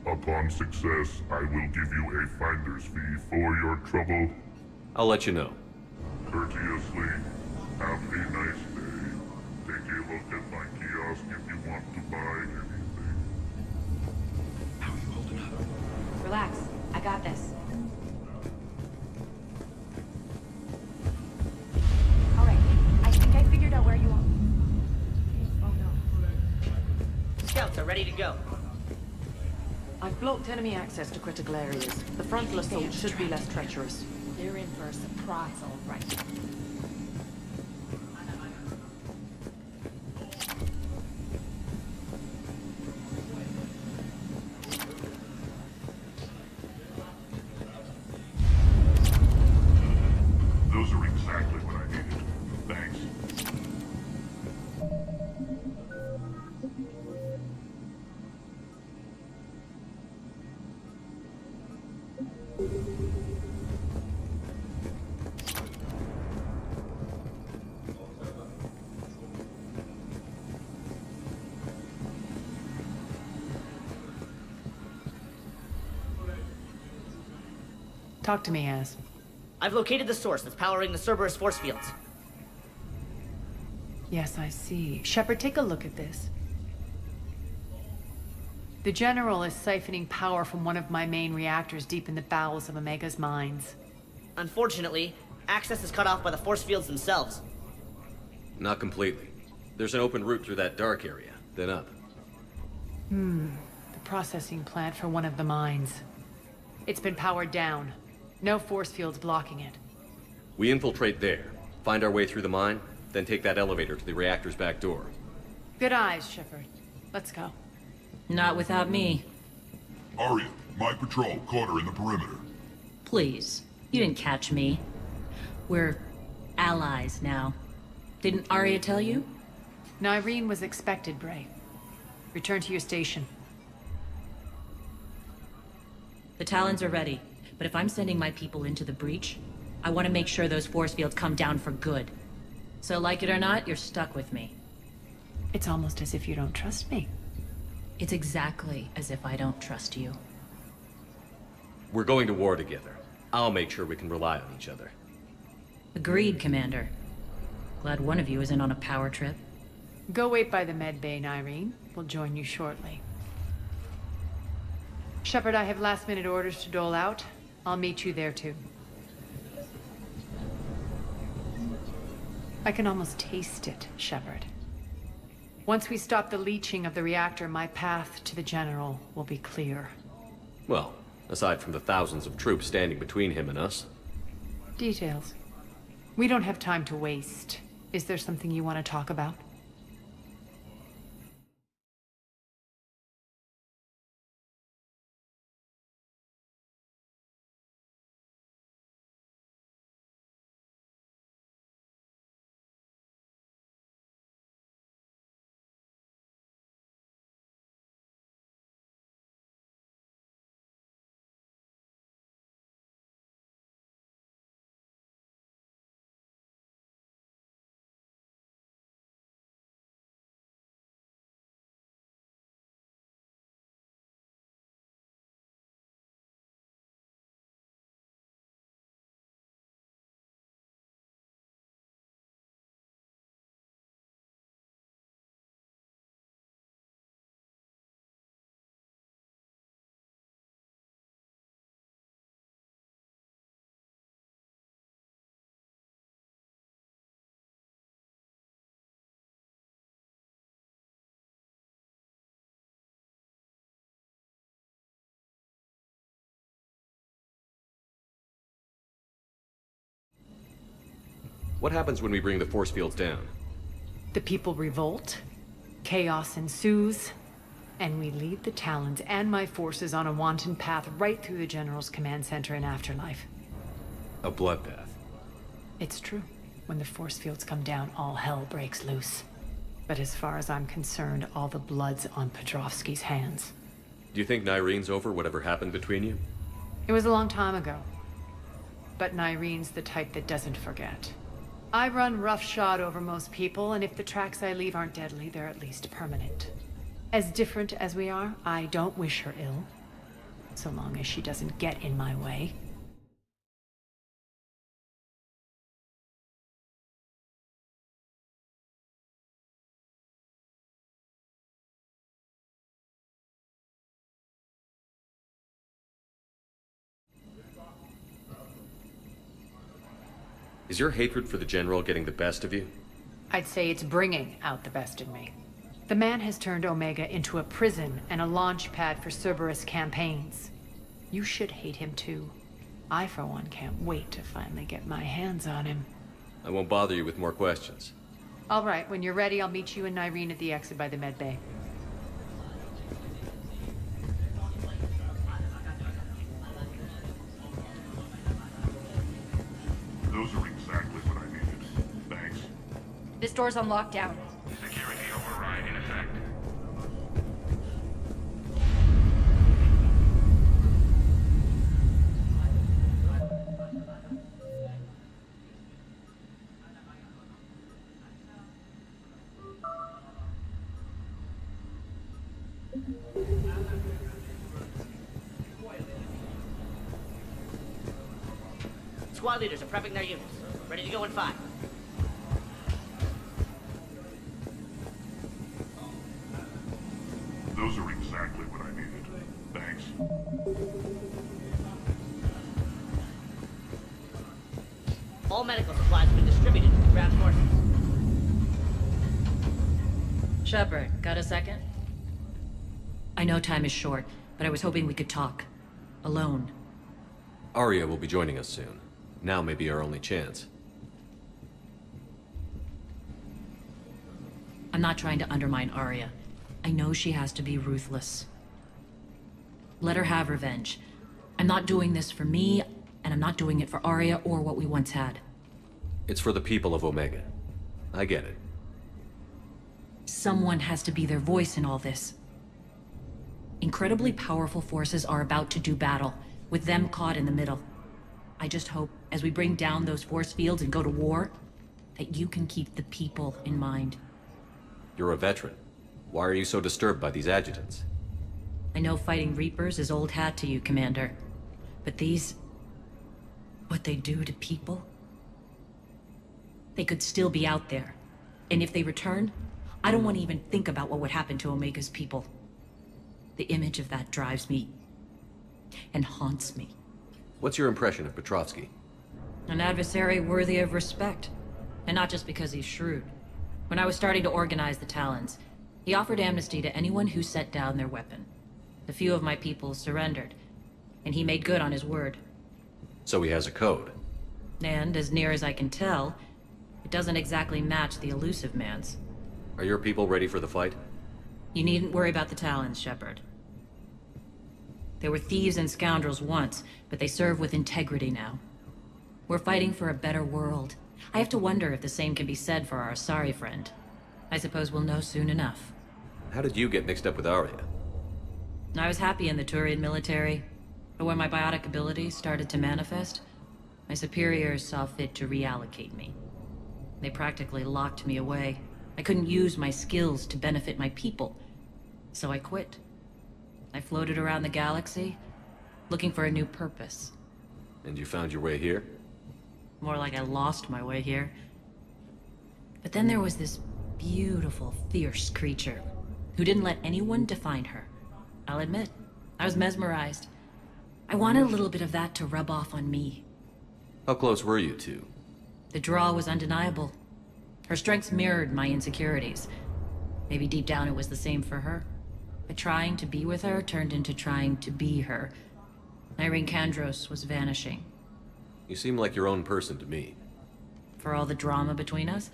Speaker 4: Upon success, I will give you a finder's fee for your trouble.
Speaker 2: I'll let you know.
Speaker 4: Courteously, have a nice day. Take a look at my kiosk if you want to buy anything.
Speaker 1: How are you holding up?
Speaker 12: Relax. I got this. Alright. I think I figured out where you are. Oh no.
Speaker 9: Scouts are ready to go.
Speaker 7: I've blocked enemy access to critical areas. The frontal assault should be less treacherous.
Speaker 12: They're in for a surprise, all right.
Speaker 4: Those are exactly what I needed. Thanks.
Speaker 22: Talk to me, Az.
Speaker 9: I've located the source that's powering the Cerberus force fields.
Speaker 22: Yes, I see. Shepard, take a look at this. The General is siphoning power from one of my main reactors deep in the bowels of Omega's mines.
Speaker 9: Unfortunately, access is cut off by the force fields themselves.
Speaker 2: Not completely. There's an open route through that dark area, then up.
Speaker 22: The processing plant for one of the mines. It's been powered down. No force fields blocking it.
Speaker 2: We infiltrate there, find our way through the mine, then take that elevator to the reactor's back door.
Speaker 22: Good eyes, Shepard. Let's go.
Speaker 10: Not without me.
Speaker 4: Aria, my patrol caught her in the perimeter.
Speaker 10: Please. You didn't catch me. We're allies now. Didn't Arya tell you?
Speaker 22: Nyreen was expected, Bray. Return to your station.
Speaker 10: The Talons are ready, but if I'm sending my people into the breach, I want to make sure those force fields come down for good. So like it or not, you're stuck with me.
Speaker 22: It's almost as if you don't trust me.
Speaker 10: It's exactly as if I don't trust you.
Speaker 2: We're going to war together. I'll make sure we can rely on each other.
Speaker 10: Agreed, Commander. Glad one of you isn't on a power trip.
Speaker 22: Go wait by the med bay, Nyreen. We'll join you shortly. Shepard, I have last-minute orders to dole out. I'll meet you there, too. I can almost taste it, Shepard. Once we stop the leaching of the reactor, my path to the General will be clear.
Speaker 2: Well, aside from the thousands of troops standing between him and us.
Speaker 22: Details. We don't have time to waste. Is there something you want to talk about?
Speaker 2: What happens when we bring the force fields down?
Speaker 22: The people revolt, chaos ensues, and we lead the Talons and my forces on a wanton path right through the General's command center in Afterlife.
Speaker 2: A bloodbath.
Speaker 22: It's true. When the force fields come down, all hell breaks loose. But as far as I'm concerned, all the blood's on Petrovsky's hands.
Speaker 2: Do you think Nyrene's over whatever happened between you?
Speaker 22: It was a long time ago. But Nyrene's the type that doesn't forget. I run roughshod over most people, and if the tracks I leave aren't deadly, they're at least permanent. As different as we are, I don't wish her ill. So long as she doesn't get in my way.
Speaker 2: Is your hatred for the General getting the best of you?
Speaker 22: I'd say it's bringing out the best in me. The man has turned Omega into a prison and a launch pad for Cerberus campaigns. You should hate him too. I, for one, can't wait to finally get my hands on him.
Speaker 2: I won't bother you with more questions.
Speaker 22: All right, when you're ready, I'll meet you and Nyrene at the exit by the med bay.
Speaker 4: Those are exactly what I needed. Thanks.
Speaker 12: This door's on lockdown.
Speaker 19: Security override in effect.
Speaker 9: Squad leaders are prepping their units. Ready to go in 5.
Speaker 4: Those are exactly what I needed. Thanks.
Speaker 9: All medical supplies have been distributed to the ground forces.
Speaker 10: Shepard, got a second? I know time is short, but I was hoping we could talk. Alone.
Speaker 2: Arya will be joining us soon. Now may be our only chance.
Speaker 10: I'm not trying to undermine Arya. I know she has to be ruthless. Let her have revenge. I'm not doing this for me, and I'm not doing it for Arya or what we once had.
Speaker 2: It's for the people of Omega. I get it.
Speaker 10: Someone has to be their voice in all this. Incredibly powerful forces are about to do battle, with them caught in the middle. I just hope, as we bring down those force fields and go to war, that you can keep the people in mind.
Speaker 2: You're a veteran. Why are you so disturbed by these adjutants?
Speaker 10: I know fighting Reapers is old hat to you, Commander. But these... what they do to people? They could still be out there. And if they return, I don't want to even think about what would happen to Omega's people. The image of that drives me... and haunts me.
Speaker 2: What's your impression of Petrovsky?
Speaker 10: An adversary worthy of respect. And not just because he's shrewd. When I was starting to organize the Talons, he offered amnesty to anyone who set down their weapon. A few of my people surrendered, and he made good on his word.
Speaker 2: So he has a code.
Speaker 10: And, as near as I can tell, it doesn't exactly match the Elusive Man's.
Speaker 2: Are your people ready for the fight?
Speaker 10: You needn't worry about the Talons, Shepard. They were thieves and scoundrels once, but they serve with integrity now. We're fighting for a better world. I have to wonder if the same can be said for our Asari friend. I suppose we'll know soon enough.
Speaker 2: How did you get mixed up with Arya?
Speaker 10: I was happy in the Turian military, but when my biotic abilities started to manifest, my superiors saw fit to reallocate me. They practically locked me away. I couldn't use my skills to benefit my people, so I quit. I floated around the galaxy, looking for a new purpose.
Speaker 2: And you found your way here?
Speaker 10: More like I lost my way here. But then there was this beautiful, fierce creature who didn't let anyone define her. I'll admit, I was mesmerized. I wanted a little bit of that to rub off on me.
Speaker 2: How close were you two?
Speaker 10: The draw was undeniable. Her strengths mirrored my insecurities. Maybe deep down it was the same for her. But trying to be with her turned into trying to be her. Nyrene Kandros was vanishing.
Speaker 2: You seem like your own person to me.
Speaker 10: for all the drama between us.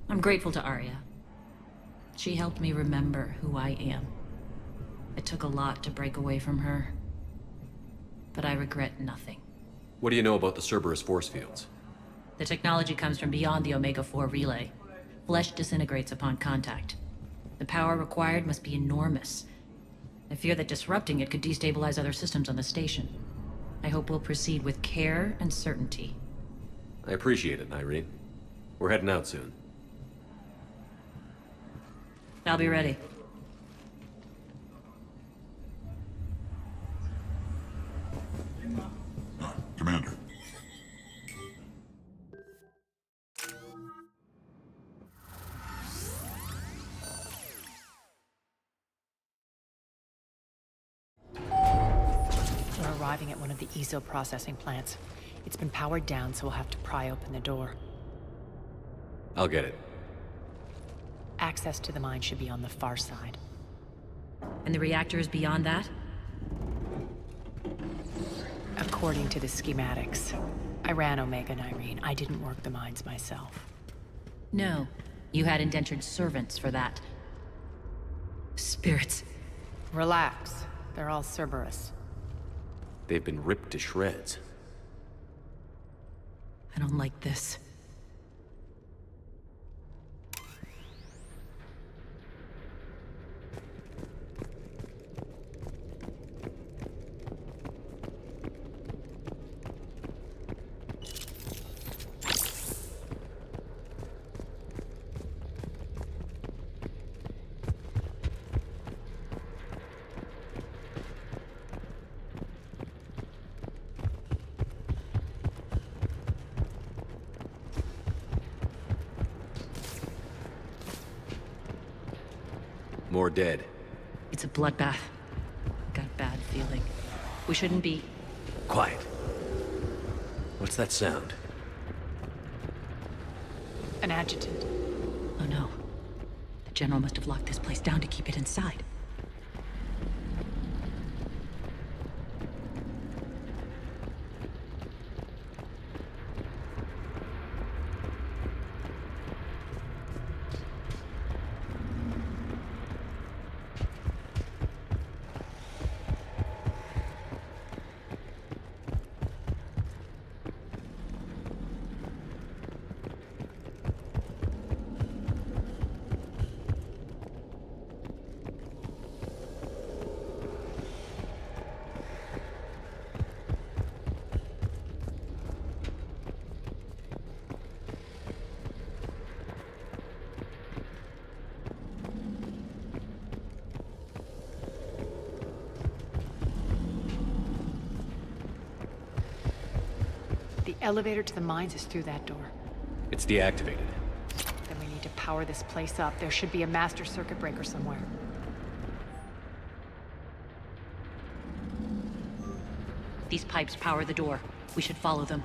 Speaker 10: I'm grateful to Arya. She helped me remember who I am. It took a lot to break away from her, but I regret nothing.
Speaker 2: What do you know about the Cerberus force fields?
Speaker 10: The technology comes from beyond the Omega-4 relay. Flesh disintegrates upon contact. The power required must be enormous. I fear that disrupting it could destabilize other systems on the station. I hope we'll proceed with care and certainty.
Speaker 2: I appreciate it, Irene. We're heading out soon.
Speaker 10: I'll be ready.
Speaker 4: Commander.
Speaker 22: We're arriving at one of the ESO processing plants. It's been powered down, so we'll have to pry open the door.
Speaker 2: I'll get it.
Speaker 22: Access to the mine should be on the far side.
Speaker 10: And the reactor is beyond that?
Speaker 22: According to the schematics. I ran Omega, Irene. I didn't work the mines myself.
Speaker 10: No. You had indentured servants for that. Spirits.
Speaker 22: Relax. They're all Cerberus.
Speaker 2: They've been ripped to shreds.
Speaker 10: I don't like this.
Speaker 2: More dead.
Speaker 10: It's a bloodbath. I got a bad feeling. We shouldn't be...
Speaker 2: Quiet. What's that sound?
Speaker 22: An adjutant.
Speaker 10: Oh no. The General must have locked this place down to keep it inside.
Speaker 22: The elevator to the mines is through that door.
Speaker 2: It's deactivated.
Speaker 22: Then we need to power this place up. There should be a master circuit breaker somewhere.
Speaker 10: These pipes power the door. We should follow them.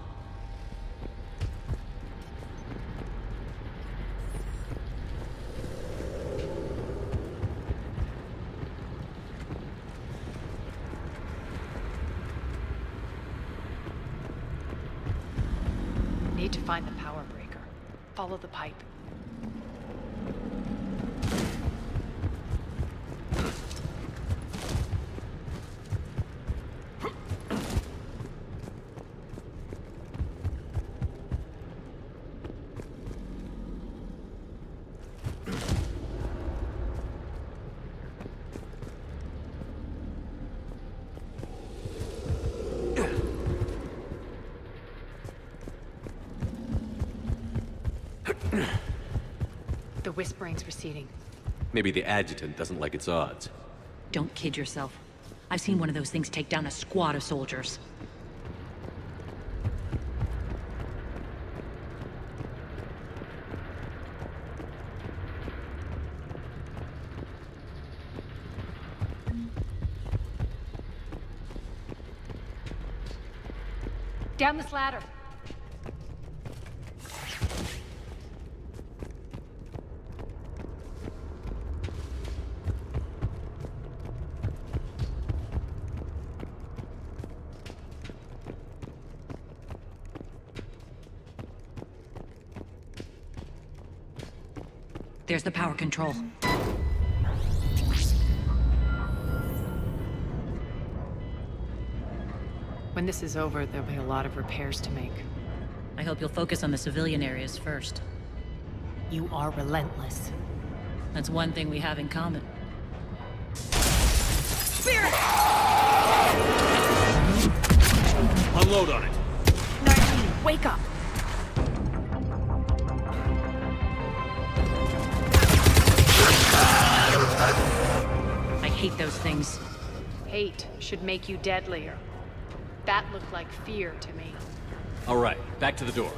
Speaker 22: Need to find the power breaker. Follow the pipe. The whispering's receding.
Speaker 2: Maybe the adjutant doesn't like its odds.
Speaker 10: Don't kid yourself. I've seen one of those things take down a squad of soldiers.
Speaker 22: Down this ladder.
Speaker 10: There's the power control.
Speaker 22: When this is over, there'll be a lot of repairs to make.
Speaker 10: I hope you'll focus on the civilian areas first.
Speaker 22: You are relentless.
Speaker 10: That's one thing we have in common.
Speaker 22: Spirit!
Speaker 8: Unload on it.
Speaker 22: Nyreen, wake up!
Speaker 10: I hate those things.
Speaker 22: Hate should make you deadlier. That looked like fear to me.
Speaker 2: All right, back to the door.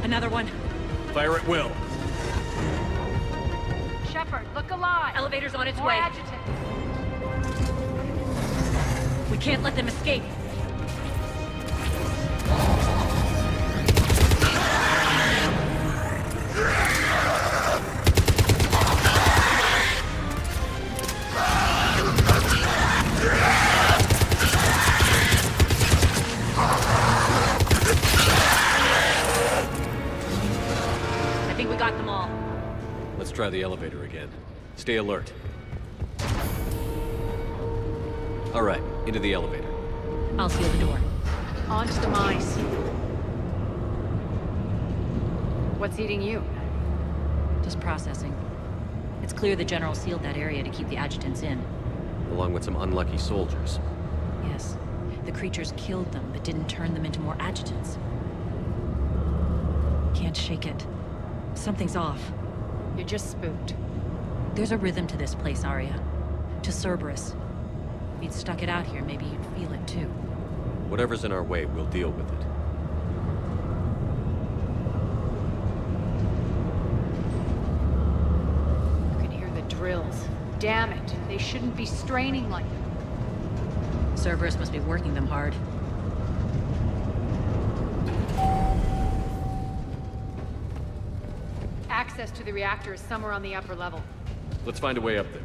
Speaker 10: Another one.
Speaker 8: Fire at will.
Speaker 17: Shepard, look alive!
Speaker 10: Elevator's on its
Speaker 17: More
Speaker 10: way.
Speaker 17: adjutants.
Speaker 10: We can't let them escape. I think we got them all.
Speaker 2: Let's try the elevator again. Stay alert. All right, into the elevator.
Speaker 10: I'll seal the door.
Speaker 22: On to the mines. What's eating you?
Speaker 10: Just processing. It's clear the General sealed that area to keep the adjutants in.
Speaker 2: Along with some unlucky soldiers.
Speaker 10: Yes. The creatures killed them, but didn't turn them into more adjutants. Can't shake it. Something's off.
Speaker 22: You're just spooked.
Speaker 10: There's a rhythm to this place, Arya. To Cerberus. If you'd stuck it out here, maybe you'd feel it too.
Speaker 2: Whatever's in our way, we'll deal with it.
Speaker 22: You can hear the drills. Damn it, they shouldn't be straining like that.
Speaker 10: Cerberus must be working them hard.
Speaker 22: Access to the reactor is somewhere on the upper level.
Speaker 2: Let's find a way up there.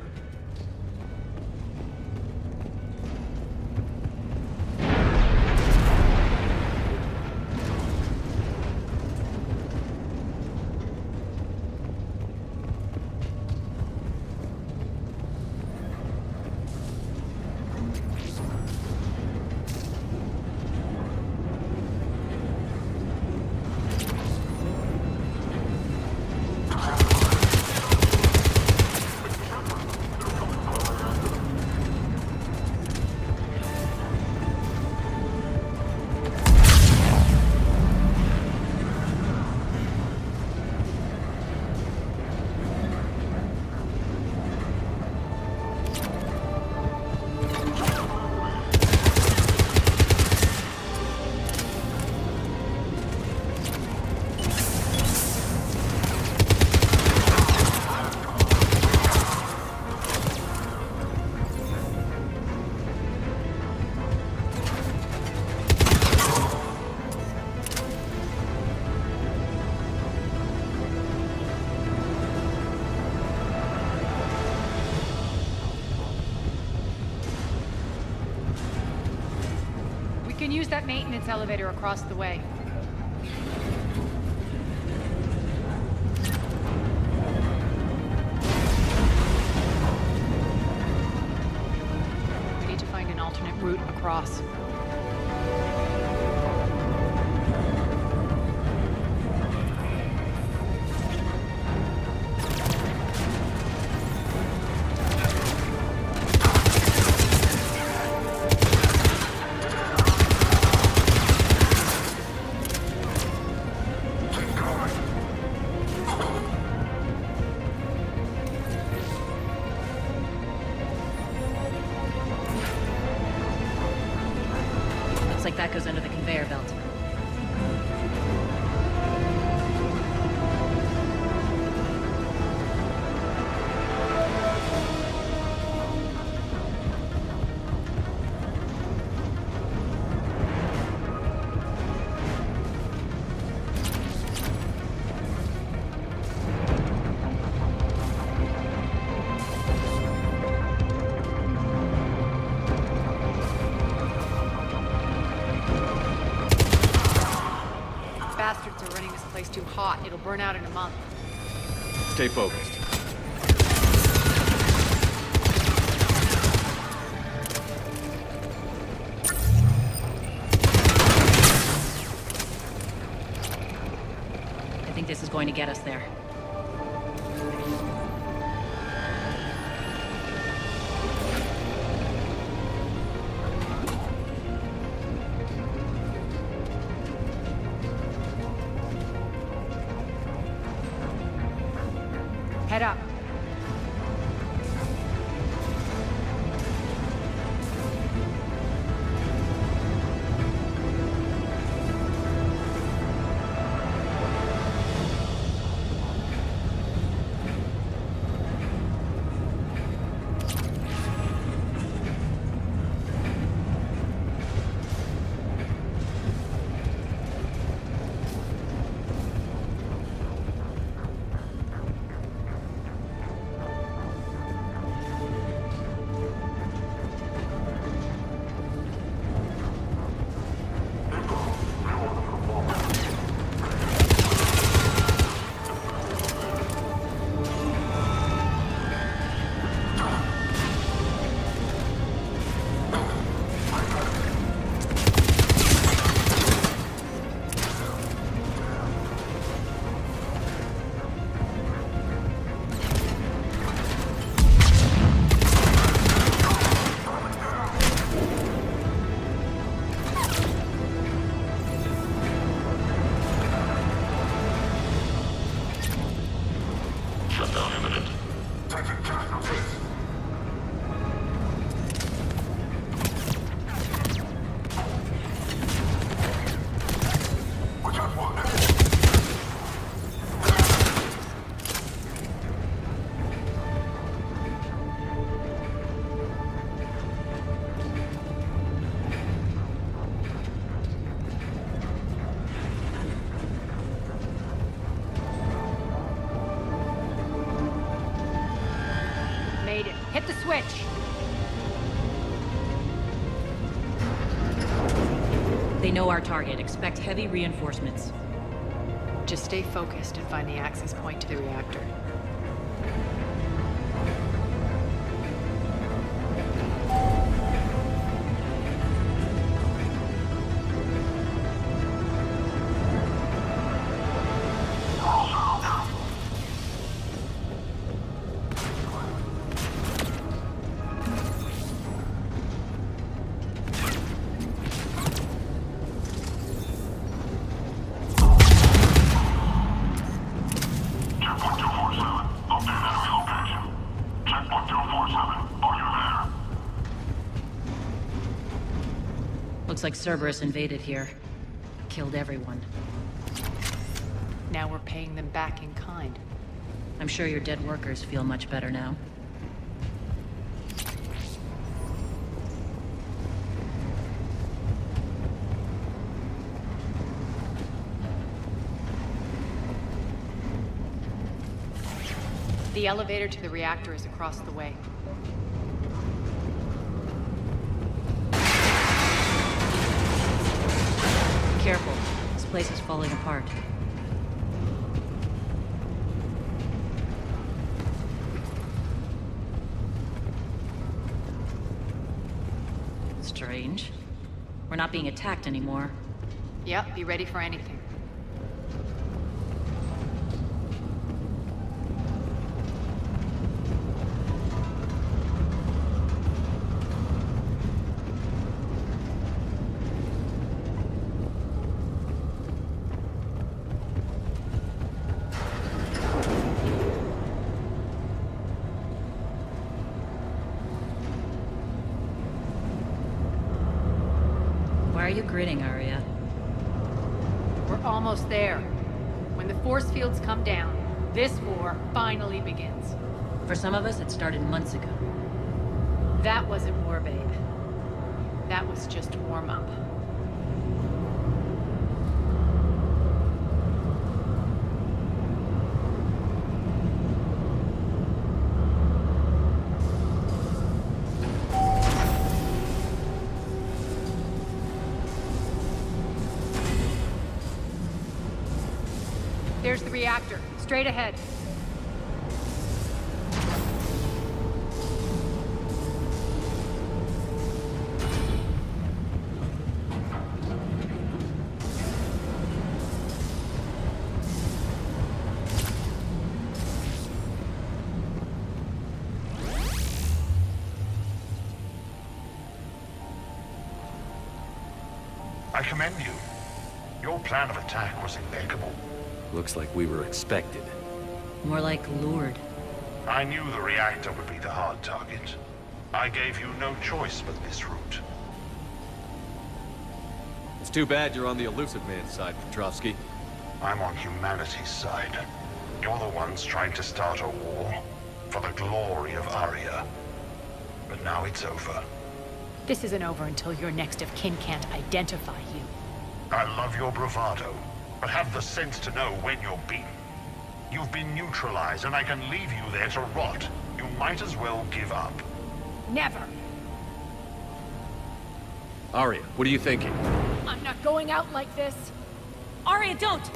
Speaker 22: We can use that maintenance elevator across the way. We need to find an alternate route across.
Speaker 10: Looks like that goes under the conveyor belt.
Speaker 17: hot. It'll burn out in a month.
Speaker 8: Stay focused.
Speaker 10: I think this is going to get us there.
Speaker 17: Head up. Hit the switch!
Speaker 10: They know our target. Expect heavy reinforcements.
Speaker 22: Just stay focused and find the access point to the reactor.
Speaker 10: Looks like Cerberus invaded here. Killed everyone.
Speaker 22: Now we're paying them back in kind.
Speaker 10: I'm sure your dead workers feel much better now.
Speaker 17: The elevator to the reactor is across the way.
Speaker 10: Careful. This place is falling apart. Strange. We're not being attacked anymore.
Speaker 17: Yep, be ready for anything.
Speaker 10: Why are you grinning, Arya?
Speaker 17: We're almost there. When the force fields come down, this war finally begins.
Speaker 10: For some of us, it started months ago.
Speaker 17: That wasn't war, babe. That was just warm-up. There's the reactor. Straight ahead.
Speaker 4: I commend you. Your plan of attack was impeccable.
Speaker 2: Looks like we were expected.
Speaker 10: More like lured.
Speaker 4: I knew the reactor would be the hard target. I gave you no choice but this route.
Speaker 2: It's too bad you're on the Illusive Man's side, Petrovsky.
Speaker 4: I'm on humanity's side. You're the ones trying to start a war for the glory of Aria. But now it's over.
Speaker 17: This isn't over until your next of kin can't identify you.
Speaker 4: I love your bravado, but have the sense to know when you're beaten. You've been neutralized, and I can leave you there to rot. You might as well give up.
Speaker 17: Never!
Speaker 2: Aria, what are you thinking?
Speaker 17: I'm not going out like this. Aria, don't!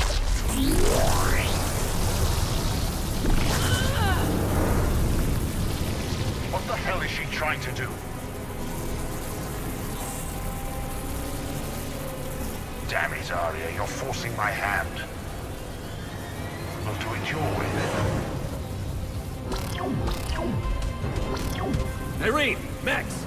Speaker 4: What the hell is she trying to do? Damn it, Aria, you're forcing my hand. We'll do it your way, then.
Speaker 2: Irene! Max!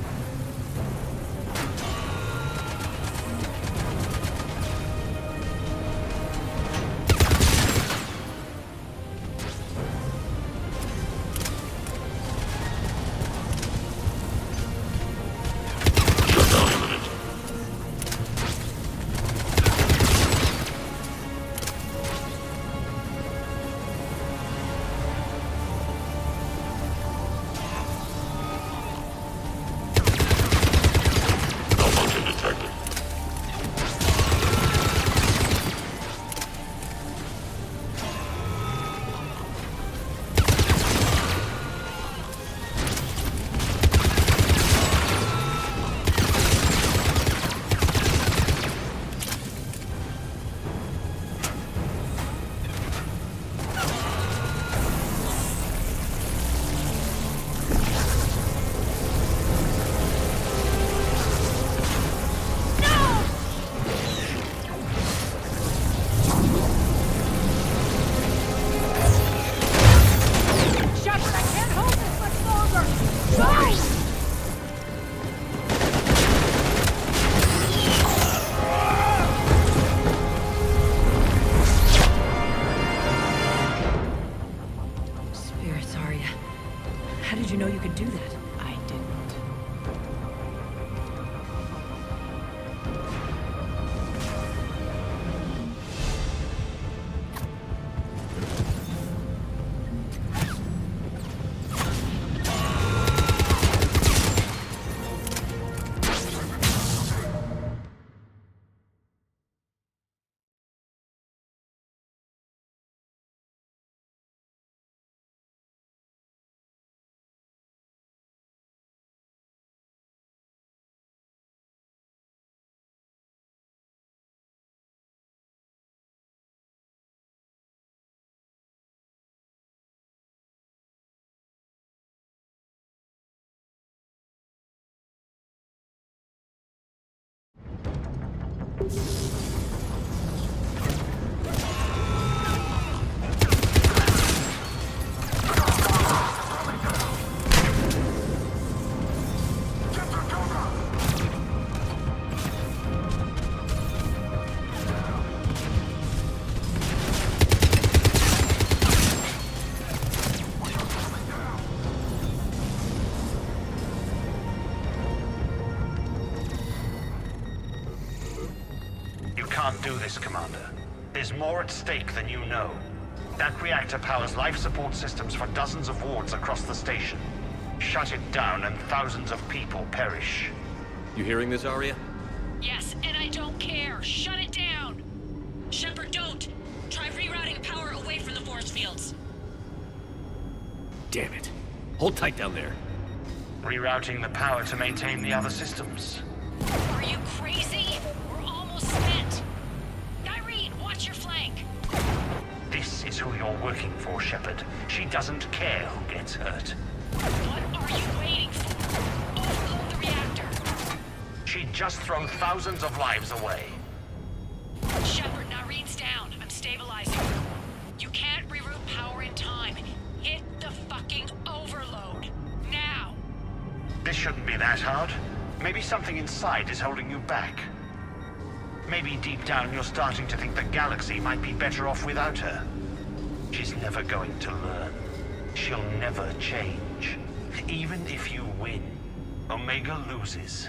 Speaker 4: Can't do this, Commander. There's more at stake than you know. That reactor powers life support systems for dozens of wards across the station. Shut it down and thousands of people perish.
Speaker 2: You hearing this, Aria?
Speaker 20: Yes, and I don't care. Shut it down! Shepard, don't! Try rerouting power away from the force fields.
Speaker 2: Damn it. Hold tight down there.
Speaker 4: Rerouting the power to maintain the other systems.
Speaker 20: Are you crazy? We're almost spent. Irene, watch your flank.
Speaker 4: This
Speaker 3: That's who you're working for, Shepard. She doesn't care who gets hurt.
Speaker 20: What are you waiting for? Overload the reactor.
Speaker 3: She'd just throw thousands of lives away.
Speaker 20: Shepard, Nareen's down. I'm stabilizing. You can't reroute power in time. Hit the fucking overload. Now!
Speaker 3: This shouldn't be that hard. Maybe something inside is holding you back. Maybe deep down you're starting to think the galaxy might be better off without her. She's never going to learn. She'll never change. Even if you win, Omega loses.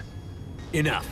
Speaker 2: Enough.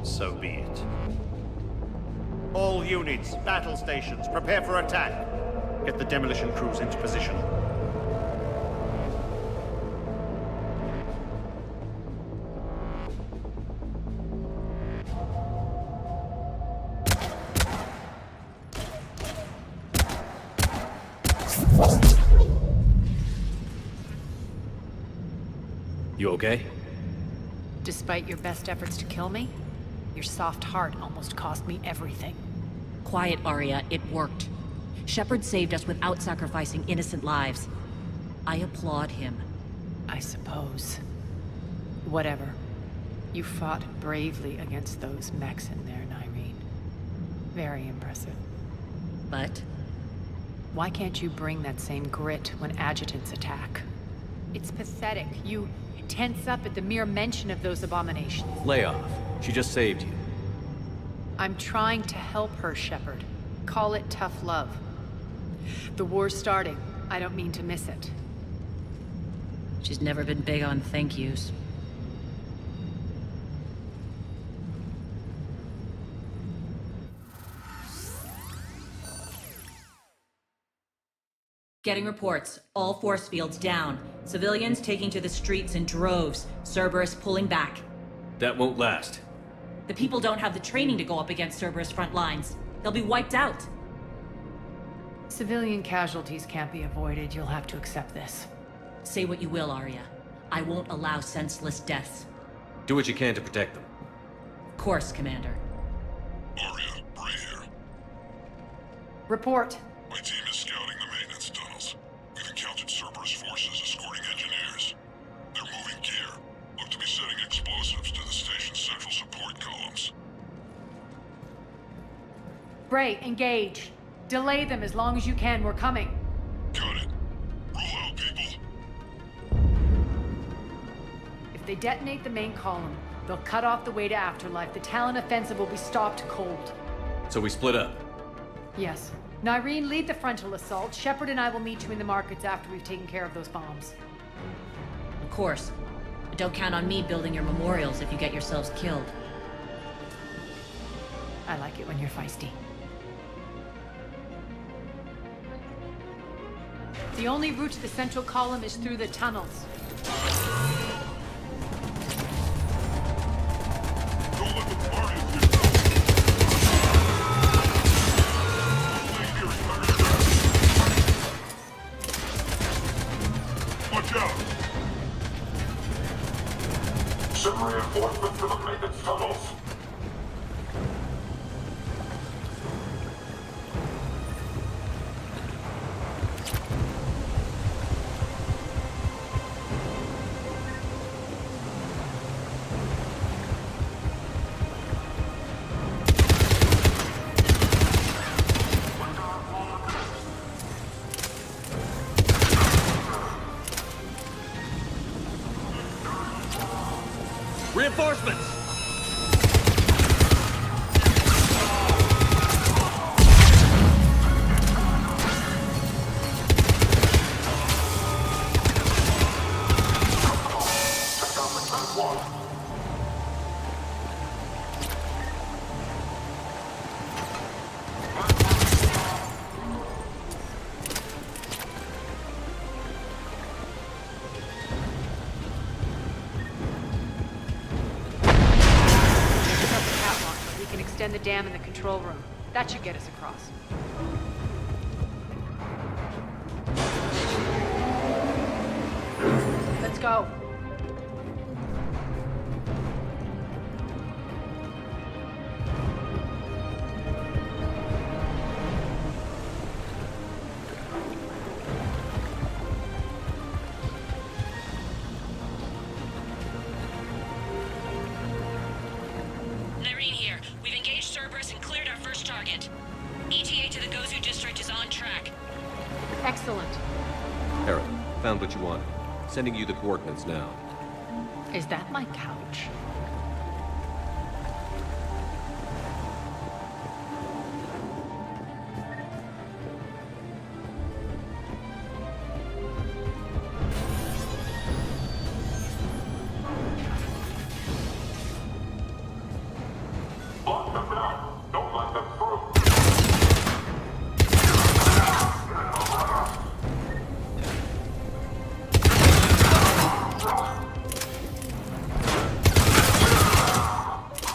Speaker 5: So be it. All units, battle stations, prepare for attack. Get the demolition crews into position.
Speaker 2: You okay?
Speaker 22: Despite your best efforts to kill me, your soft heart almost cost me everything.
Speaker 10: Quiet, Arya. It worked. Shepard saved us without sacrificing innocent lives. I applaud him.
Speaker 22: I suppose. Whatever. You fought bravely against those mechs in there, Nyreen. Very impressive.
Speaker 10: But?
Speaker 22: Why can't you bring that same grit when adjutants attack? It's pathetic. You tense up at the mere mention of those abominations.
Speaker 2: Lay off. She just saved you.
Speaker 22: I'm trying to help her, Shepard. Call it tough love. The war's starting. I don't mean to miss it.
Speaker 10: She's never been big on thank yous. Getting reports. All force fields down. Civilians taking to the streets in droves. Cerberus pulling back.
Speaker 2: That won't last.
Speaker 10: The people don't have the training to go up against Cerberus front lines. They'll be wiped out.
Speaker 22: Civilian casualties can't be avoided. You'll have to accept this.
Speaker 10: Say what you will, Arya. I won't allow senseless deaths.
Speaker 2: Do what you can to protect them.
Speaker 10: Of course, Commander.
Speaker 4: Arya, Bray here.
Speaker 22: Report.
Speaker 4: My team is scouting the maintenance tunnels. We've encountered Cerberus forces escorting engineers. They're moving gear. Look to be setting explosives to the station's central support columns.
Speaker 22: Bray, engage. Delay them as long as you can. We're coming.
Speaker 4: Got it. Roll out, people.
Speaker 22: If they detonate the main column, they'll cut off the way to Afterlife. The Talon offensive will be stopped cold.
Speaker 2: So we split up.
Speaker 22: Yes. Nyreen, lead the frontal assault. Shepard and I will meet you in the markets after we've taken care of those bombs.
Speaker 10: Of course. But don't count on me building your memorials if you get yourselves killed.
Speaker 22: I like it when you're feisty. The only route to the central column is through the tunnels.
Speaker 4: Don't let the party Watch out! Send reinforcements to the maintenance tunnels.
Speaker 2: Reinforcements!
Speaker 22: extend the dam in the control room. That should get us across. Let's go.
Speaker 20: Nyreen here. We've engaged Cerberus and cleared our first target. ETA to the Gozu district is on track.
Speaker 22: Excellent.
Speaker 2: Hera, found what you wanted. Sending you the coordinates now.
Speaker 22: Is that my couch?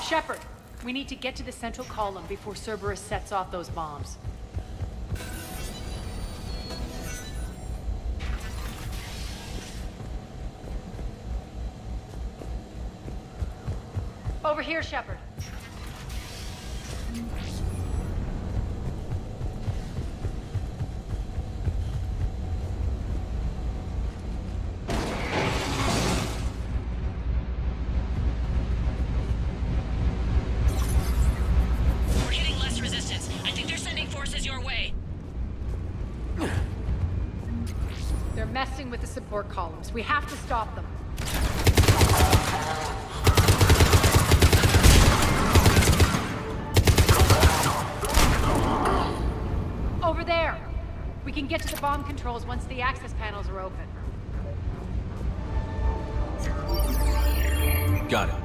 Speaker 22: Shepard, we need to get to the central column before Cerberus sets off those bombs. Over here, Shepard.
Speaker 20: We're hitting less resistance. I think they're sending forces your way.
Speaker 22: They're messing with the support columns. We have to stop them. Over there! We can get to the bomb controls once the access panels are open.
Speaker 2: Got it.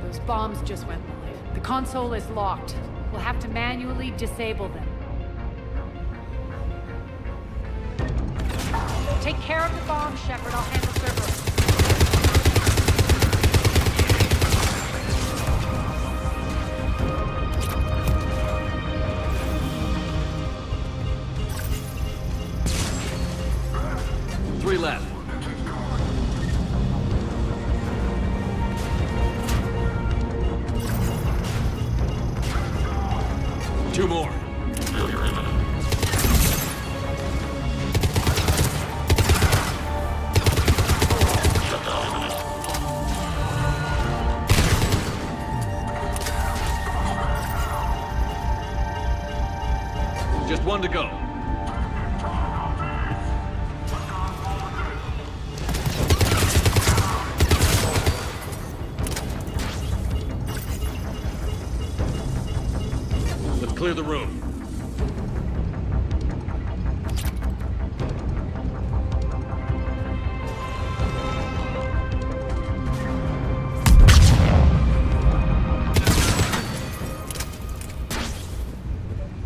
Speaker 22: Those bombs just went live. The console is locked. We'll have to manually disable them. Take care of the bombs, Shepard. I'll handle Cerberus.
Speaker 2: Three left. Two more. Just one to go. Let's clear the room.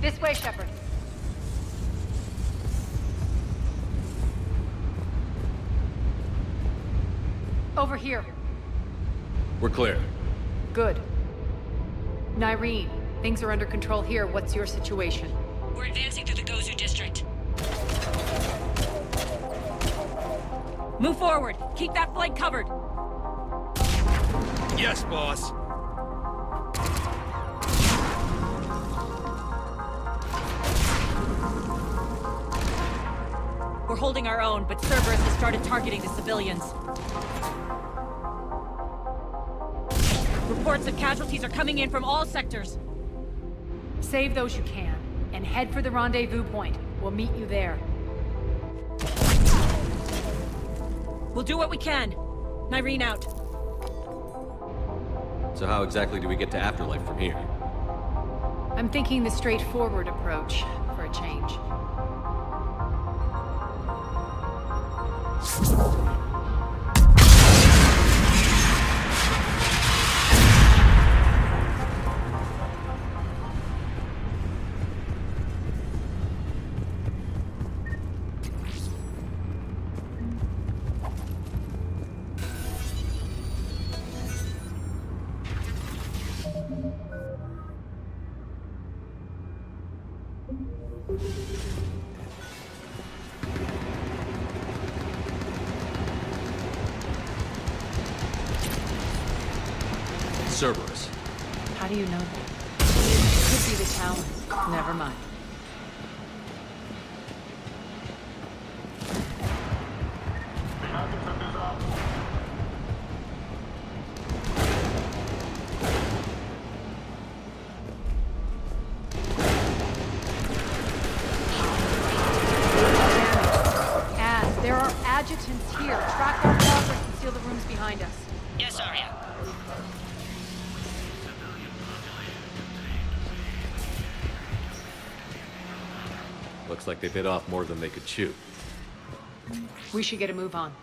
Speaker 22: This way, Shepard. Over here.
Speaker 2: We're clear.
Speaker 22: Good. Nyreen, things are under control here. What's your situation?
Speaker 20: We're advancing through the Gozu district.
Speaker 10: Move forward. Keep that flank covered.
Speaker 8: Yes, boss.
Speaker 10: We're holding our own, but Cerberus has started targeting the civilians. Reports of casualties are coming in from all sectors.
Speaker 22: Save those you can, and head for the rendezvous point. We'll meet you there.
Speaker 10: We'll do what we can. Nyreen out.
Speaker 2: So how exactly do we get to Afterlife from here?
Speaker 22: I'm thinking the straightforward approach, for a change.
Speaker 2: Cerberus.
Speaker 22: How do you know that? It could be the tower. Never mind.
Speaker 17: There are adjutants here. Track our progress and seal the rooms behind us.
Speaker 9: Yes, Arya.
Speaker 2: Looks like they bit off more than they could chew.
Speaker 22: We should get a move on.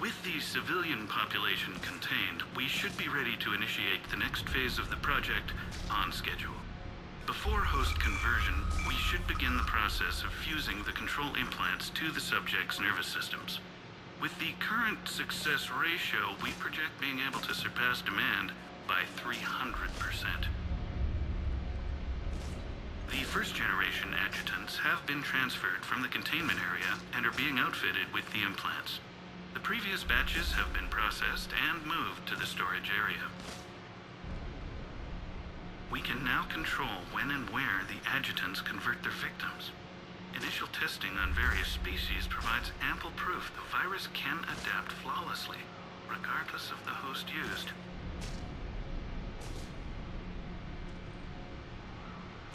Speaker 19: With the civilian population contained, we should be ready to initiate the next phase of the project on schedule. Before host conversion, we should begin the process of fusing the control implants to the subject's nervous systems. With the current success ratio, we project being able to surpass demand by 300%. The first-generation adjutants have been transferred from the containment area and are being outfitted with the implants. The previous batches have been processed and moved to the storage area. We can now control when and where the adjutants convert their victims. Initial testing on various species provides ample proof the virus can adapt flawlessly, regardless of the host used.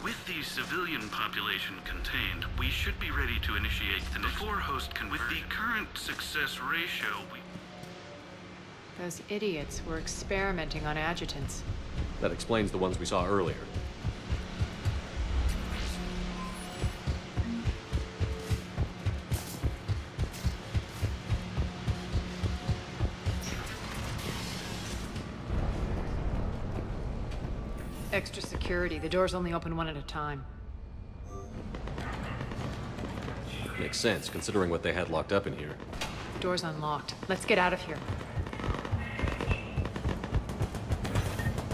Speaker 19: With the civilian population contained, we should be ready to initiate the before host conversion. With the current success ratio,
Speaker 22: Those idiots were experimenting on adjutants.
Speaker 2: That explains the ones we saw earlier.
Speaker 22: Extra security. The doors only open one at a time.
Speaker 2: Makes sense, considering what they had locked up in here.
Speaker 22: The door's unlocked. Let's get out of here.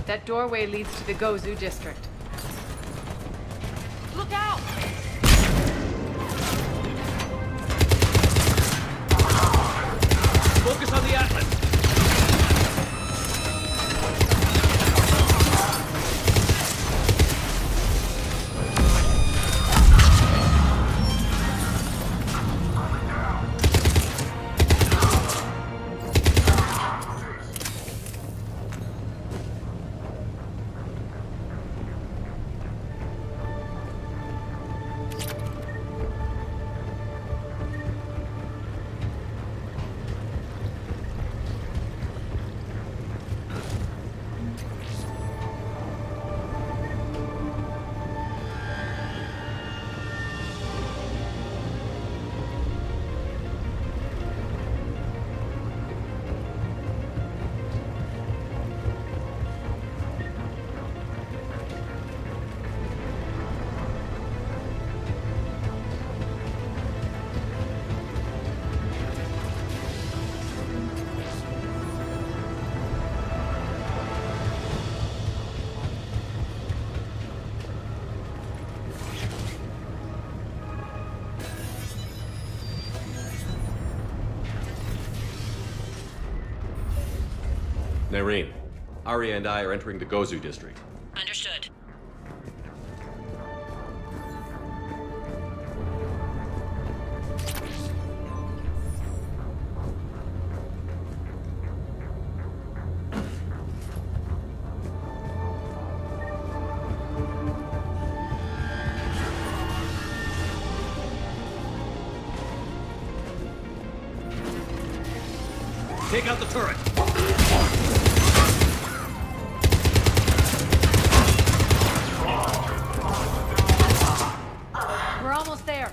Speaker 22: That doorway leads to the Gozu district.
Speaker 17: Look out!
Speaker 8: Focus on the Atlas!
Speaker 2: Nyreen, Arya and I are entering the Gozu district.
Speaker 20: Understood.
Speaker 8: Take out the turret!
Speaker 17: We're almost there.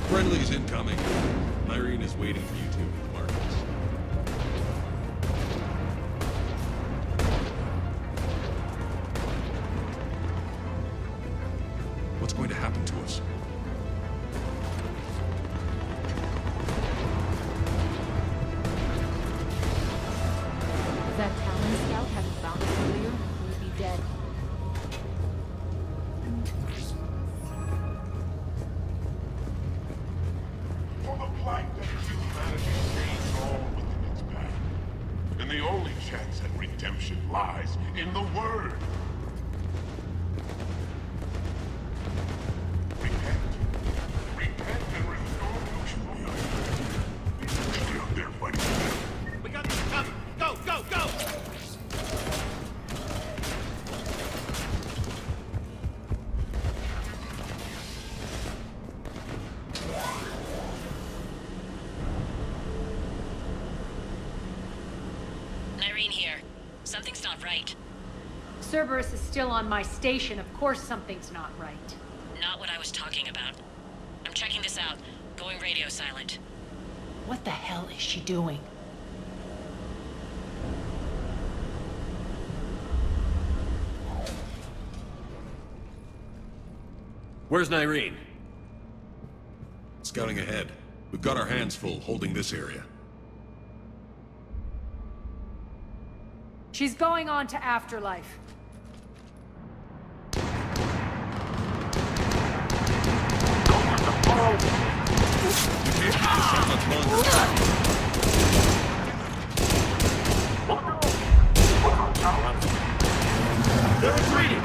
Speaker 15: Friendly's incoming. Nyreen Nyreen is waiting for you two in the markets. What's going to happen to us?
Speaker 14: If that Talon scout hadn't found us earlier, we'd be dead.
Speaker 4: For the plankton, humanity stays all within its path. And the only chance at redemption lies in the Word. Repent. Repent and restore to humanity. Stay out there fighting.
Speaker 3: We got this covered. Go, go, go!
Speaker 10: Nyreen here. Something's not right.
Speaker 14: Cerberus is still on my station. Of course something's not right.
Speaker 10: Not what I was talking about. I'm checking this out. Going radio silent.
Speaker 14: What the hell is she doing?
Speaker 2: Where's Nyreen?
Speaker 15: Scouting ahead. We've got our hands full holding this area.
Speaker 14: She's going on to Afterlife.
Speaker 15: We can't keep this up much longer.
Speaker 3: They're retreating!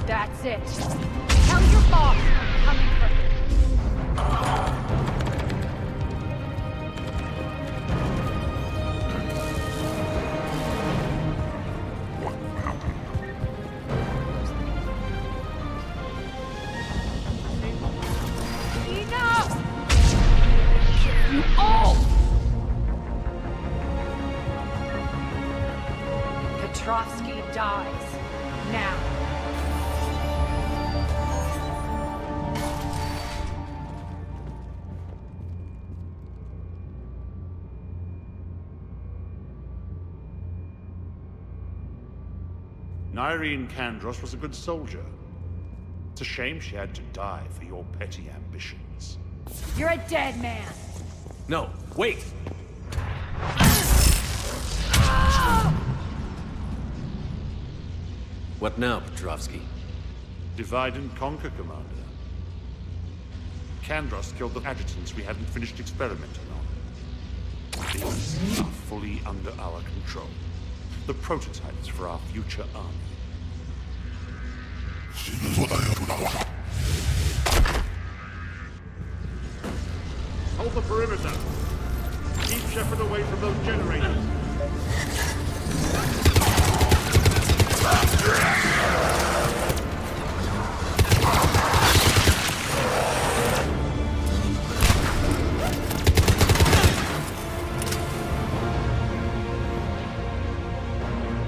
Speaker 14: That's it. Tell your boss I'm coming for him. Enough! You all! Petrovsky dies. Now.
Speaker 5: Nyreen Kandros was a good soldier. It's a shame she had to die for your petty ambitions.
Speaker 14: You're a dead man.
Speaker 2: No, wait! What now, Petrovsky?
Speaker 5: Divide and conquer, Commander. Kandros killed the adjutants we hadn't finished experimenting on. These are fully under our control. The prototypes for our future army. Hold the perimeter. Keep Shepard away from those generators.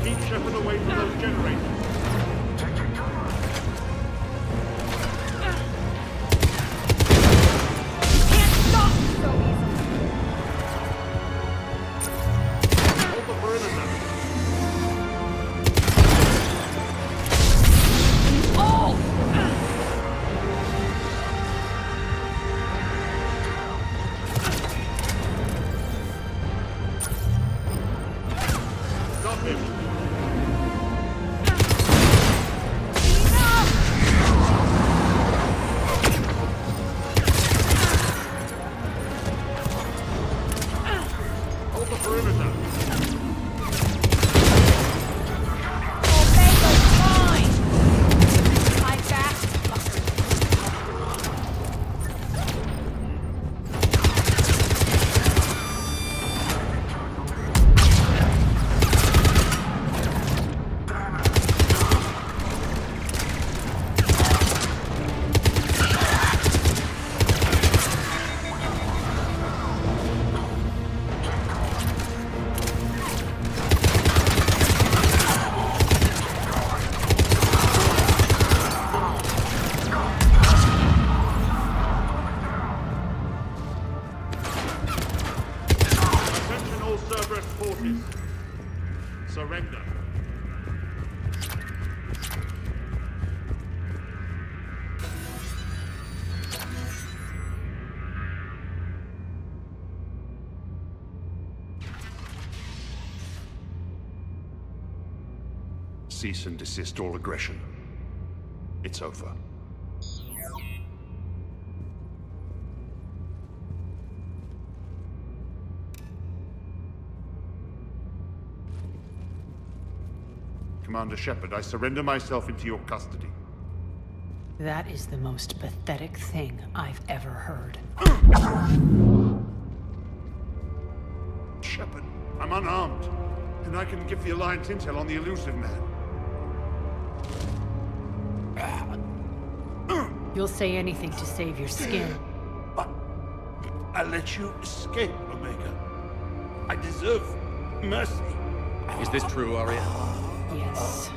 Speaker 5: Keep Shepard away from those generators.
Speaker 14: Can't stop me so easily.
Speaker 5: cease and desist all aggression. It's over. Commander Shepard, I surrender myself into your custody.
Speaker 22: That is the most pathetic thing I've ever heard.
Speaker 5: Shepard, I'm unarmed, and I can give the Alliance intel on the elusive man.
Speaker 22: You'll say anything to save your skin.
Speaker 5: I let you escape, Omega. I deserve mercy.
Speaker 8: Is this true, Aria?
Speaker 22: Yes.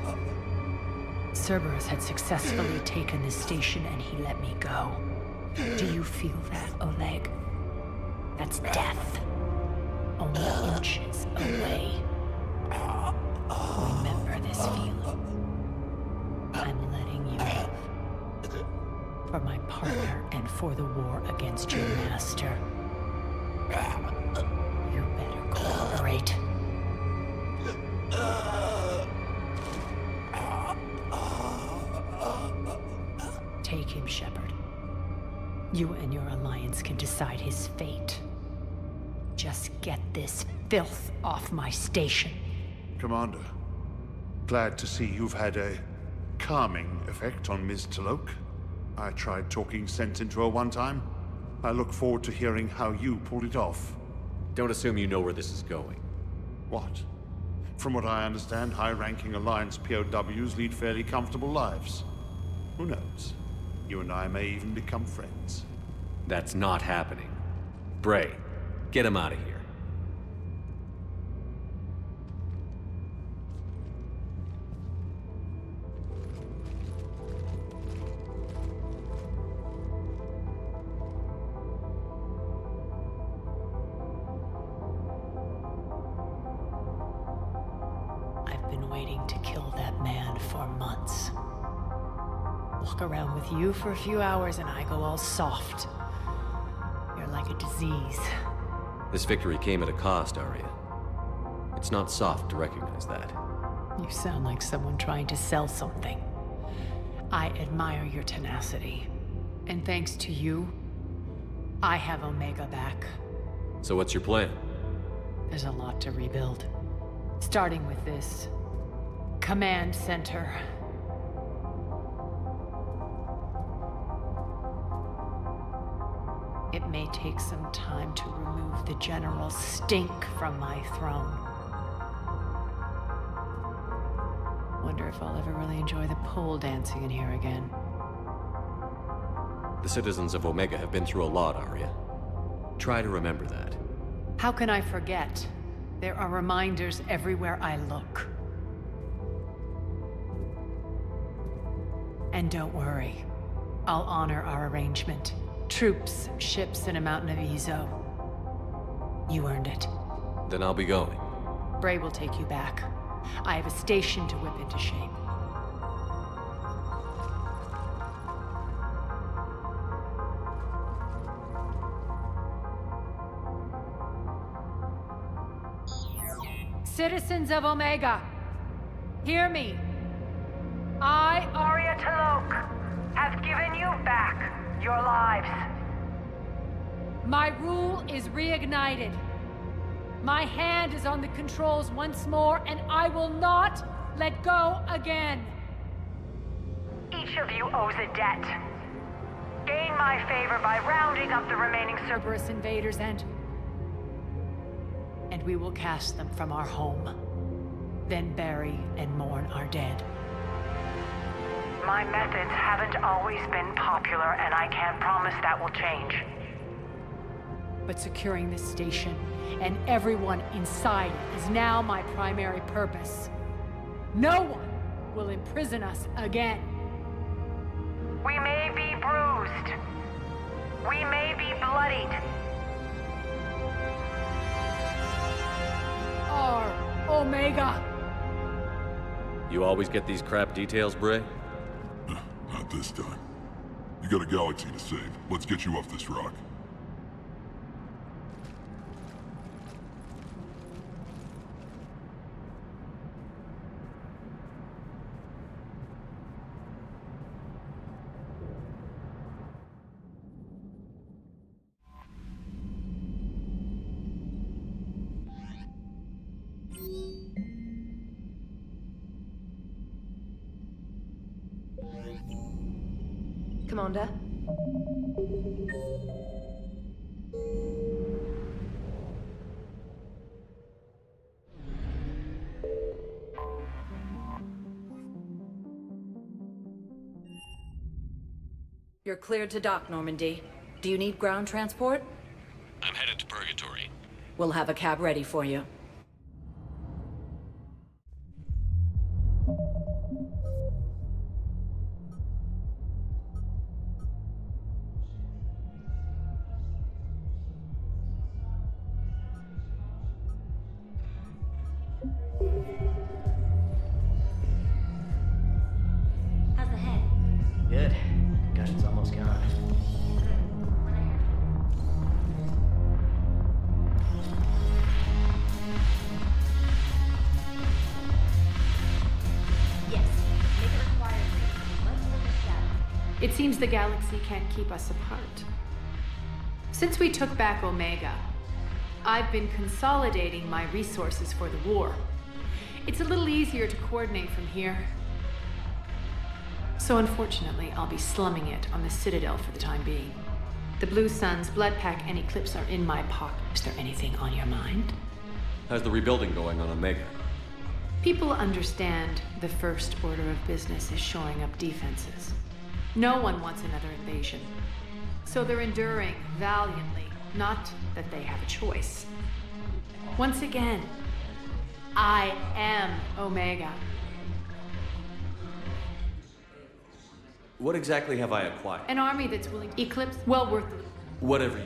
Speaker 22: Cerberus had successfully taken this station and he let me go. Do you feel that, Oleg? That's death. Only inches away. Remember this feeling. I'm letting you live. For my partner and for the war against your master. You better cooperate. Take him, Shepard. You and your Alliance can decide his fate. Just get this filth off my station.
Speaker 5: Commander, glad to see you've had a calming effect on Ms. T'Loak. I tried talking sense into her one time. I look forward to hearing how you pulled it off.
Speaker 2: Don't assume you know where this is going.
Speaker 5: What? From what I understand, high-ranking Alliance POWs lead fairly comfortable lives. Who knows? You and I may even become friends.
Speaker 2: That's not happening. Bray, get him out of here.
Speaker 22: I've been waiting to kill that man for months. Walk around with you for a few hours and I go all soft. You're like a disease.
Speaker 2: This victory came at a cost, Aria. It's not soft to recognize that.
Speaker 22: You sound like someone trying to sell something. I admire your tenacity. And thanks to you, I have Omega back.
Speaker 2: So what's your plan?
Speaker 22: There's a lot to rebuild. Starting with this command center. It may take some time to remove the general stink from my throne. Wonder if I'll ever really enjoy the pole dancing in here again.
Speaker 2: The citizens of Omega have been through a lot, Aria. Try to remember that.
Speaker 22: How can I forget? There are reminders everywhere I look. And don't worry. I'll honor our arrangement. Troops, ships, and a mountain of Ezo. You earned it.
Speaker 2: Then I'll be going.
Speaker 22: Bray will take you back. I have a station to whip into shape. Citizens of Omega, hear me. I,
Speaker 6: Aria T'Loak, have given you back your lives.
Speaker 22: My rule is reignited. My hand is on the controls once more, and I will not let go again.
Speaker 6: Each of you owes a debt. Gain my favor by rounding up the remaining
Speaker 22: Cerberus invaders and we will cast them from our home. Then bury and mourn our dead.
Speaker 6: My methods haven't always been popular, and I can't promise that will change.
Speaker 22: But securing this station and everyone inside it is now my primary purpose. No one will imprison us again.
Speaker 6: We may be bruised. We may be bloodied.
Speaker 22: Our Omega.
Speaker 2: You always get these crap details, Bray?
Speaker 4: Not this time. You got a galaxy to save. Let's get you off this rock.
Speaker 7: Commander?
Speaker 16: You're cleared to dock, Normandy. Do you need ground transport?
Speaker 15: I'm headed to Purgatory.
Speaker 16: We'll have a cab ready for you.
Speaker 18: How's the head?
Speaker 23: Good. Concussion's almost gone.
Speaker 18: Yes. Make it required. Let's look at status.
Speaker 17: It seems the galaxy can't keep us apart. Since we took back Omega, I've been consolidating my resources for the war. It's a little easier to coordinate from here. So unfortunately, I'll be slumming it on the Citadel for the time being. The Blue Suns, Bloodpack, and Eclipse are in my pocket. Is there anything on your mind?
Speaker 2: How's the rebuilding going on Omega?
Speaker 17: People understand the first order of business is shoring up defenses. No one wants another invasion. So they're enduring valiantly, not that they have a choice. Once again, I am Omega.
Speaker 2: What exactly have I acquired?
Speaker 17: An army that's willing to eclipse, well worth the...
Speaker 2: Whatever you...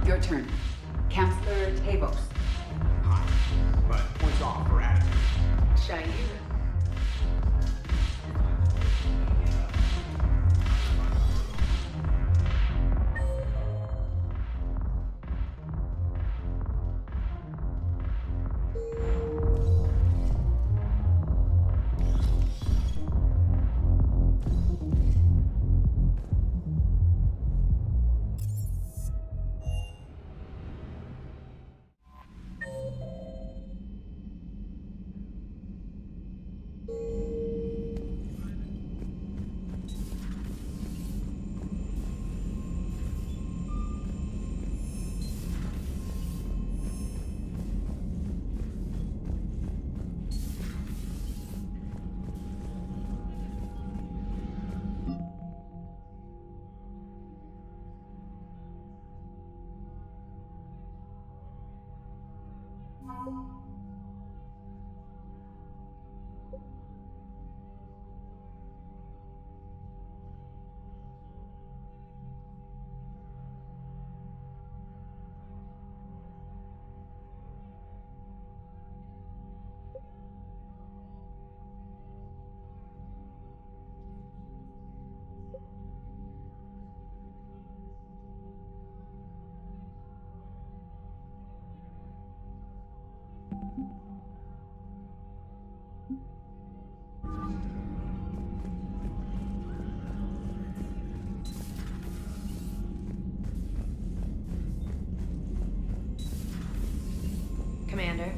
Speaker 24: Your turn. Counselor Tavos.
Speaker 25: But points off for attitude.
Speaker 24: Shair.
Speaker 7: Commander?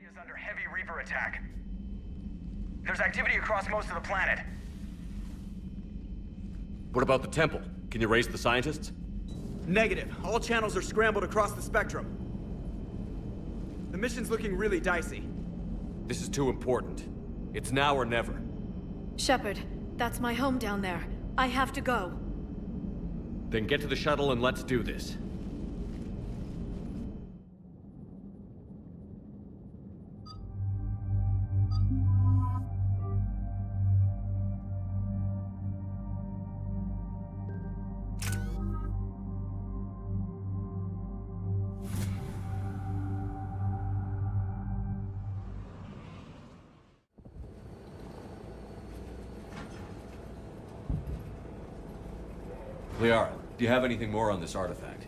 Speaker 23: Is under
Speaker 1: heavy Reaper attack. There's activity across most of the planet.
Speaker 2: What about the temple? Can you raise the scientists?
Speaker 1: Negative. All channels are scrambled across the spectrum. The mission's looking really dicey.
Speaker 2: This is too important. It's now or never.
Speaker 16: Shepard, that's my home down there. I have to go.
Speaker 2: Then get to the shuttle and let's do this. Liara, do you have anything more on this artifact?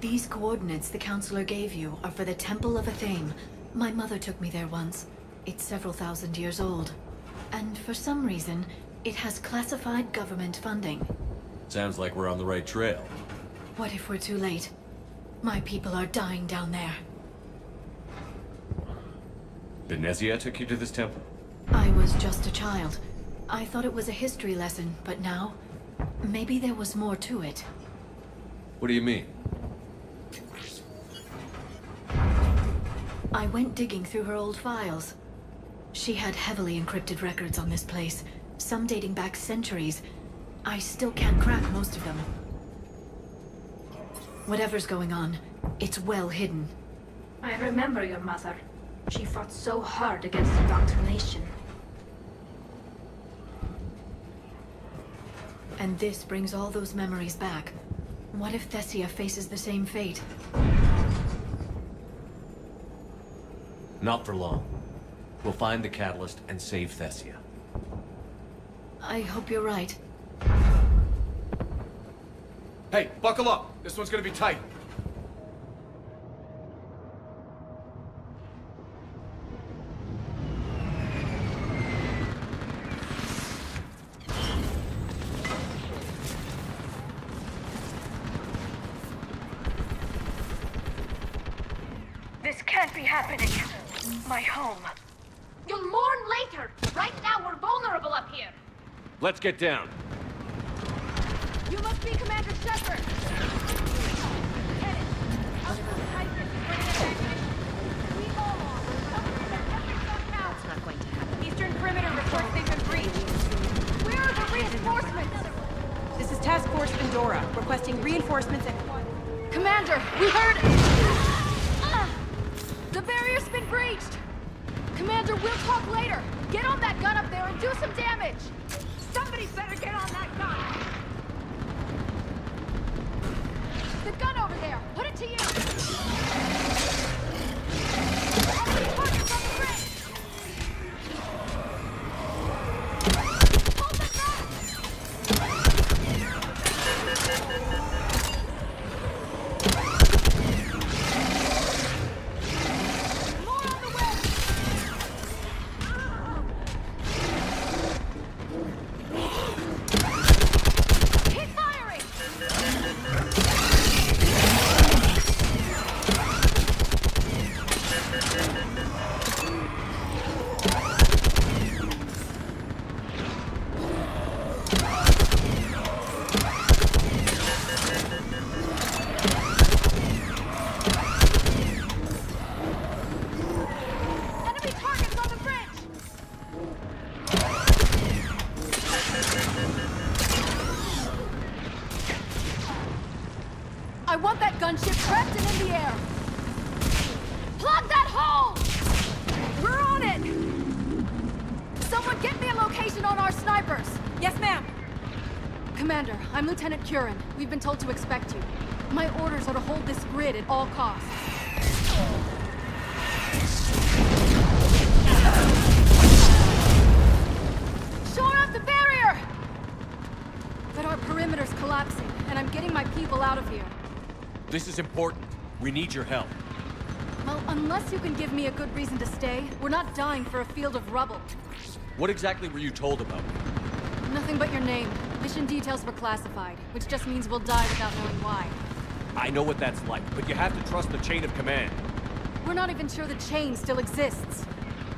Speaker 16: These coordinates the Counselor gave you are for the Temple of Athame. My mother took me there once. It's several thousand years old. And for some reason, it has classified government funding.
Speaker 2: Sounds like we're on the right trail.
Speaker 16: What if we're too late? My people are dying down there.
Speaker 2: Benezia took you to this temple?
Speaker 16: I was just a child. I thought it was a history lesson, but now, maybe there was more to it.
Speaker 2: What do you mean?
Speaker 16: I went digging through her old files. She had heavily encrypted records on this place, some dating back centuries. I still can't crack most of them. Whatever's going on, it's well hidden.
Speaker 18: I remember your mother. She fought so hard against indoctrination.
Speaker 16: And this brings all those memories back. What if Thessia faces the same fate?
Speaker 2: Not for long. We'll find the catalyst and save Thessia.
Speaker 16: I hope you're right.
Speaker 1: Hey, buckle up! This one's gonna be tight.
Speaker 18: This can't be happening. My home. You'll mourn later. Right now, we're vulnerable up here.
Speaker 2: Let's get down.
Speaker 18: You must be Commander Shepard. Lieutenant, Outpost Titan is ready to evacuate. We all are.
Speaker 6: That's not going to happen.
Speaker 18: Eastern perimeter reports they've been breached. Where are the reinforcements?
Speaker 11: This is Task Force Pandora, requesting reinforcements at...
Speaker 17: Commander, we heard... The barrier's been breached! Commander, we'll talk later! Get on that gun up there and do some damage!
Speaker 18: Somebody better get on that gun!
Speaker 17: The gun over there! Put it to you! Targets on the bridge! Hold them back! I want that gunship prepped and in the air! Plug that hole! We're on it! Someone get me a location on our snipers!
Speaker 16: Yes, ma'am!
Speaker 17: Commander, I'm Lieutenant Curran. We've been told to expect you. My orders are to hold this grid at all costs. Shore up the barrier! But our perimeter's collapsing, and I'm getting my people out of here.
Speaker 2: This is important. We need your help.
Speaker 17: Well, unless you can give me a good reason to stay, we're not dying for a field of rubble.
Speaker 2: What exactly were you told about me?
Speaker 17: Nothing but your name. Mission details were classified, which just means we'll die without knowing why.
Speaker 2: I know what that's like, but you have to trust the chain of command.
Speaker 11: We're not even sure the chain still exists.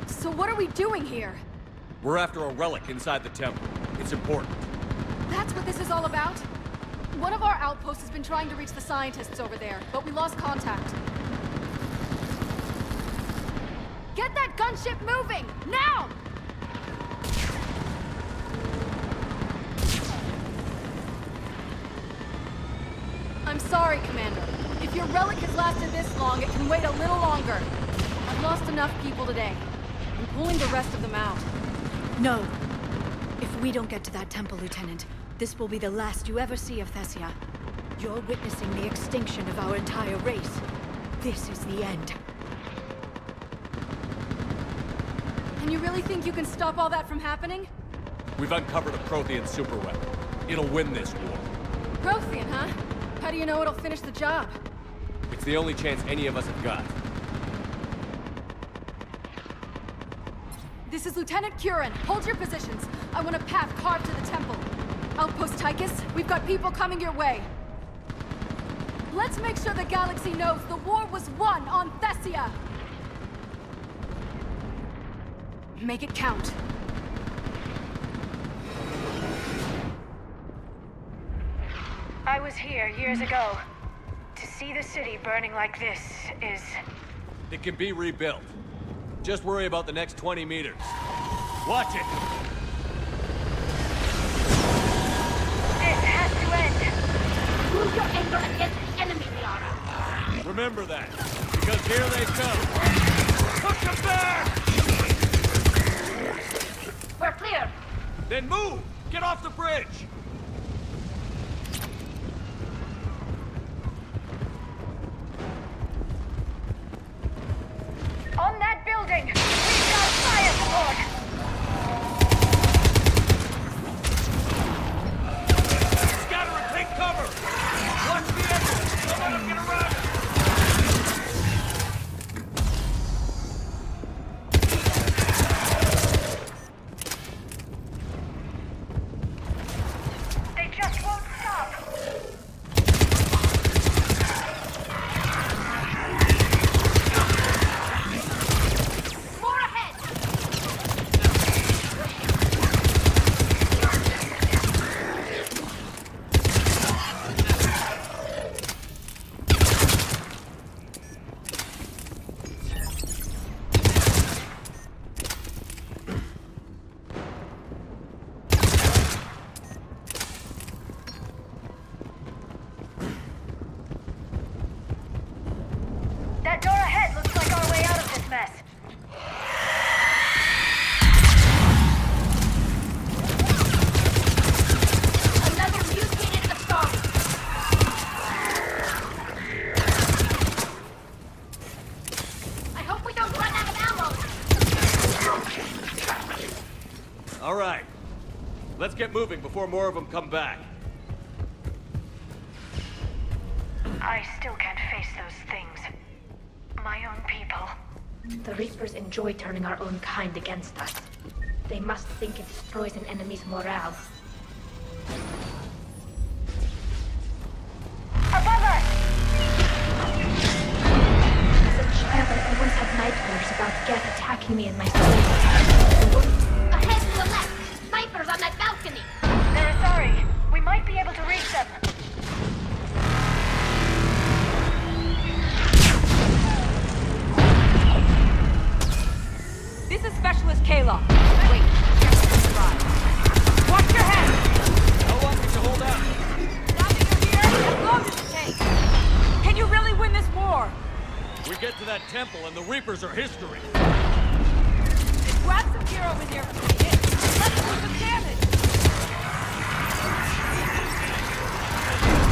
Speaker 11: So what are we doing here?
Speaker 8: We're after a relic inside the temple. It's important.
Speaker 11: That's what this is all about? One of our outposts has been trying to reach the scientists over there, but we lost contact. Get that gunship moving! Now! I'm sorry, Commander. If your relic has lasted this long, it can wait a little longer. I've lost enough people today. I'm pulling the rest of them out.
Speaker 16: No. If we don't get to that temple, Lieutenant, this will be the last you ever see of Thessia. You're witnessing the extinction of our entire race. This is the end.
Speaker 11: And you really think you can stop all that from happening?
Speaker 8: We've uncovered a Prothean superweapon. It'll win this war.
Speaker 11: Prothean, huh? How do you know it'll finish the job?
Speaker 8: It's the only chance any of us have got.
Speaker 11: This is Lieutenant Curran. Hold your positions. I want a path carved to the temple. Outpost Tychus, we've got people coming your way. Let's make sure the galaxy knows the war was won on Thessia! Make it count.
Speaker 18: I was here years ago. To see the city burning like this is...
Speaker 8: It can be rebuilt. Just worry about the next 20 meters. Watch it!
Speaker 18: This has to end. Move your anger against the enemy, Liara.
Speaker 8: Remember that, because here they come. Put them back!
Speaker 18: We're clear.
Speaker 8: Then move! Get off the bridge!
Speaker 18: On that building, we've got fire support.
Speaker 8: Scatter and take cover! Watch the entrance! Don't let them get around it!
Speaker 18: They just won't stop. More ahead! That door ahead looks like our way out of this mess. Another mutated assault. I hope we don't run out of ammo.
Speaker 8: All right. Let's get moving before more of them come back.
Speaker 18: I still can't face those things. My own people.
Speaker 9: The Reapers enjoy turning our own kind against us. They must think it destroys an enemy's morale.
Speaker 18: Above us!
Speaker 9: As a child, I always had nightmares about Geth attacking me in my sleep.
Speaker 18: Ahead to the left! Snipers on that balcony! They're sorry. We might be able to reach them.
Speaker 11: This is Specialist Kayla. Wait, watch your head!
Speaker 8: How long can you hold out?
Speaker 11: As long as it takes. Can you really win this war?
Speaker 8: We get to that temple and the Reapers are history.
Speaker 11: Grab some gear over there for the hit. Let's do some damage.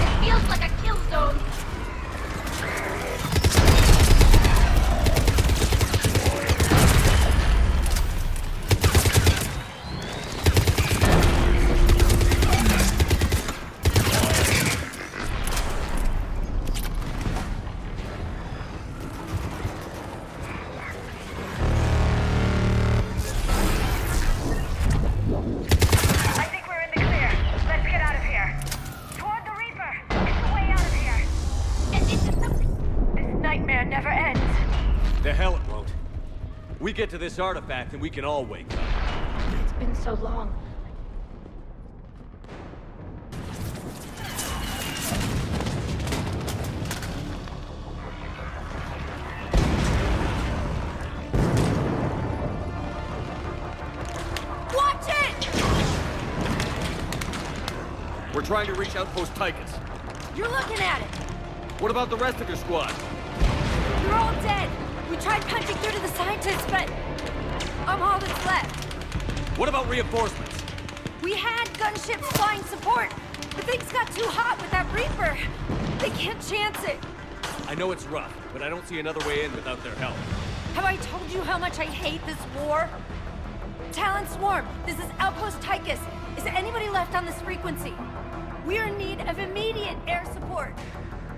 Speaker 18: It feels like a kill zone. I think we're in the clear. Let's get out of here. Toward the Reaper. It's the way out of here.
Speaker 8: hell it won't. We get to this artifact and we can all wake up.
Speaker 9: It's been so long.
Speaker 18: Watch it!
Speaker 8: We're trying to reach Outpost Tychus.
Speaker 18: You're looking at it.
Speaker 8: What about the rest of your squad?
Speaker 18: You're all dead. We tried punching through to the scientists, but I'm all that's left.
Speaker 8: What about reinforcements?
Speaker 18: We had gunships flying support, but things got too hot with that Reaper. They can't chance it.
Speaker 8: I know it's rough, but I don't see another way in without their help.
Speaker 18: Have I told you how much I hate this war? Talon Swarm, this is Outpost Tychus. Is there anybody left on this frequency? We're in need of immediate air support.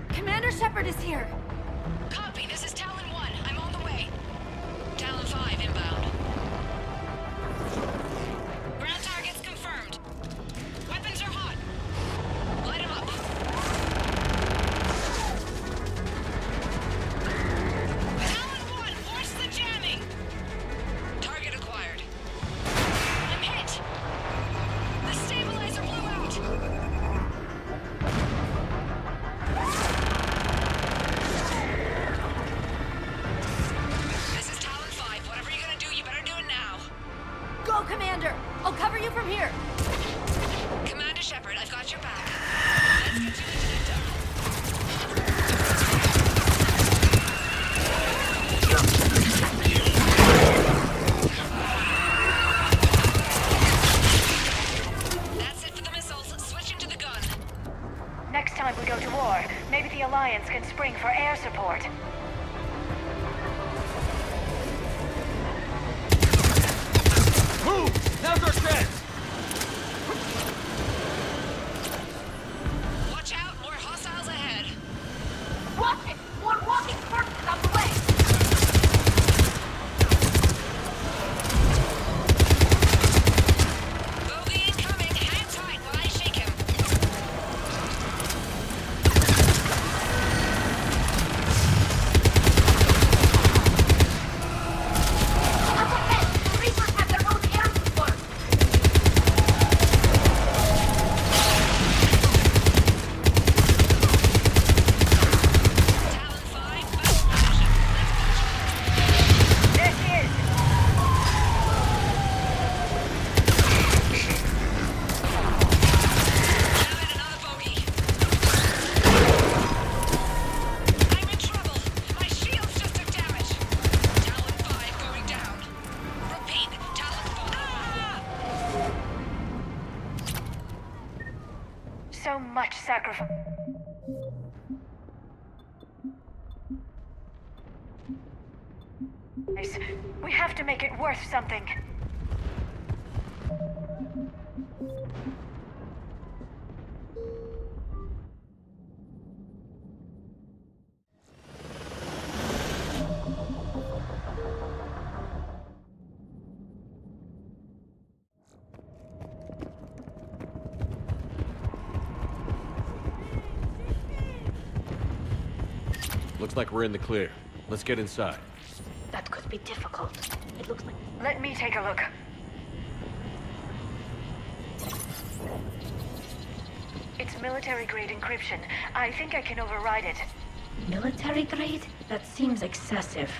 Speaker 18: Commander Shepard is here.
Speaker 10: Copy, this is Talon 1. I'm on the way. Talon 5 inbound. Ground targets confirmed. Weapons are hot. Light them up. Talon 1, force the jamming. Target acquired. I'm hit. The stabilizer blew out. This is Talon 5. Whatever you're gonna do, you better do it now.
Speaker 18: Go, Commander! I'll cover you from here.
Speaker 10: Commander Shepard, I've got your back. Let's get you into the dome. That's it for the missiles. Switch into the gun.
Speaker 18: Next time we go to war, maybe the Alliance can spring for air support.
Speaker 8: Move! Now's our chance!
Speaker 10: Watch out, more hostiles ahead.
Speaker 18: Watch it! More walking corpses on the way!
Speaker 10: Bogey incoming. Hang tight while I shake him.
Speaker 18: Up ahead! The Reapers have their own air support!
Speaker 10: Talon 5, battle position.
Speaker 18: There she is!
Speaker 10: Now hit another bogey. I'm in trouble. My shields just took damage. Talon 5 going down. Repeat, Talon 5. Ah!
Speaker 18: So much sacrifice. We have to make it worth something.
Speaker 8: Looks like we're in the clear. Let's get inside.
Speaker 9: That could be difficult. It looks like...
Speaker 18: Let me take a look. It's military-grade encryption. I think I can override it.
Speaker 9: Military grade? That seems excessive.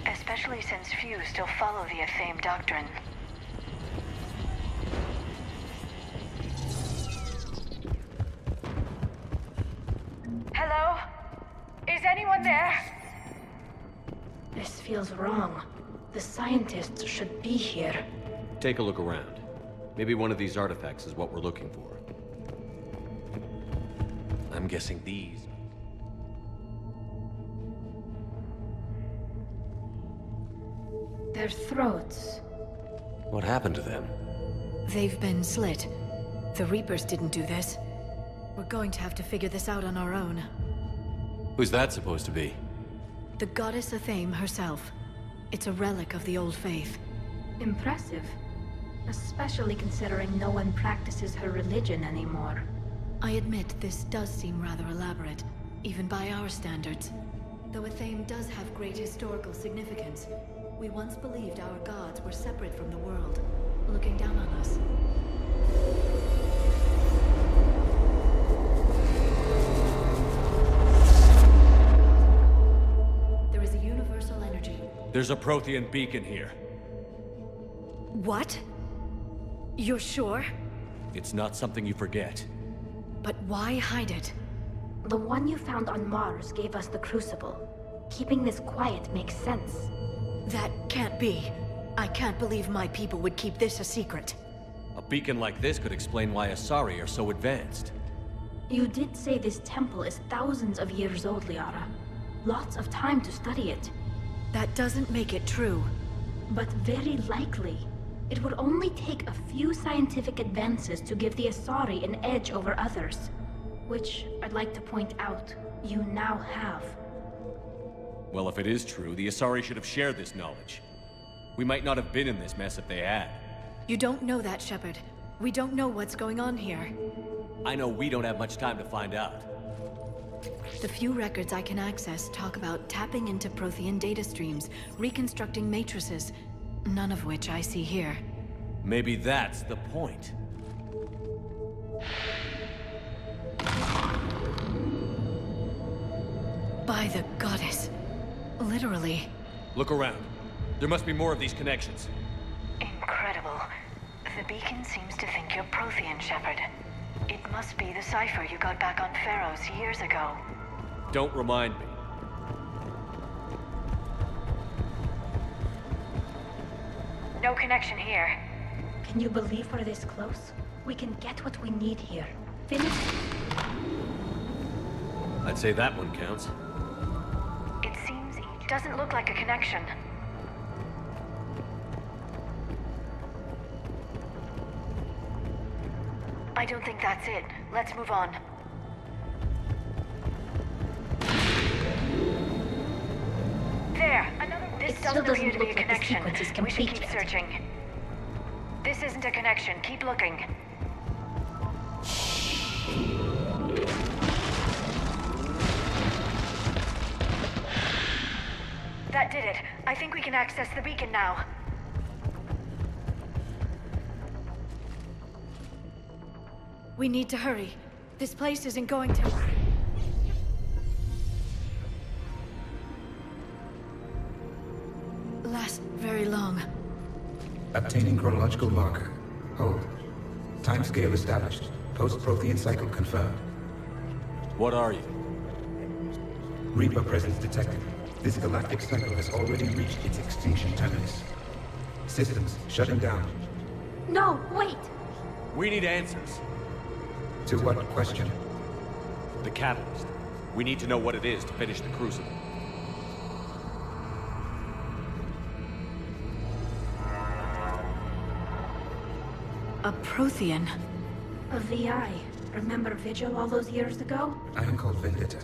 Speaker 18: Especially since few still follow the Athame doctrine. Hello? Is anyone there?
Speaker 9: This feels wrong. The scientists should be here.
Speaker 2: Take a look around. Maybe one of these artifacts is what we're looking for. I'm guessing these.
Speaker 9: Their throats.
Speaker 2: What happened to them?
Speaker 16: They've been slit. The Reapers didn't do this. We're going to have to figure this out on our own.
Speaker 2: Who's that supposed to be?
Speaker 16: The goddess Athame herself. It's a relic of the old faith.
Speaker 9: Impressive. Especially considering no one practices her religion anymore.
Speaker 16: I admit this does seem rather elaborate, even by our standards. Though Athame does have great historical significance, we once believed our gods were separate from the world, looking down on us. There is a universal energy.
Speaker 8: There's a Prothean beacon here.
Speaker 16: What? You're sure?
Speaker 8: It's not something you forget.
Speaker 16: But why hide it?
Speaker 9: The one you found on Mars gave us the Crucible. Keeping this quiet makes sense.
Speaker 16: That can't be. I can't believe my people would keep this a secret.
Speaker 8: A beacon like this could explain why Asari are so advanced.
Speaker 9: You did say this temple is thousands of years old, Liara. Lots of time to study it.
Speaker 16: That doesn't make it true.
Speaker 9: But very likely. It would only take a few scientific advances to give the Asari an edge over others. Which, I'd like to point out, you now have.
Speaker 8: Well, if it is true, the Asari should have shared this knowledge. We might not have been in this mess if they had.
Speaker 16: You don't know that, Shepard. We don't know what's going on here.
Speaker 8: I know we don't have much time to find out.
Speaker 16: The few records I can access talk about tapping into Prothean data streams, reconstructing matrices, none of which I see here.
Speaker 8: Maybe that's the point.
Speaker 16: By the goddess. Literally.
Speaker 8: Look around. There must be more of these connections.
Speaker 6: Incredible. The beacon seems to think you're Prothean, Shepard. It must be the cipher you got back on Pharaohs years ago.
Speaker 8: Don't remind me.
Speaker 6: No connection here.
Speaker 9: Can you believe we're this close? We can get what we need here. Finish.
Speaker 8: I'd say that one counts.
Speaker 6: It seems it doesn't look like a connection. I don't think that's it. Let's move on. There! This doesn't appear to be a connection. We should keep searching. This isn't a connection. Keep looking. That did it. I think we can access the beacon now.
Speaker 16: We need to hurry. This place isn't going to... last very long.
Speaker 12: Obtaining chronological marker. Hold. Timescale established. Post-Prothean cycle confirmed.
Speaker 8: What are you?
Speaker 12: Reaper presence detected. This galactic cycle has already reached its extinction terminus. Systems shutting down.
Speaker 9: No, wait!
Speaker 8: We need answers.
Speaker 12: To what question?
Speaker 8: The catalyst. We need to know what it is to finish the Crucible.
Speaker 16: A Prothean.
Speaker 9: A VI. Remember Vigil all those years ago?
Speaker 12: I am called Vendetta,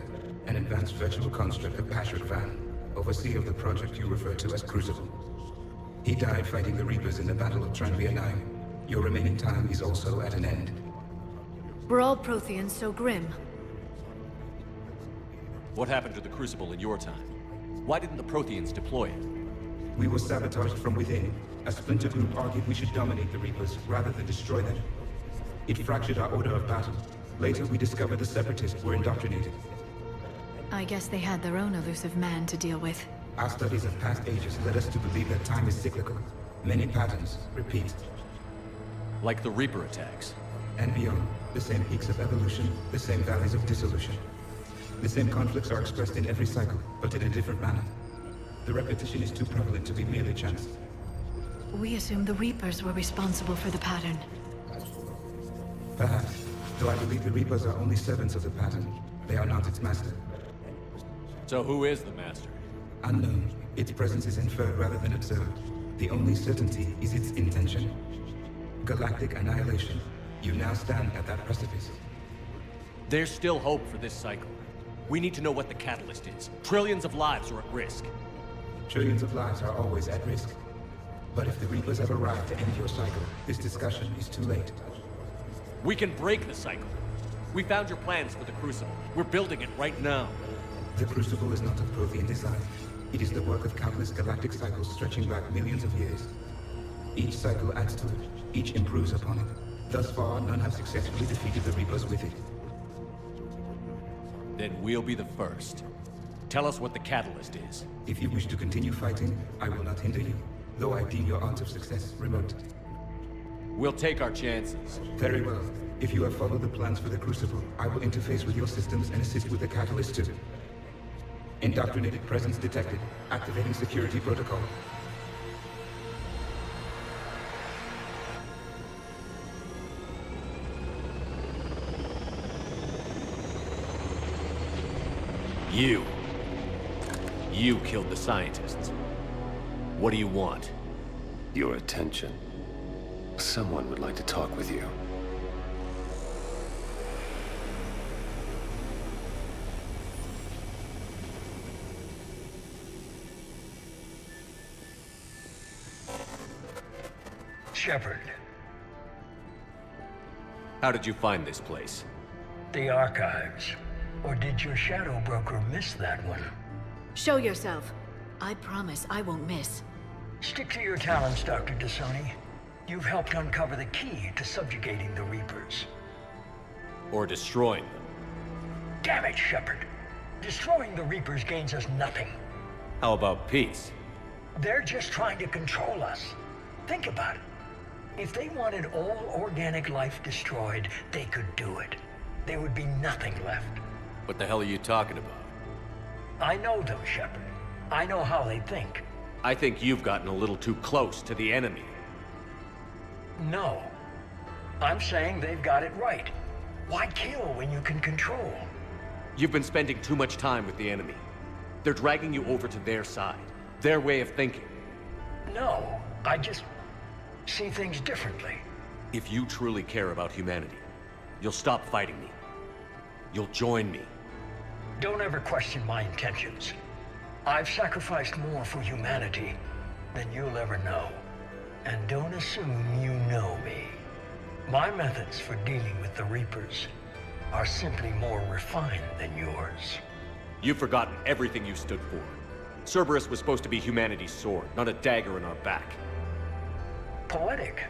Speaker 12: an advanced virtual construct of Patrick Van, overseer of the project you refer to as Crucible. He died fighting the Reapers in the Battle of Tranvia 9. Your remaining time is also at an end.
Speaker 16: Were all Protheans so grim?
Speaker 8: What happened to the Crucible in your time? Why didn't the Protheans deploy it?
Speaker 12: We were sabotaged from within. A splinter group argued we should dominate the Reapers rather than destroy them. It fractured our order of battle. Later, we discovered the Separatists were indoctrinated.
Speaker 16: I guess they had their own elusive man to deal with.
Speaker 12: Our studies of past ages led us to believe that time is cyclical. Many patterns repeat.
Speaker 8: Like the Reaper attacks.
Speaker 12: And beyond. The same peaks of evolution, the same valleys of dissolution. The same conflicts are expressed in every cycle, but in a different manner. The repetition is too prevalent to be merely chance.
Speaker 16: We assumed the Reapers were responsible for the pattern.
Speaker 12: Perhaps. Though I believe the Reapers are only servants of the pattern. They are not its master.
Speaker 8: So who is the master?
Speaker 12: Unknown. Its presence is inferred rather than observed. The only certainty is its intention. Galactic annihilation. You now stand at that precipice.
Speaker 8: There's still hope for this cycle. We need to know what the catalyst is. Trillions of lives are at risk.
Speaker 12: Trillions of lives are always at risk. But if the Reapers have arrived to end your cycle, this discussion is too late.
Speaker 8: We can break the cycle. We found your plans for the Crucible. We're building it right now.
Speaker 12: The Crucible is not of Prothean design. It is the work of countless galactic cycles stretching back millions of years. Each cycle adds to it, each improves upon it. Thus far, none have successfully defeated the Reapers with it.
Speaker 8: Then we'll be the first. Tell us what the catalyst is.
Speaker 12: If you wish to continue fighting, I will not hinder you, though I deem your odds of success remote.
Speaker 8: We'll take our chances.
Speaker 12: Very well. If you have followed the plans for the Crucible, I will interface with your systems and assist with the catalyst too. Indoctrinated presence detected. Activating security protocol.
Speaker 8: You killed the scientists. What do you want?
Speaker 3: Your attention. Someone would like to talk with you.
Speaker 13: Shepard.
Speaker 8: How did you find this place?
Speaker 13: The archives. Or did your shadow broker miss that one?
Speaker 16: Show yourself. I promise I won't miss.
Speaker 13: Stick to your talents, Dr. Dasani. You've helped uncover the key to subjugating the Reapers.
Speaker 8: Or destroying them.
Speaker 13: Damn it, Shepard. Destroying the Reapers gains us nothing.
Speaker 8: How about peace?
Speaker 13: They're just trying to control us. Think about it. If they wanted all organic life destroyed, they could do it. There would be nothing left.
Speaker 8: What the hell are you talking about?
Speaker 13: I know them, Shepard. I know how they think.
Speaker 8: I think you've gotten a little too close to the enemy.
Speaker 13: No. I'm saying they've got it right. Why kill when you can control?
Speaker 8: You've been spending too much time with the enemy. They're dragging you over to their side. Their way of thinking.
Speaker 13: No, I just see things differently.
Speaker 8: If you truly care about humanity, you'll stop fighting me. You'll join me.
Speaker 13: Don't ever question my intentions. I've sacrificed more for humanity than you'll ever know. And don't assume you know me. My methods for dealing with the Reapers are simply more refined than yours.
Speaker 8: You've forgotten everything you stood for. Cerberus was supposed to be humanity's sword, not a dagger in our back.
Speaker 13: Poetic,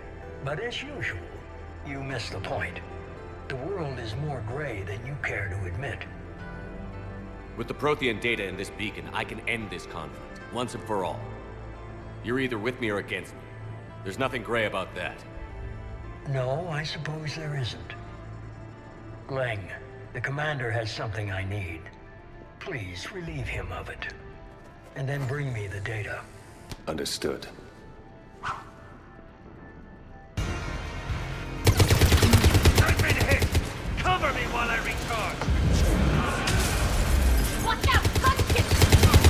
Speaker 13: but as usual, you miss the point. The world is more gray than you care to admit.
Speaker 8: With the Prothean data in this beacon, I can end this conflict, once and for all. You're either with me or against me. There's nothing gray about that.
Speaker 13: No, I suppose there isn't. Leng, the commander has something I need. Please relieve him of it. And then bring me the data.
Speaker 3: Understood.
Speaker 13: I've been hit! Cover me while I recharge!
Speaker 18: Watch out! Gunship!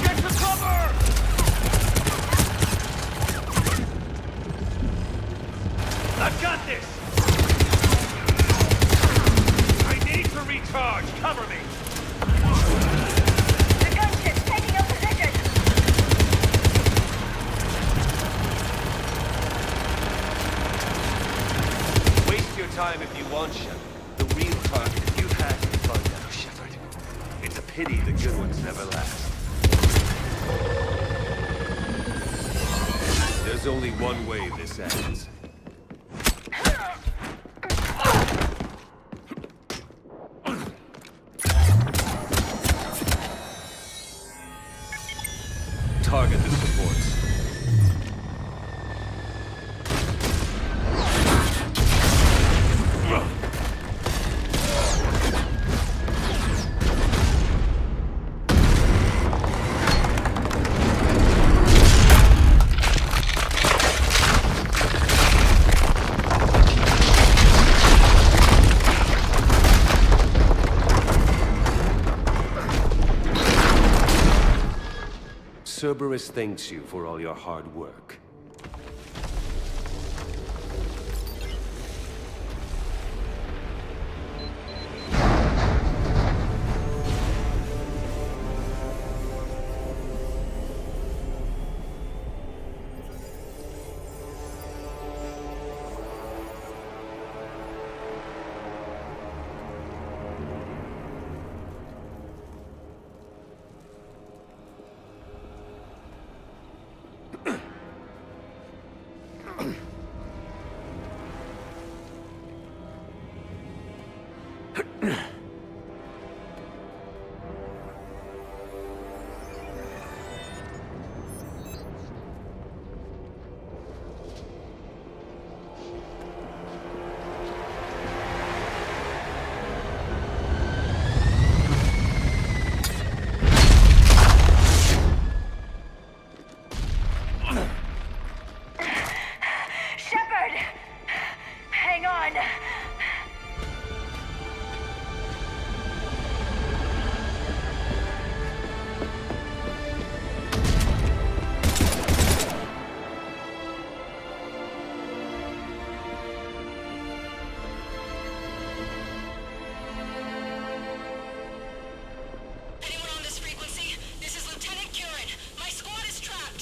Speaker 13: Get to cover! I've got this! I need to recharge! Cover me!
Speaker 18: The gunship's taking a position!
Speaker 3: Waste your time if you want, Shepard. The real target you've had to find out, Shepard. It's a pity the good ones never last. There's only one way this ends. Target the supports. Cerberus thanks you for all your hard work.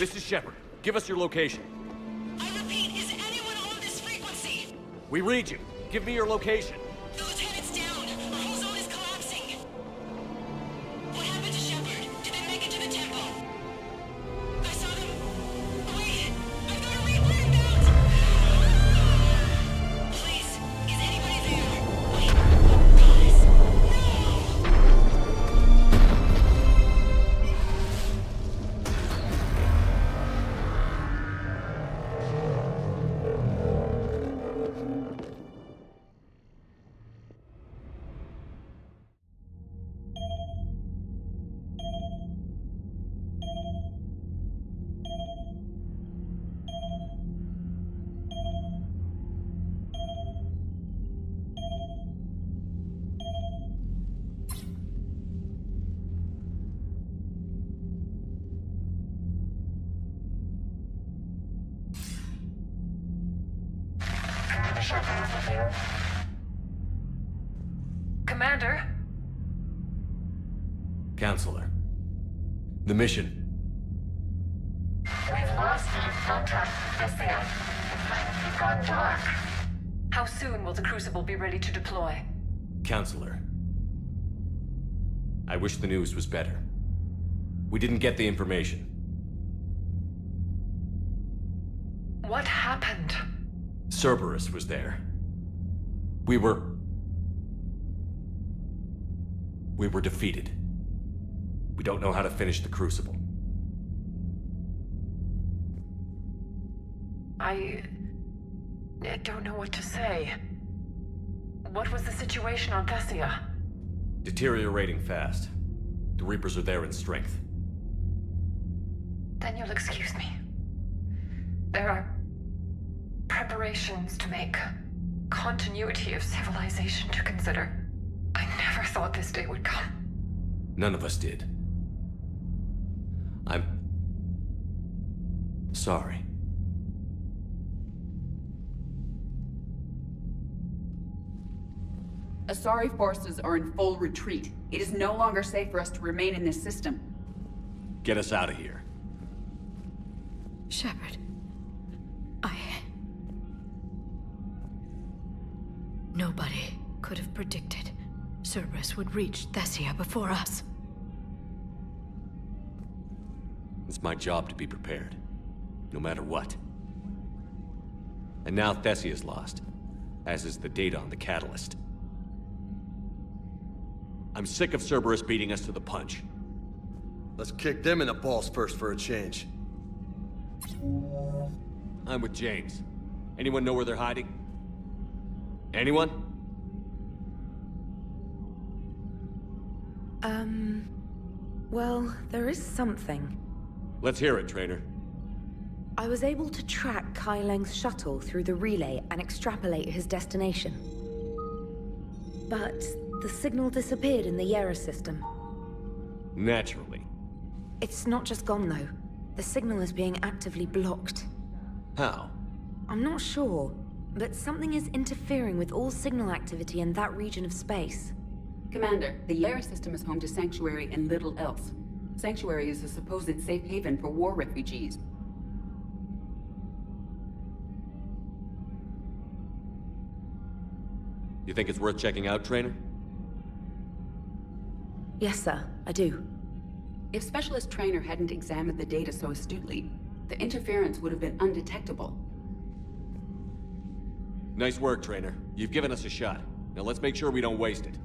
Speaker 8: This is Shepard. Give us your location.
Speaker 6: I repeat, is anyone on this frequency?
Speaker 8: We read you. Give me your location.
Speaker 6: The lieutenant's down. Our whole zone is collapsing. What happened to Shepard? Did they make it to the temple? I saw them. Wait! I've got a Reaper inbound! Please, is anybody there? Wait, guys, no! Commander?
Speaker 2: Counselor. The mission.
Speaker 6: We've lost contact with Thessia. It's gone dark. How soon will the Crucible be ready to deploy?
Speaker 2: Counselor. I wish the news was better. We didn't get the information.
Speaker 6: What happened?
Speaker 2: Cerberus was there. We were defeated. We don't know how to finish the Crucible.
Speaker 6: I don't know what to say. What was the situation on Thessia?
Speaker 2: Deteriorating fast. The Reapers are there in strength.
Speaker 6: Then you'll excuse me. There are preparations to make. Continuity of civilization to consider. I never thought this day would come.
Speaker 2: None of us did. I'm sorry.
Speaker 24: Asari forces are in full retreat. It is no longer safe for us to remain in this system.
Speaker 2: Get us out of here.
Speaker 16: Shepard. Nobody could have predicted Cerberus would reach Thessia before us.
Speaker 2: It's my job to be prepared, no matter what. And now Thessia's lost, as is the data on the Catalyst. I'm sick of Cerberus beating us to the punch.
Speaker 5: Let's kick them in the balls first for a change.
Speaker 2: I'm with James. Anyone know where they're hiding? Anyone?
Speaker 14: Well, there is something.
Speaker 2: Let's hear it, Trainer.
Speaker 14: I was able to track Kai Leng's shuttle through the relay and extrapolate his destination. But the signal disappeared in the Yera system.
Speaker 2: Naturally.
Speaker 14: It's not just gone, though. The signal is being actively blocked.
Speaker 2: How?
Speaker 14: I'm not sure, but something is interfering with all signal activity in that region of space.
Speaker 24: Commander, the Yera system is home to Sanctuary and little else. Sanctuary is a supposed safe haven for war refugees.
Speaker 2: You think it's worth checking out, Trainer?
Speaker 14: Yes, sir, I do.
Speaker 24: If Specialist Trainer hadn't examined the data so astutely, the interference would have been undetectable.
Speaker 2: Nice work, Trainer. You've given us a shot. Now let's make sure we don't waste it.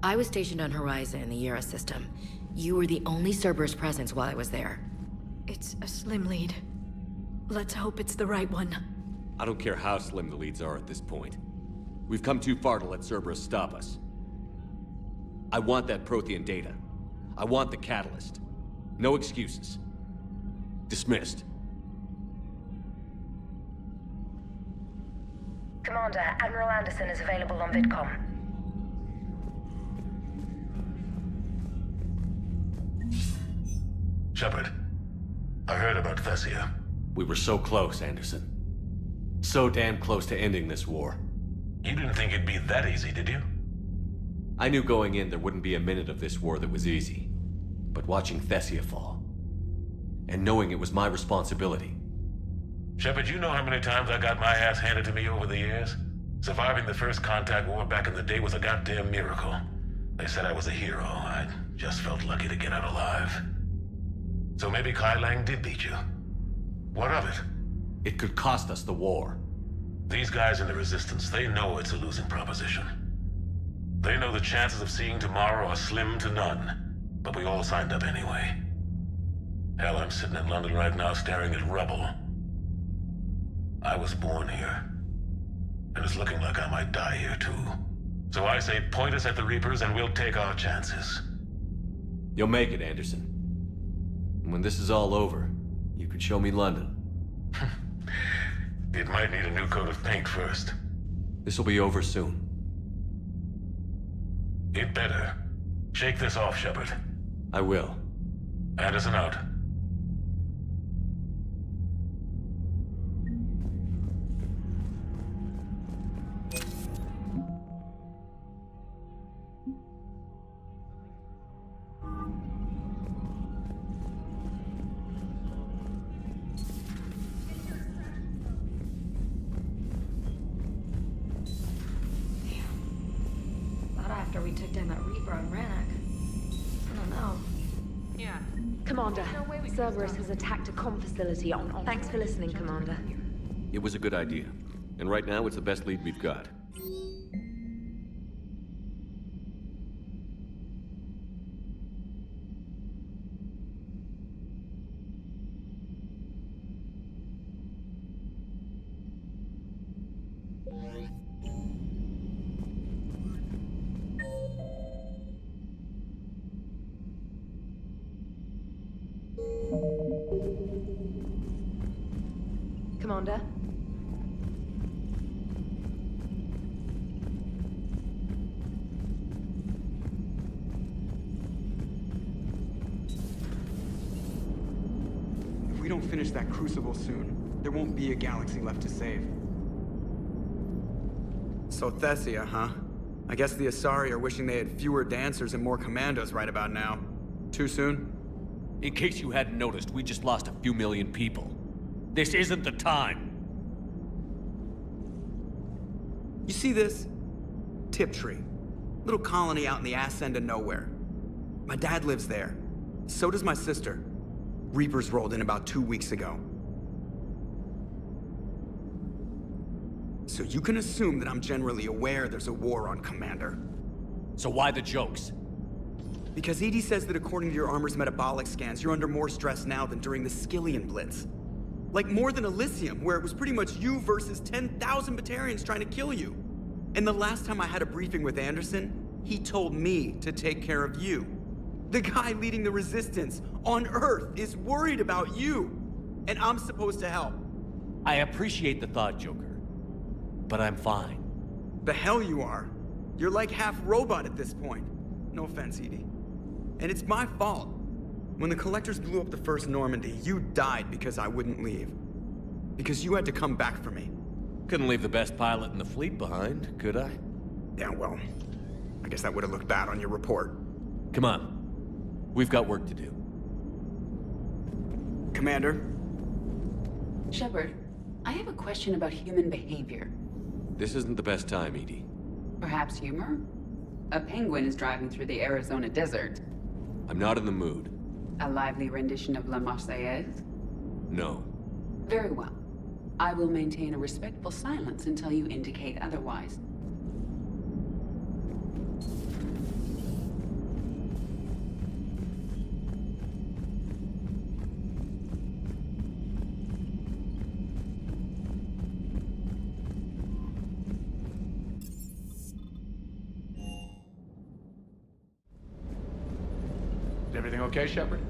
Speaker 19: I was stationed on Horizon in the Yera system. You were the only Cerberus presence while I was there.
Speaker 16: It's a slim lead. Let's hope it's the right one.
Speaker 2: I don't care how slim the leads are at this point. We've come too far to let Cerberus stop us. I want that Prothean data. I want the Catalyst. No excuses. Dismissed.
Speaker 6: Commander, Admiral Anderson is available on VidCom.
Speaker 4: Shepard, I heard about Thessia.
Speaker 2: We were so close, Anderson. So damn close to ending this war.
Speaker 4: You didn't think it'd be that easy, did you?
Speaker 2: I knew going in there wouldn't be a minute of this war that was easy. But watching Thessia fall... and knowing it was my responsibility.
Speaker 15: Shepard, you know how many times I got my ass handed to me over the years? Surviving the first contact war back in the day was a goddamn miracle. They said I was a hero. I just felt lucky to get out alive. So maybe Kai Lang did beat you. What of it?
Speaker 2: It could cost us the war.
Speaker 15: These guys in the Resistance, they know it's a losing proposition. They know the chances of seeing tomorrow are slim to none. But we all signed up anyway. Hell, I'm sitting in London right now staring at rubble. I was born here. And it's looking like I might die here too. So I say point us at the Reapers and we'll take our chances.
Speaker 2: You'll make it, Anderson. And when this is all over, you can show me London.
Speaker 15: It might need a new coat of paint first.
Speaker 2: This will be over soon.
Speaker 15: It better. Shake this off, Shepard.
Speaker 2: I will.
Speaker 15: Anderson out.
Speaker 14: After we took down that Reaper on Rannoch. I don't know.
Speaker 18: Yeah.
Speaker 14: Commander, Cerberus has attacked a comm facility on... Thanks for listening, Commander.
Speaker 2: It was a good idea. And right now, it's the best lead we've got.
Speaker 14: Commander?
Speaker 1: If we don't finish that Crucible soon, there won't be a galaxy left to save. So Thessia, huh? I guess the Asari are wishing they had fewer dancers and more commandos right about now. Too soon?
Speaker 8: In case you hadn't noticed, we just lost a few million people. This isn't the time.
Speaker 1: You see this? Tiptree. Little colony out in the ass end of nowhere. My dad lives there. So does my sister. Reapers rolled in about 2 weeks ago. So you can assume that I'm generally aware there's a war on, Commander.
Speaker 8: So why the jokes?
Speaker 1: Because EDI says that according to your armor's metabolic scans, you're under more stress now than during the Skillian Blitz. Like more than Elysium, where it was pretty much you versus 10,000 Batarians trying to kill you. And the last time I had a briefing with Anderson, he told me to take care of you. The guy leading the Resistance on Earth is worried about you. And I'm supposed to help.
Speaker 8: I appreciate the thought, Joker. But I'm fine.
Speaker 1: The hell you are. You're like half robot at this point. No offense, EDI. And it's my fault. When the Collectors blew up the first Normandy, you died because I wouldn't leave. Because you had to come back for me.
Speaker 8: Couldn't leave the best pilot in the fleet behind, could I?
Speaker 1: Yeah, well, I guess that would have looked bad on your report.
Speaker 8: Come on. We've got work to do.
Speaker 1: Commander?
Speaker 24: Shepard, I have a question about human behavior.
Speaker 2: This isn't the best time, EDI.
Speaker 24: Perhaps humor? A penguin is driving through the Arizona desert.
Speaker 2: I'm not in the mood.
Speaker 24: A lively rendition of La Marseillaise?
Speaker 2: No.
Speaker 24: Very well. I will maintain a respectful silence until you indicate otherwise.
Speaker 20: Is everything okay, Shepard?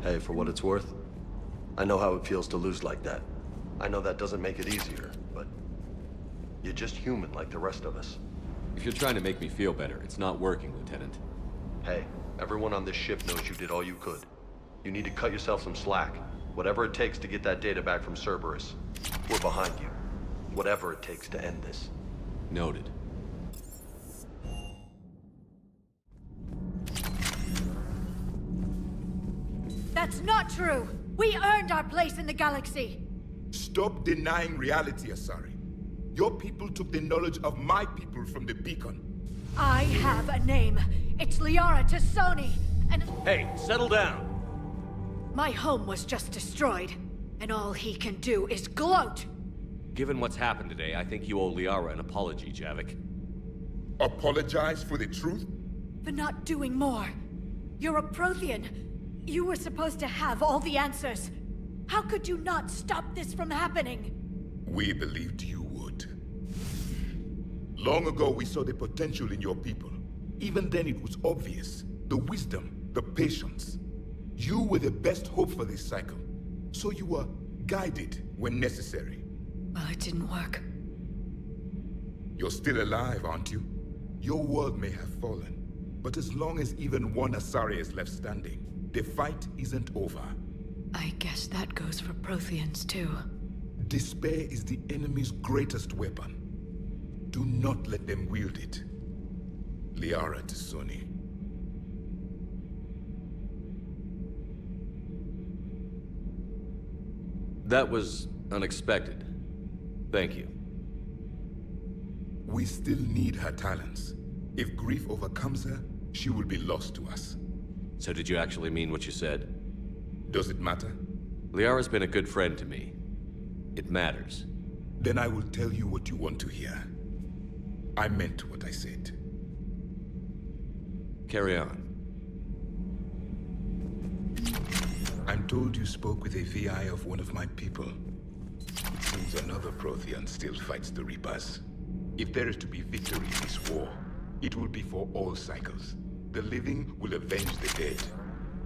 Speaker 5: Hey, for what it's worth, I know how it feels to lose like that. I know that doesn't make it easier, but you're just human like the rest of us.
Speaker 2: If you're trying to make me feel better, it's not working, Lieutenant.
Speaker 5: Hey, everyone on this ship knows you did all you could. You need to cut yourself some slack. Whatever it takes to get that data back from Cerberus. We're behind you. Whatever it takes to end this.
Speaker 2: Noted.
Speaker 18: That's not true! We earned our place in the galaxy!
Speaker 7: Stop denying reality, Asari. Your people took the knowledge of my people from the beacon.
Speaker 18: I have a name. It's Liara Tassoni, and...
Speaker 8: Hey, settle down!
Speaker 18: My home was just destroyed, and all he can do is gloat!
Speaker 8: Given what's happened today, I think you owe Liara an apology, Javik.
Speaker 7: Apologize for the truth?
Speaker 18: For not doing more. You're a Prothean. You were supposed to have all the answers. How could you not stop this from happening?
Speaker 7: We believed you would. Long ago, we saw the potential in your people. Even then, it was obvious. The wisdom, the patience. You were the best hope for this cycle. So you were guided when necessary.
Speaker 18: Well, it didn't work.
Speaker 7: You're still alive, aren't you? Your world may have fallen, but as long as even one Asari is left standing, the fight isn't over.
Speaker 18: I guess that goes for Protheans, too.
Speaker 7: Despair is the enemy's greatest weapon. Do not let them wield it. Liara Tassoni.
Speaker 2: That was unexpected. Thank you.
Speaker 7: We still need her talents. If grief overcomes her, she will be lost to us.
Speaker 2: So did you actually mean what you said?
Speaker 7: Does it matter?
Speaker 2: Liara's been a good friend to me. It matters.
Speaker 7: Then I will tell you what you want to hear. I meant what I said.
Speaker 2: Carry on.
Speaker 7: I'm told you spoke with a VI of one of my people. It seems another Prothean still fights the Reapers. If there is to be victory in this war, it will be for all cycles. The living will avenge the dead.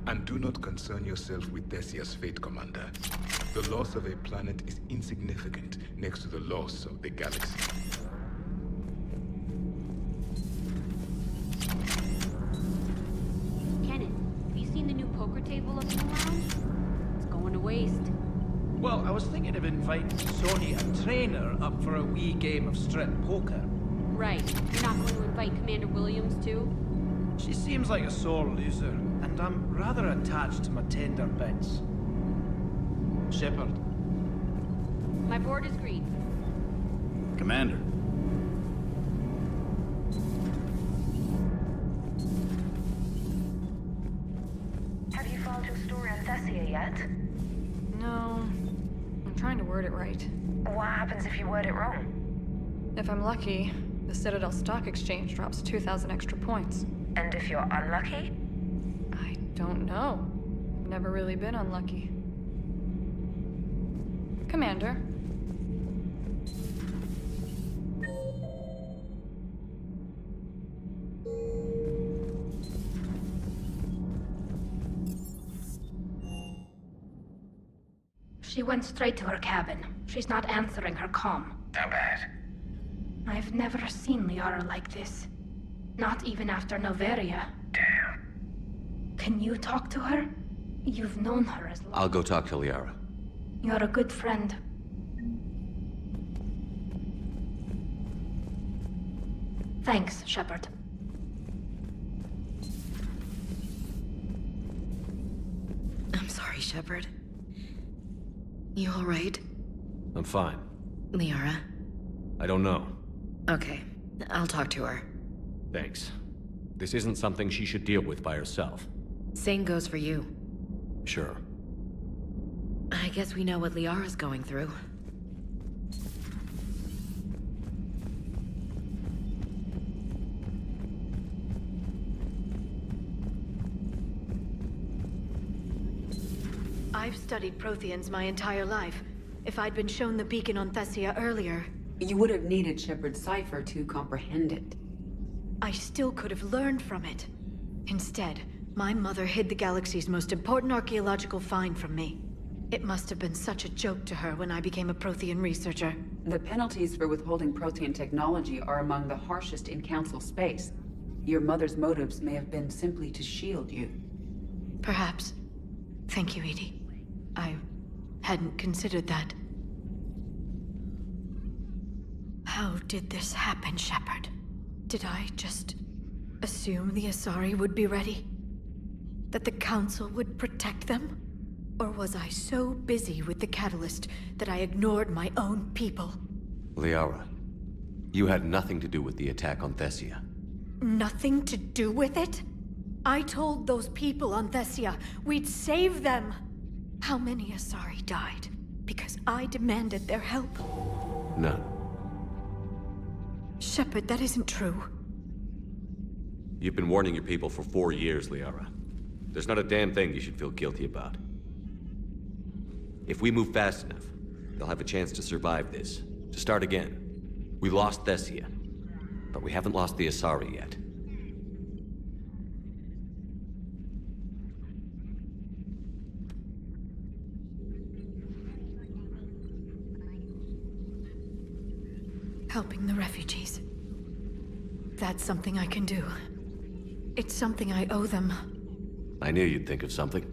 Speaker 7: And do not concern yourself with Thessia's fate, Commander. The loss of a planet is insignificant next to the loss of the galaxy.
Speaker 21: Kenneth, have you seen the new poker table up in the lounge? It's going to waste.
Speaker 22: Well, I was thinking of inviting Sony, a trainer, up for a wee game of strip poker.
Speaker 21: Right. You're not going to invite Commander Williams, too?
Speaker 22: She seems like a sore loser, and I'm rather attached to my tender bits. Shepard.
Speaker 21: My board is green.
Speaker 20: Commander.
Speaker 14: Have you filed your story on Thessia yet?
Speaker 11: No. I'm trying to word it right.
Speaker 14: What happens if you word it wrong?
Speaker 11: If I'm lucky, the Citadel Stock Exchange drops 2,000 extra points.
Speaker 14: And if you're unlucky?
Speaker 11: I don't know. I've never really been unlucky. Commander.
Speaker 9: She went straight to her cabin. She's not answering her comm.
Speaker 13: How bad?
Speaker 9: I've never seen Liara like this. Not even after Noveria.
Speaker 13: Damn.
Speaker 9: Can you talk to her? You've known her as long.
Speaker 2: I'll go talk to Liara.
Speaker 9: You're a good friend. Thanks, Shepard.
Speaker 19: I'm sorry, Shepard. You all right?
Speaker 2: I'm fine.
Speaker 19: Liara?
Speaker 2: I don't know.
Speaker 19: Okay, I'll talk to her.
Speaker 2: Thanks. This isn't something she should deal with by herself.
Speaker 19: Same goes for you.
Speaker 2: Sure.
Speaker 19: I guess we know what Liara's going through.
Speaker 18: I've studied Protheans my entire life. If I'd been shown the beacon on Thessia earlier...
Speaker 24: You would have needed Shepard's cipher to comprehend it.
Speaker 18: I still could have learned from it. Instead,
Speaker 16: My mother hid the galaxy's most important archaeological find from me. It must have been such a joke to her when I became a Prothean researcher.
Speaker 24: The penalties for withholding Prothean technology are among the harshest in Council space. Your mother's motives may have been simply to shield you.
Speaker 16: Perhaps. Thank you, Edie. I hadn't considered that. How did this happen, Shepard? Did I just assume the Asari would be ready? That the Council would protect them? Or was I so busy with the Catalyst that I ignored my own people?
Speaker 8: Liara, you had nothing to do with the attack on Thessia.
Speaker 16: Nothing to do with it? I told those people on Thessia we'd save them. How many Asari died because I demanded their help?
Speaker 8: None.
Speaker 16: Shepard, that isn't true.
Speaker 8: You've been warning your people for 4 years, Liara. There's not a damn thing you should feel guilty about. If we move fast enough, they'll have a chance to survive this, to start again. We lost Thessia, but we haven't lost the Asari yet.
Speaker 16: Helping the refugees. That's something I can do. It's something I owe them.
Speaker 8: I knew you'd think of something.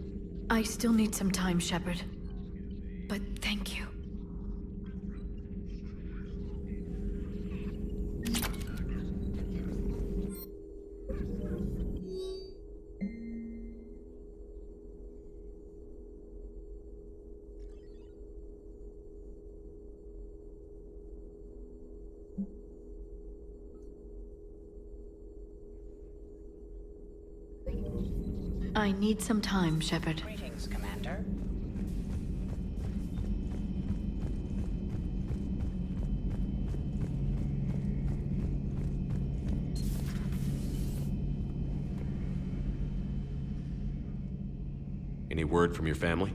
Speaker 16: I still need some time, Shepard. But thank you. I need some time, Shepard.
Speaker 21: Greetings, Commander.
Speaker 8: Any word from your family?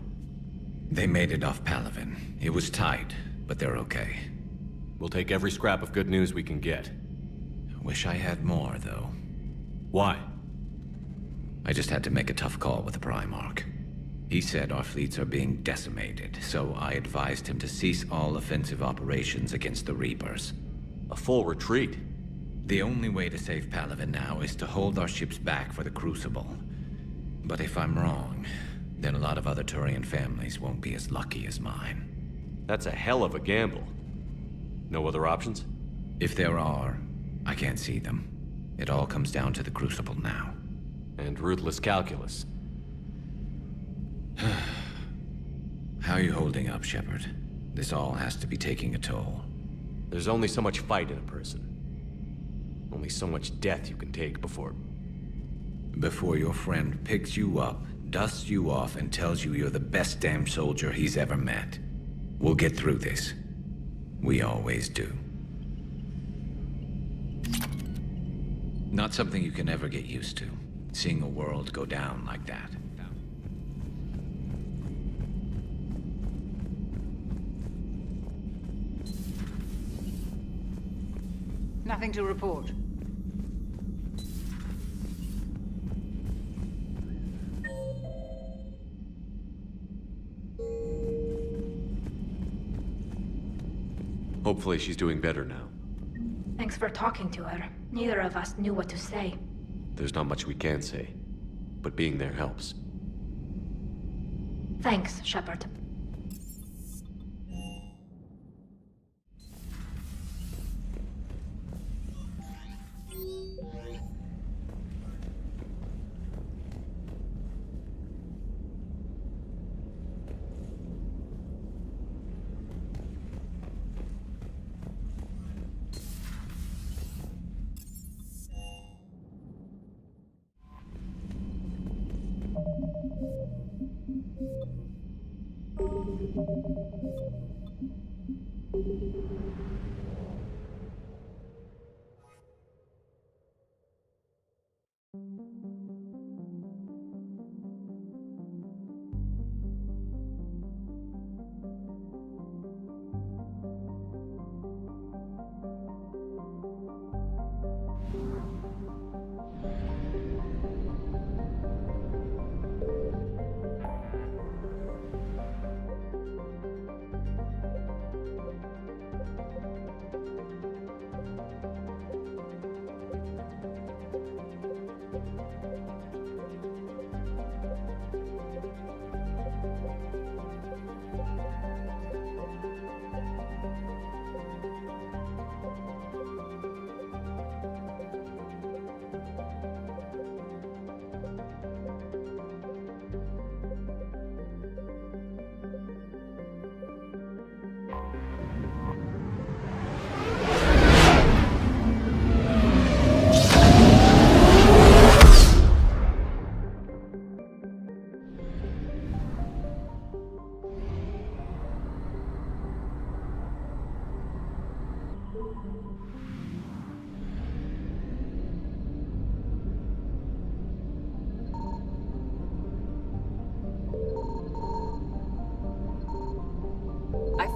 Speaker 10: They made it off Palaven. It was tight, but they're okay.
Speaker 8: We'll take every scrap of good news we can get.
Speaker 10: Wish I had more, though.
Speaker 8: Why?
Speaker 10: I just had to make a tough call with the Primarch. He said our fleets are being decimated, so I advised him to cease all offensive operations against the Reapers.
Speaker 8: A full retreat?
Speaker 10: The only way to save Palaven now is to hold our ships back for the Crucible. But if I'm wrong, then a lot of other Turian families won't be as lucky as mine.
Speaker 8: That's a hell of a gamble. No other options?
Speaker 10: If there are, I can't see them. It all comes down to the Crucible now.
Speaker 8: And ruthless calculus.
Speaker 10: How are you holding up, Shepard? This all has to be taking a toll.
Speaker 8: There's only so much fight in a person. Only so much death you can take before
Speaker 10: your friend picks you up, dusts you off, and tells you you're the best damn soldier he's ever met. We'll get through this. We always do. Not something you can ever get used to. Seeing a world go down like that.
Speaker 21: Nothing to report.
Speaker 8: Hopefully she's doing better now.
Speaker 9: Thanks for talking to her. Neither of us knew what to say.
Speaker 8: There's not much we can say, but being there helps.
Speaker 9: Thanks, Shepard.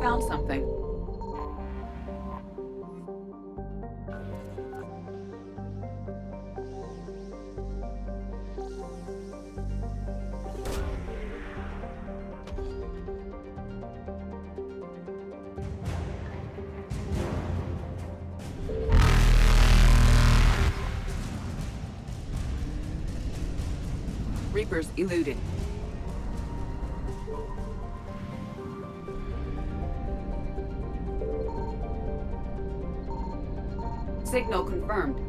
Speaker 24: found something. Reapers eluded. Signal confirmed.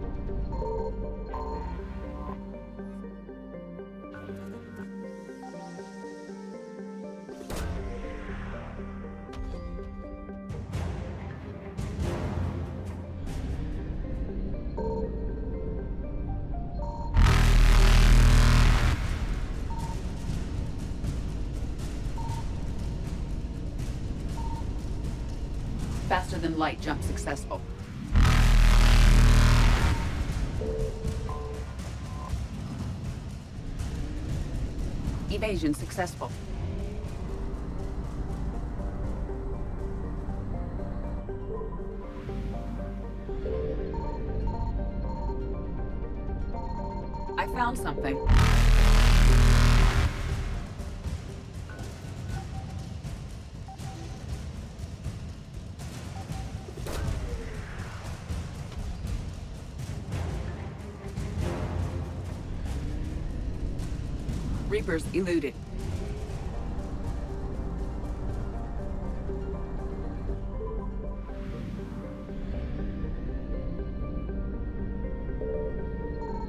Speaker 24: Faster than light jump successful. Evasion successful. I found something. Reapers eluded.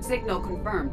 Speaker 24: Signal confirmed.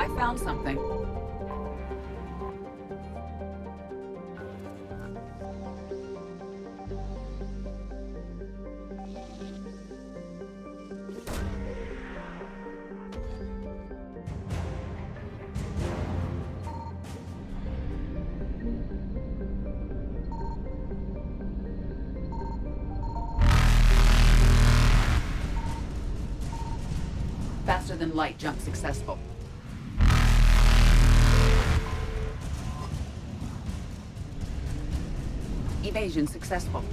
Speaker 24: I found something. Faster than light jump successful. Evasion successful.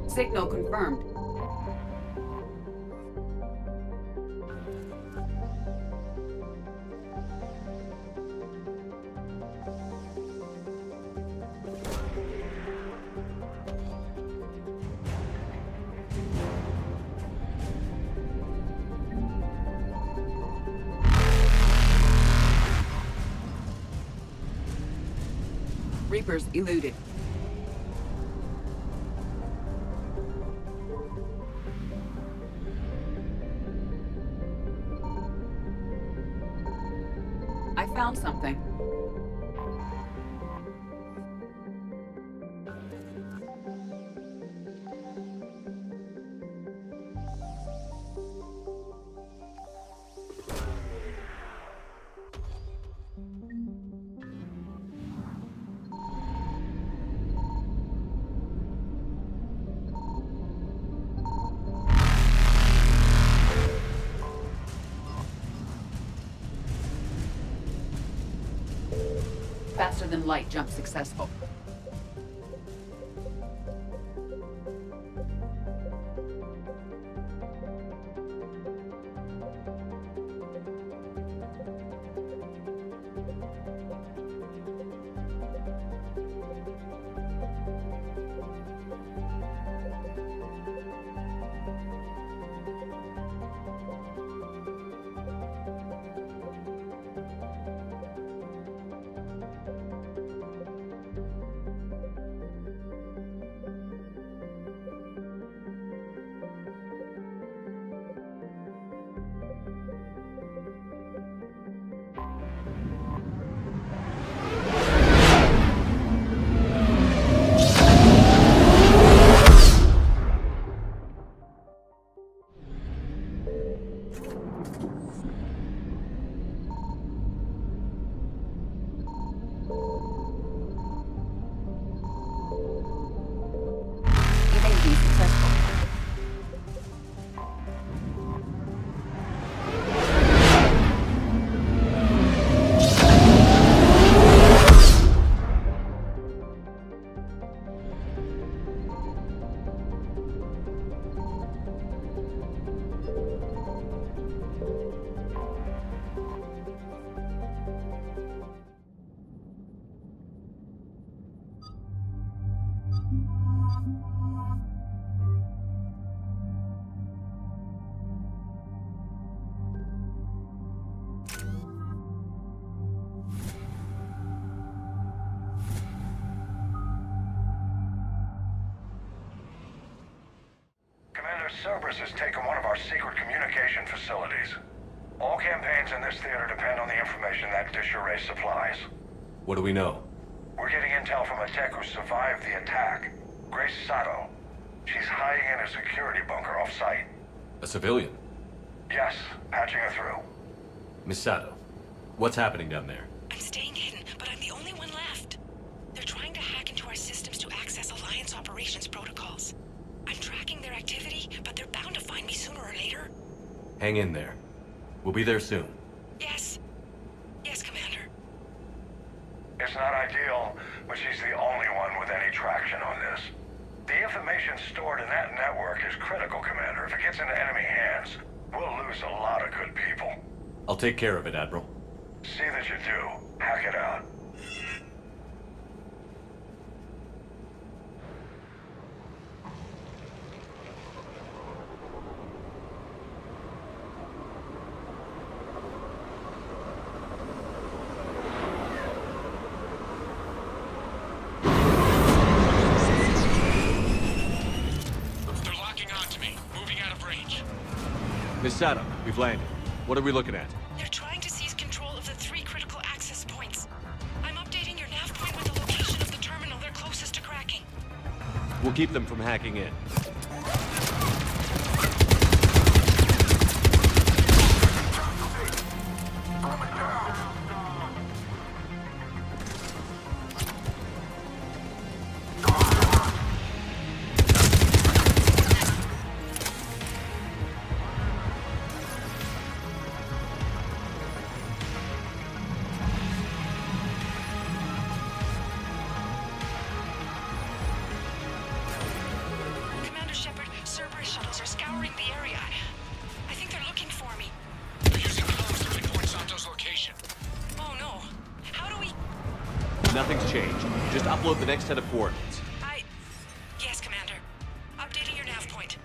Speaker 24: Signal confirmed. Reapers eluded. I found something. Faster than light jump successful.
Speaker 3: Commander, Cerberus has taken one of our secret communication facilities. All campaigns in this theater depend on the information that dish array supplies.
Speaker 2: What do we know?
Speaker 3: We're getting intel from a tech who survived the attack. Grace Sato. She's hiding in a security bunker off-site.
Speaker 2: A civilian?
Speaker 3: Yes, patching her through.
Speaker 2: Miss Sato, what's happening down there?
Speaker 6: I'm staying hidden, but I'm the only one left. They're trying to hack into our systems to access Alliance operations protocols. I'm tracking their activity, but they're bound to find me sooner or later.
Speaker 2: Hang in there. We'll be there soon.
Speaker 6: Yes. Yes, Commander.
Speaker 3: It's not ideal, but she's the only one with any traction on this. The information stored in that network is critical, Commander. If it gets into enemy hands, we'll lose a lot of good people.
Speaker 2: I'll take care of it, Admiral.
Speaker 3: See that you do. Hack it out.
Speaker 2: Miss Sato, we've landed. What are we looking at?
Speaker 6: They're trying to seize control of the 3 critical access points. I'm updating your nav point with the location of the terminal they're closest to cracking.
Speaker 2: We'll keep them from hacking in.
Speaker 6: Cerberus shuttles are scouring the area. I think they're looking for me.
Speaker 12: They're using drones to pinpoint Santo's location.
Speaker 6: Oh no. How do we...
Speaker 2: Nothing's changed. Just upload the next set of coordinates.
Speaker 6: Yes, Commander. Updating your nav point.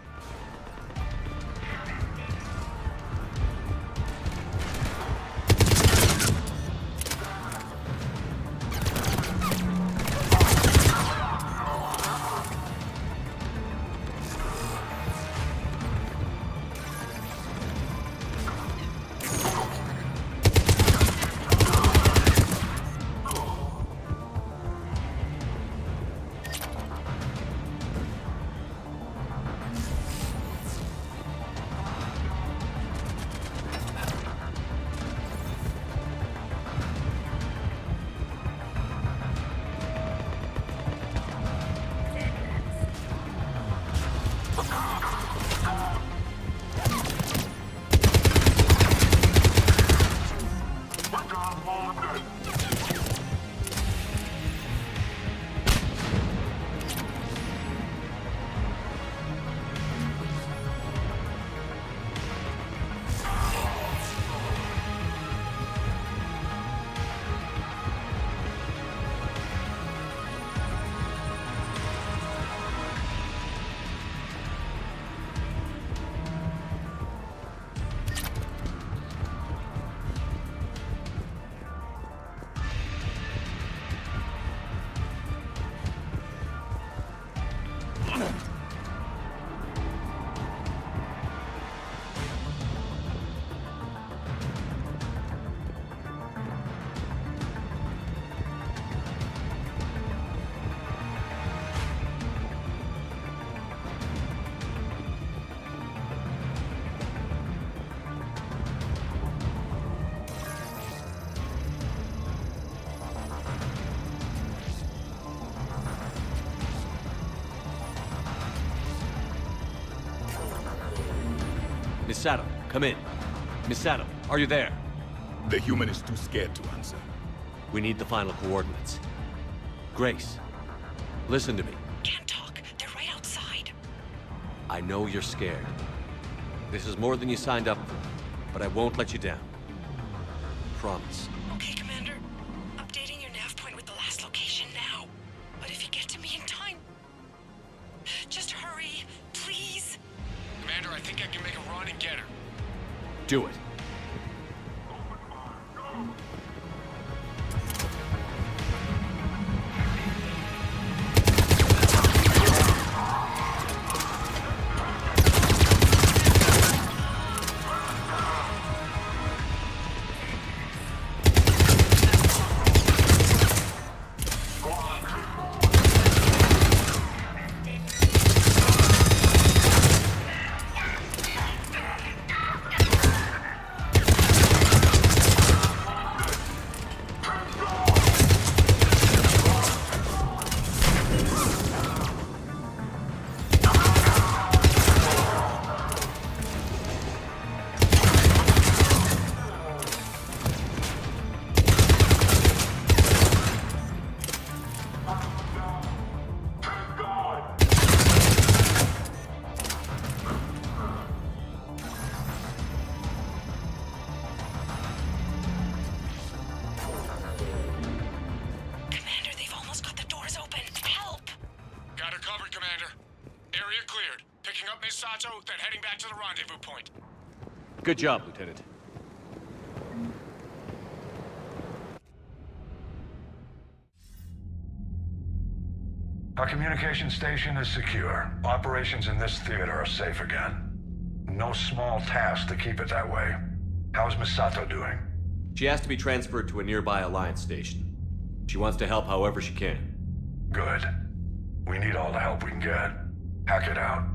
Speaker 2: Miss Sato, come in. Miss Sato, are you there?
Speaker 7: The human is too scared to answer.
Speaker 2: We need the final coordinates. Grace, listen to me.
Speaker 6: Can't talk. They're right outside.
Speaker 2: I know you're scared. This is more than you signed up for, but I won't let you down. Promise.
Speaker 6: Okay, Commander. Updating your nav point with the last location now. But if you get to me in time... Just hurry, please.
Speaker 12: Commander, I think I can make a run and get her.
Speaker 2: Do it.
Speaker 12: Sato, then heading back to the rendezvous point.
Speaker 8: Good job, Lieutenant.
Speaker 3: Our communication station is secure. Operations in this theater are safe again. No small task to keep it that way. How's Miss Sato doing?
Speaker 8: She has to be transferred to a nearby Alliance station. She wants to help however she can.
Speaker 3: Good. We need all the help we can get. Hack it out.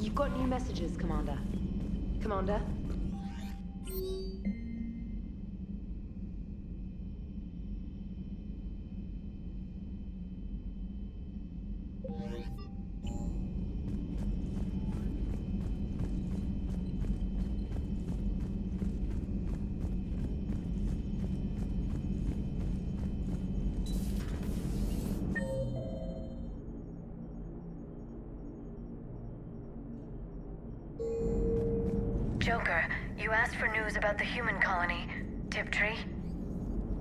Speaker 14: You've got new messages, Commander. Commander?
Speaker 18: Joker, you asked for news about the human colony, Tiptree.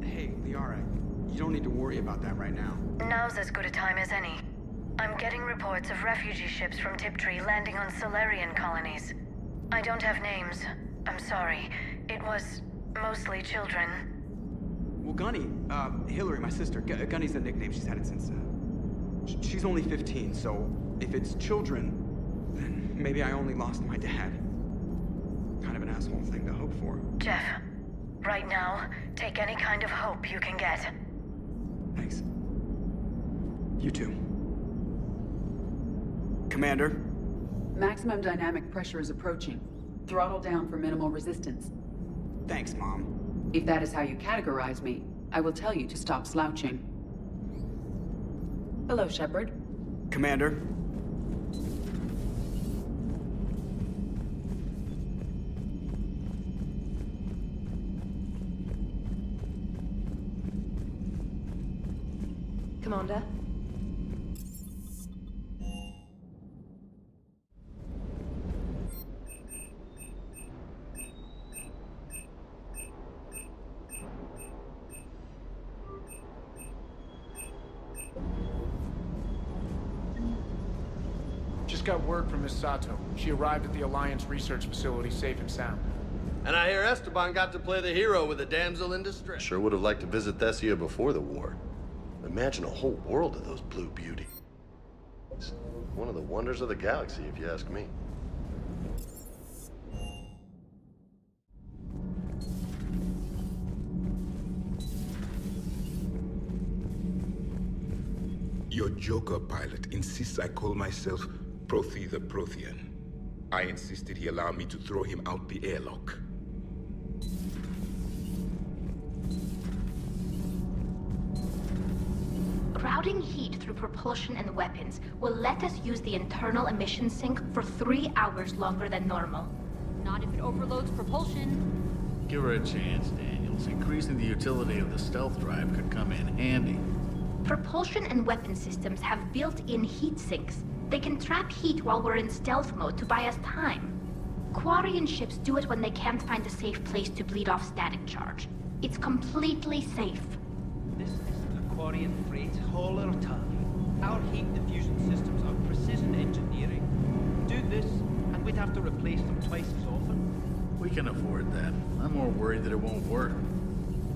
Speaker 1: Hey, Liara, you don't need to worry about that right now.
Speaker 18: Now's as good a time as any. I'm getting reports of refugee ships from Tiptree landing on Solarian colonies. I don't have names. I'm sorry. It was mostly children.
Speaker 1: Well, Gunny, Hillary, my sister, Gunny's a nickname. She's had it since, she's only 15, so if it's children, then maybe I only lost my dad. Kind of an asshole thing to hope for.
Speaker 18: Jeff, right now, take any kind of hope you can get.
Speaker 1: Thanks. You too. Commander?
Speaker 24: Maximum dynamic pressure is approaching. Throttle down for minimal resistance.
Speaker 1: Thanks, Mom.
Speaker 24: If that is how you categorize me, I will tell you to stop slouching. Hello, Shepard.
Speaker 1: Commander?
Speaker 14: Commander?
Speaker 22: Just got word from Miss Sato. She arrived at the Alliance research facility safe and sound.
Speaker 5: And I hear Esteban got to play the hero with a damsel in distress. Sure would have liked to visit Thessia before the war. Imagine a whole world of those blue beauties. It's one of the wonders of the galaxy, if you ask me.
Speaker 7: Your Joker pilot insists I call myself Prothee the Prothean. I insisted he allow me to throw him out the airlock.
Speaker 9: Routing heat through propulsion and weapons will let us use the internal emission sink for 3 hours longer than normal.
Speaker 21: Not if it overloads propulsion.
Speaker 20: Give her a chance, Daniels. Increasing the utility of the stealth drive could come in handy.
Speaker 9: Propulsion and weapon systems have built-in heat sinks. They can trap heat while we're in stealth mode to buy us time. Quarian ships do it when they can't find a safe place to bleed off static charge. It's completely safe.
Speaker 1: This isn't a
Speaker 22: Praetorian freight hauler tough. Our heat diffusion systems are precision engineering. Do this, and we'd have to replace them twice as often.
Speaker 20: We can afford that. I'm more worried that it won't work.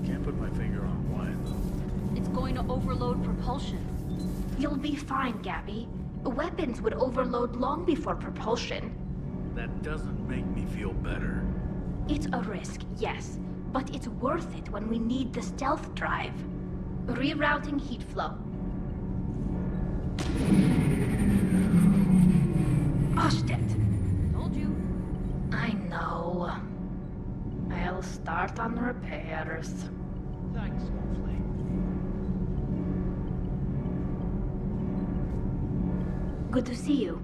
Speaker 20: Can't put my finger on why, though.
Speaker 21: It's going to overload propulsion.
Speaker 9: You'll be fine, Gabby. Weapons would overload long before propulsion.
Speaker 20: That doesn't make me feel better.
Speaker 9: It's a risk, yes, but it's worth it when we need the stealth drive. Rerouting heat flow. Oshtet.
Speaker 21: Told you.
Speaker 9: I know. I'll start on repairs.
Speaker 22: Thanks, Snowflake.
Speaker 9: Good to see you.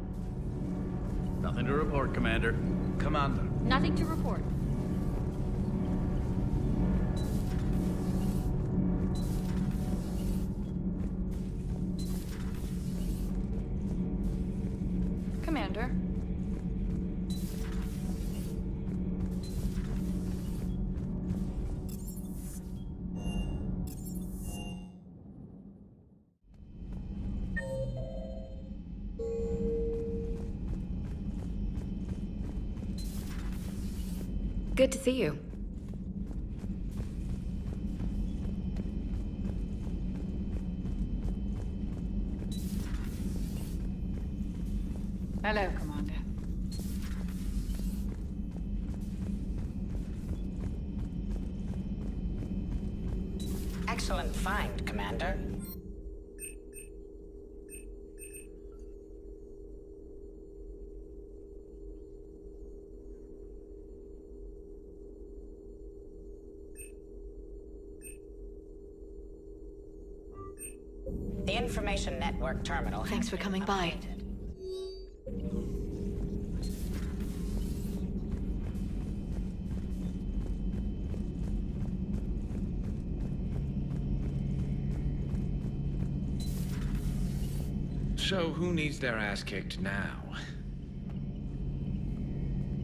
Speaker 20: Nothing to report, Commander.
Speaker 22: Commander.
Speaker 21: Nothing to report.
Speaker 11: Commander.
Speaker 14: Good to see you.
Speaker 4: Hello, Commander.
Speaker 15: Excellent find, Commander. The information network terminal.
Speaker 16: Thanks for coming by.
Speaker 7: So who needs their ass kicked now?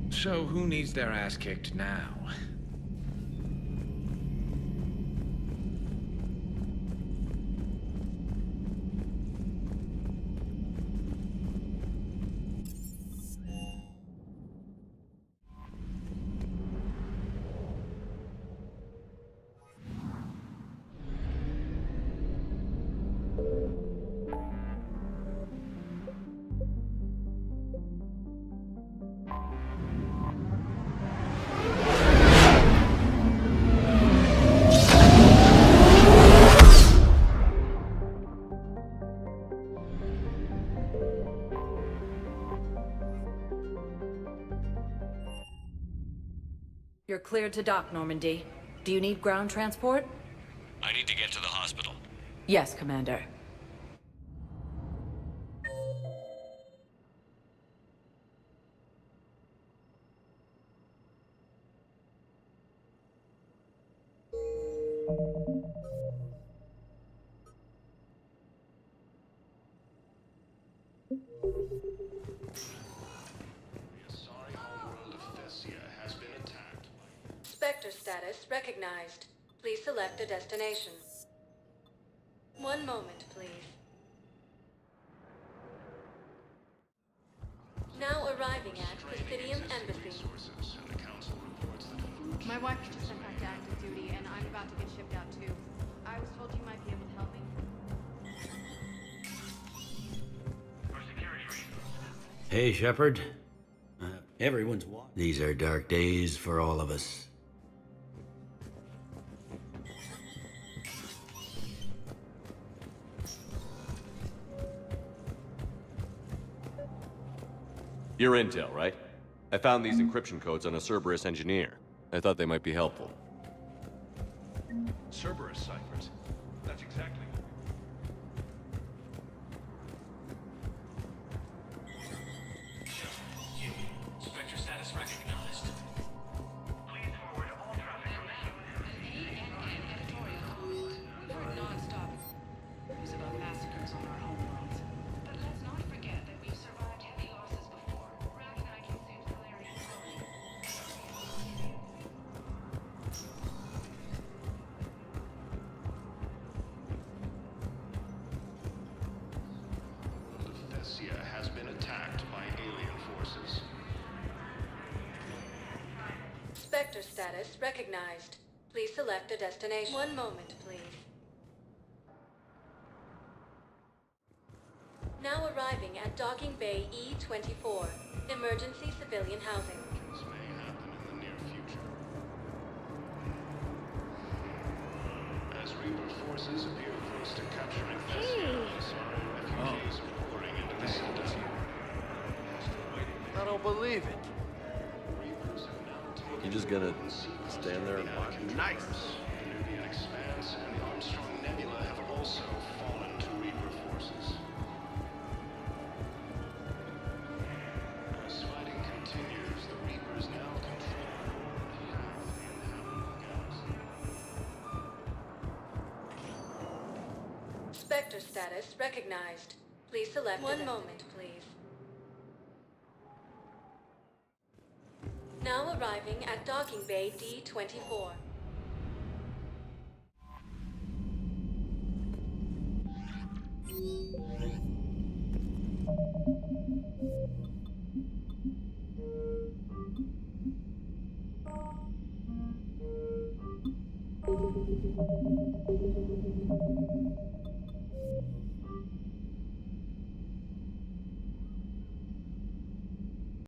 Speaker 7: So who needs their ass kicked now?
Speaker 17: You're cleared to dock, Normandy. Do you need ground transport?
Speaker 8: I need to get to the hospital.
Speaker 17: Yes, Commander.
Speaker 23: Spectre status recognized. Please select a destination. One moment, please. Now arriving at Presidium Embassy.
Speaker 11: My wife just sent back to active duty, and I'm about to get shipped out too. I was told you might be able to help me.
Speaker 25: Hey, Shepard. Everyone's watching. These are dark days for all of us.
Speaker 8: Your intel, right? I found these encryption codes on a Cerberus engineer. I thought they might be helpful.
Speaker 3: Cerberus ciphers. That's exactly
Speaker 12: Spectre status recognized.
Speaker 3: Please forward all traffic from
Speaker 4: We've heard non-stop news about massacres on our homeworld. But let's not forget that we've survived heavy losses before. Rack and I can save Solarian slowly.
Speaker 23: Spectre status recognized. Please select a destination. One moment, please. Now arriving at Docking Bay E-24. Emergency civilian housing.
Speaker 3: This may happen in the near future. As Reaper forces appear close to capturing Thessia, refugees are pouring into the citadel.
Speaker 5: I don't believe it. You just gonna stand there and watch? Nice.
Speaker 3: The Nubian Expanse and the Armstrong Nebula have also fallen to Reaper forces. As fighting continues, the Reapers now control half the inhabitable galaxy.
Speaker 23: Spectre status recognized. Please select one moment, please. Now arriving at Docking Bay D-24.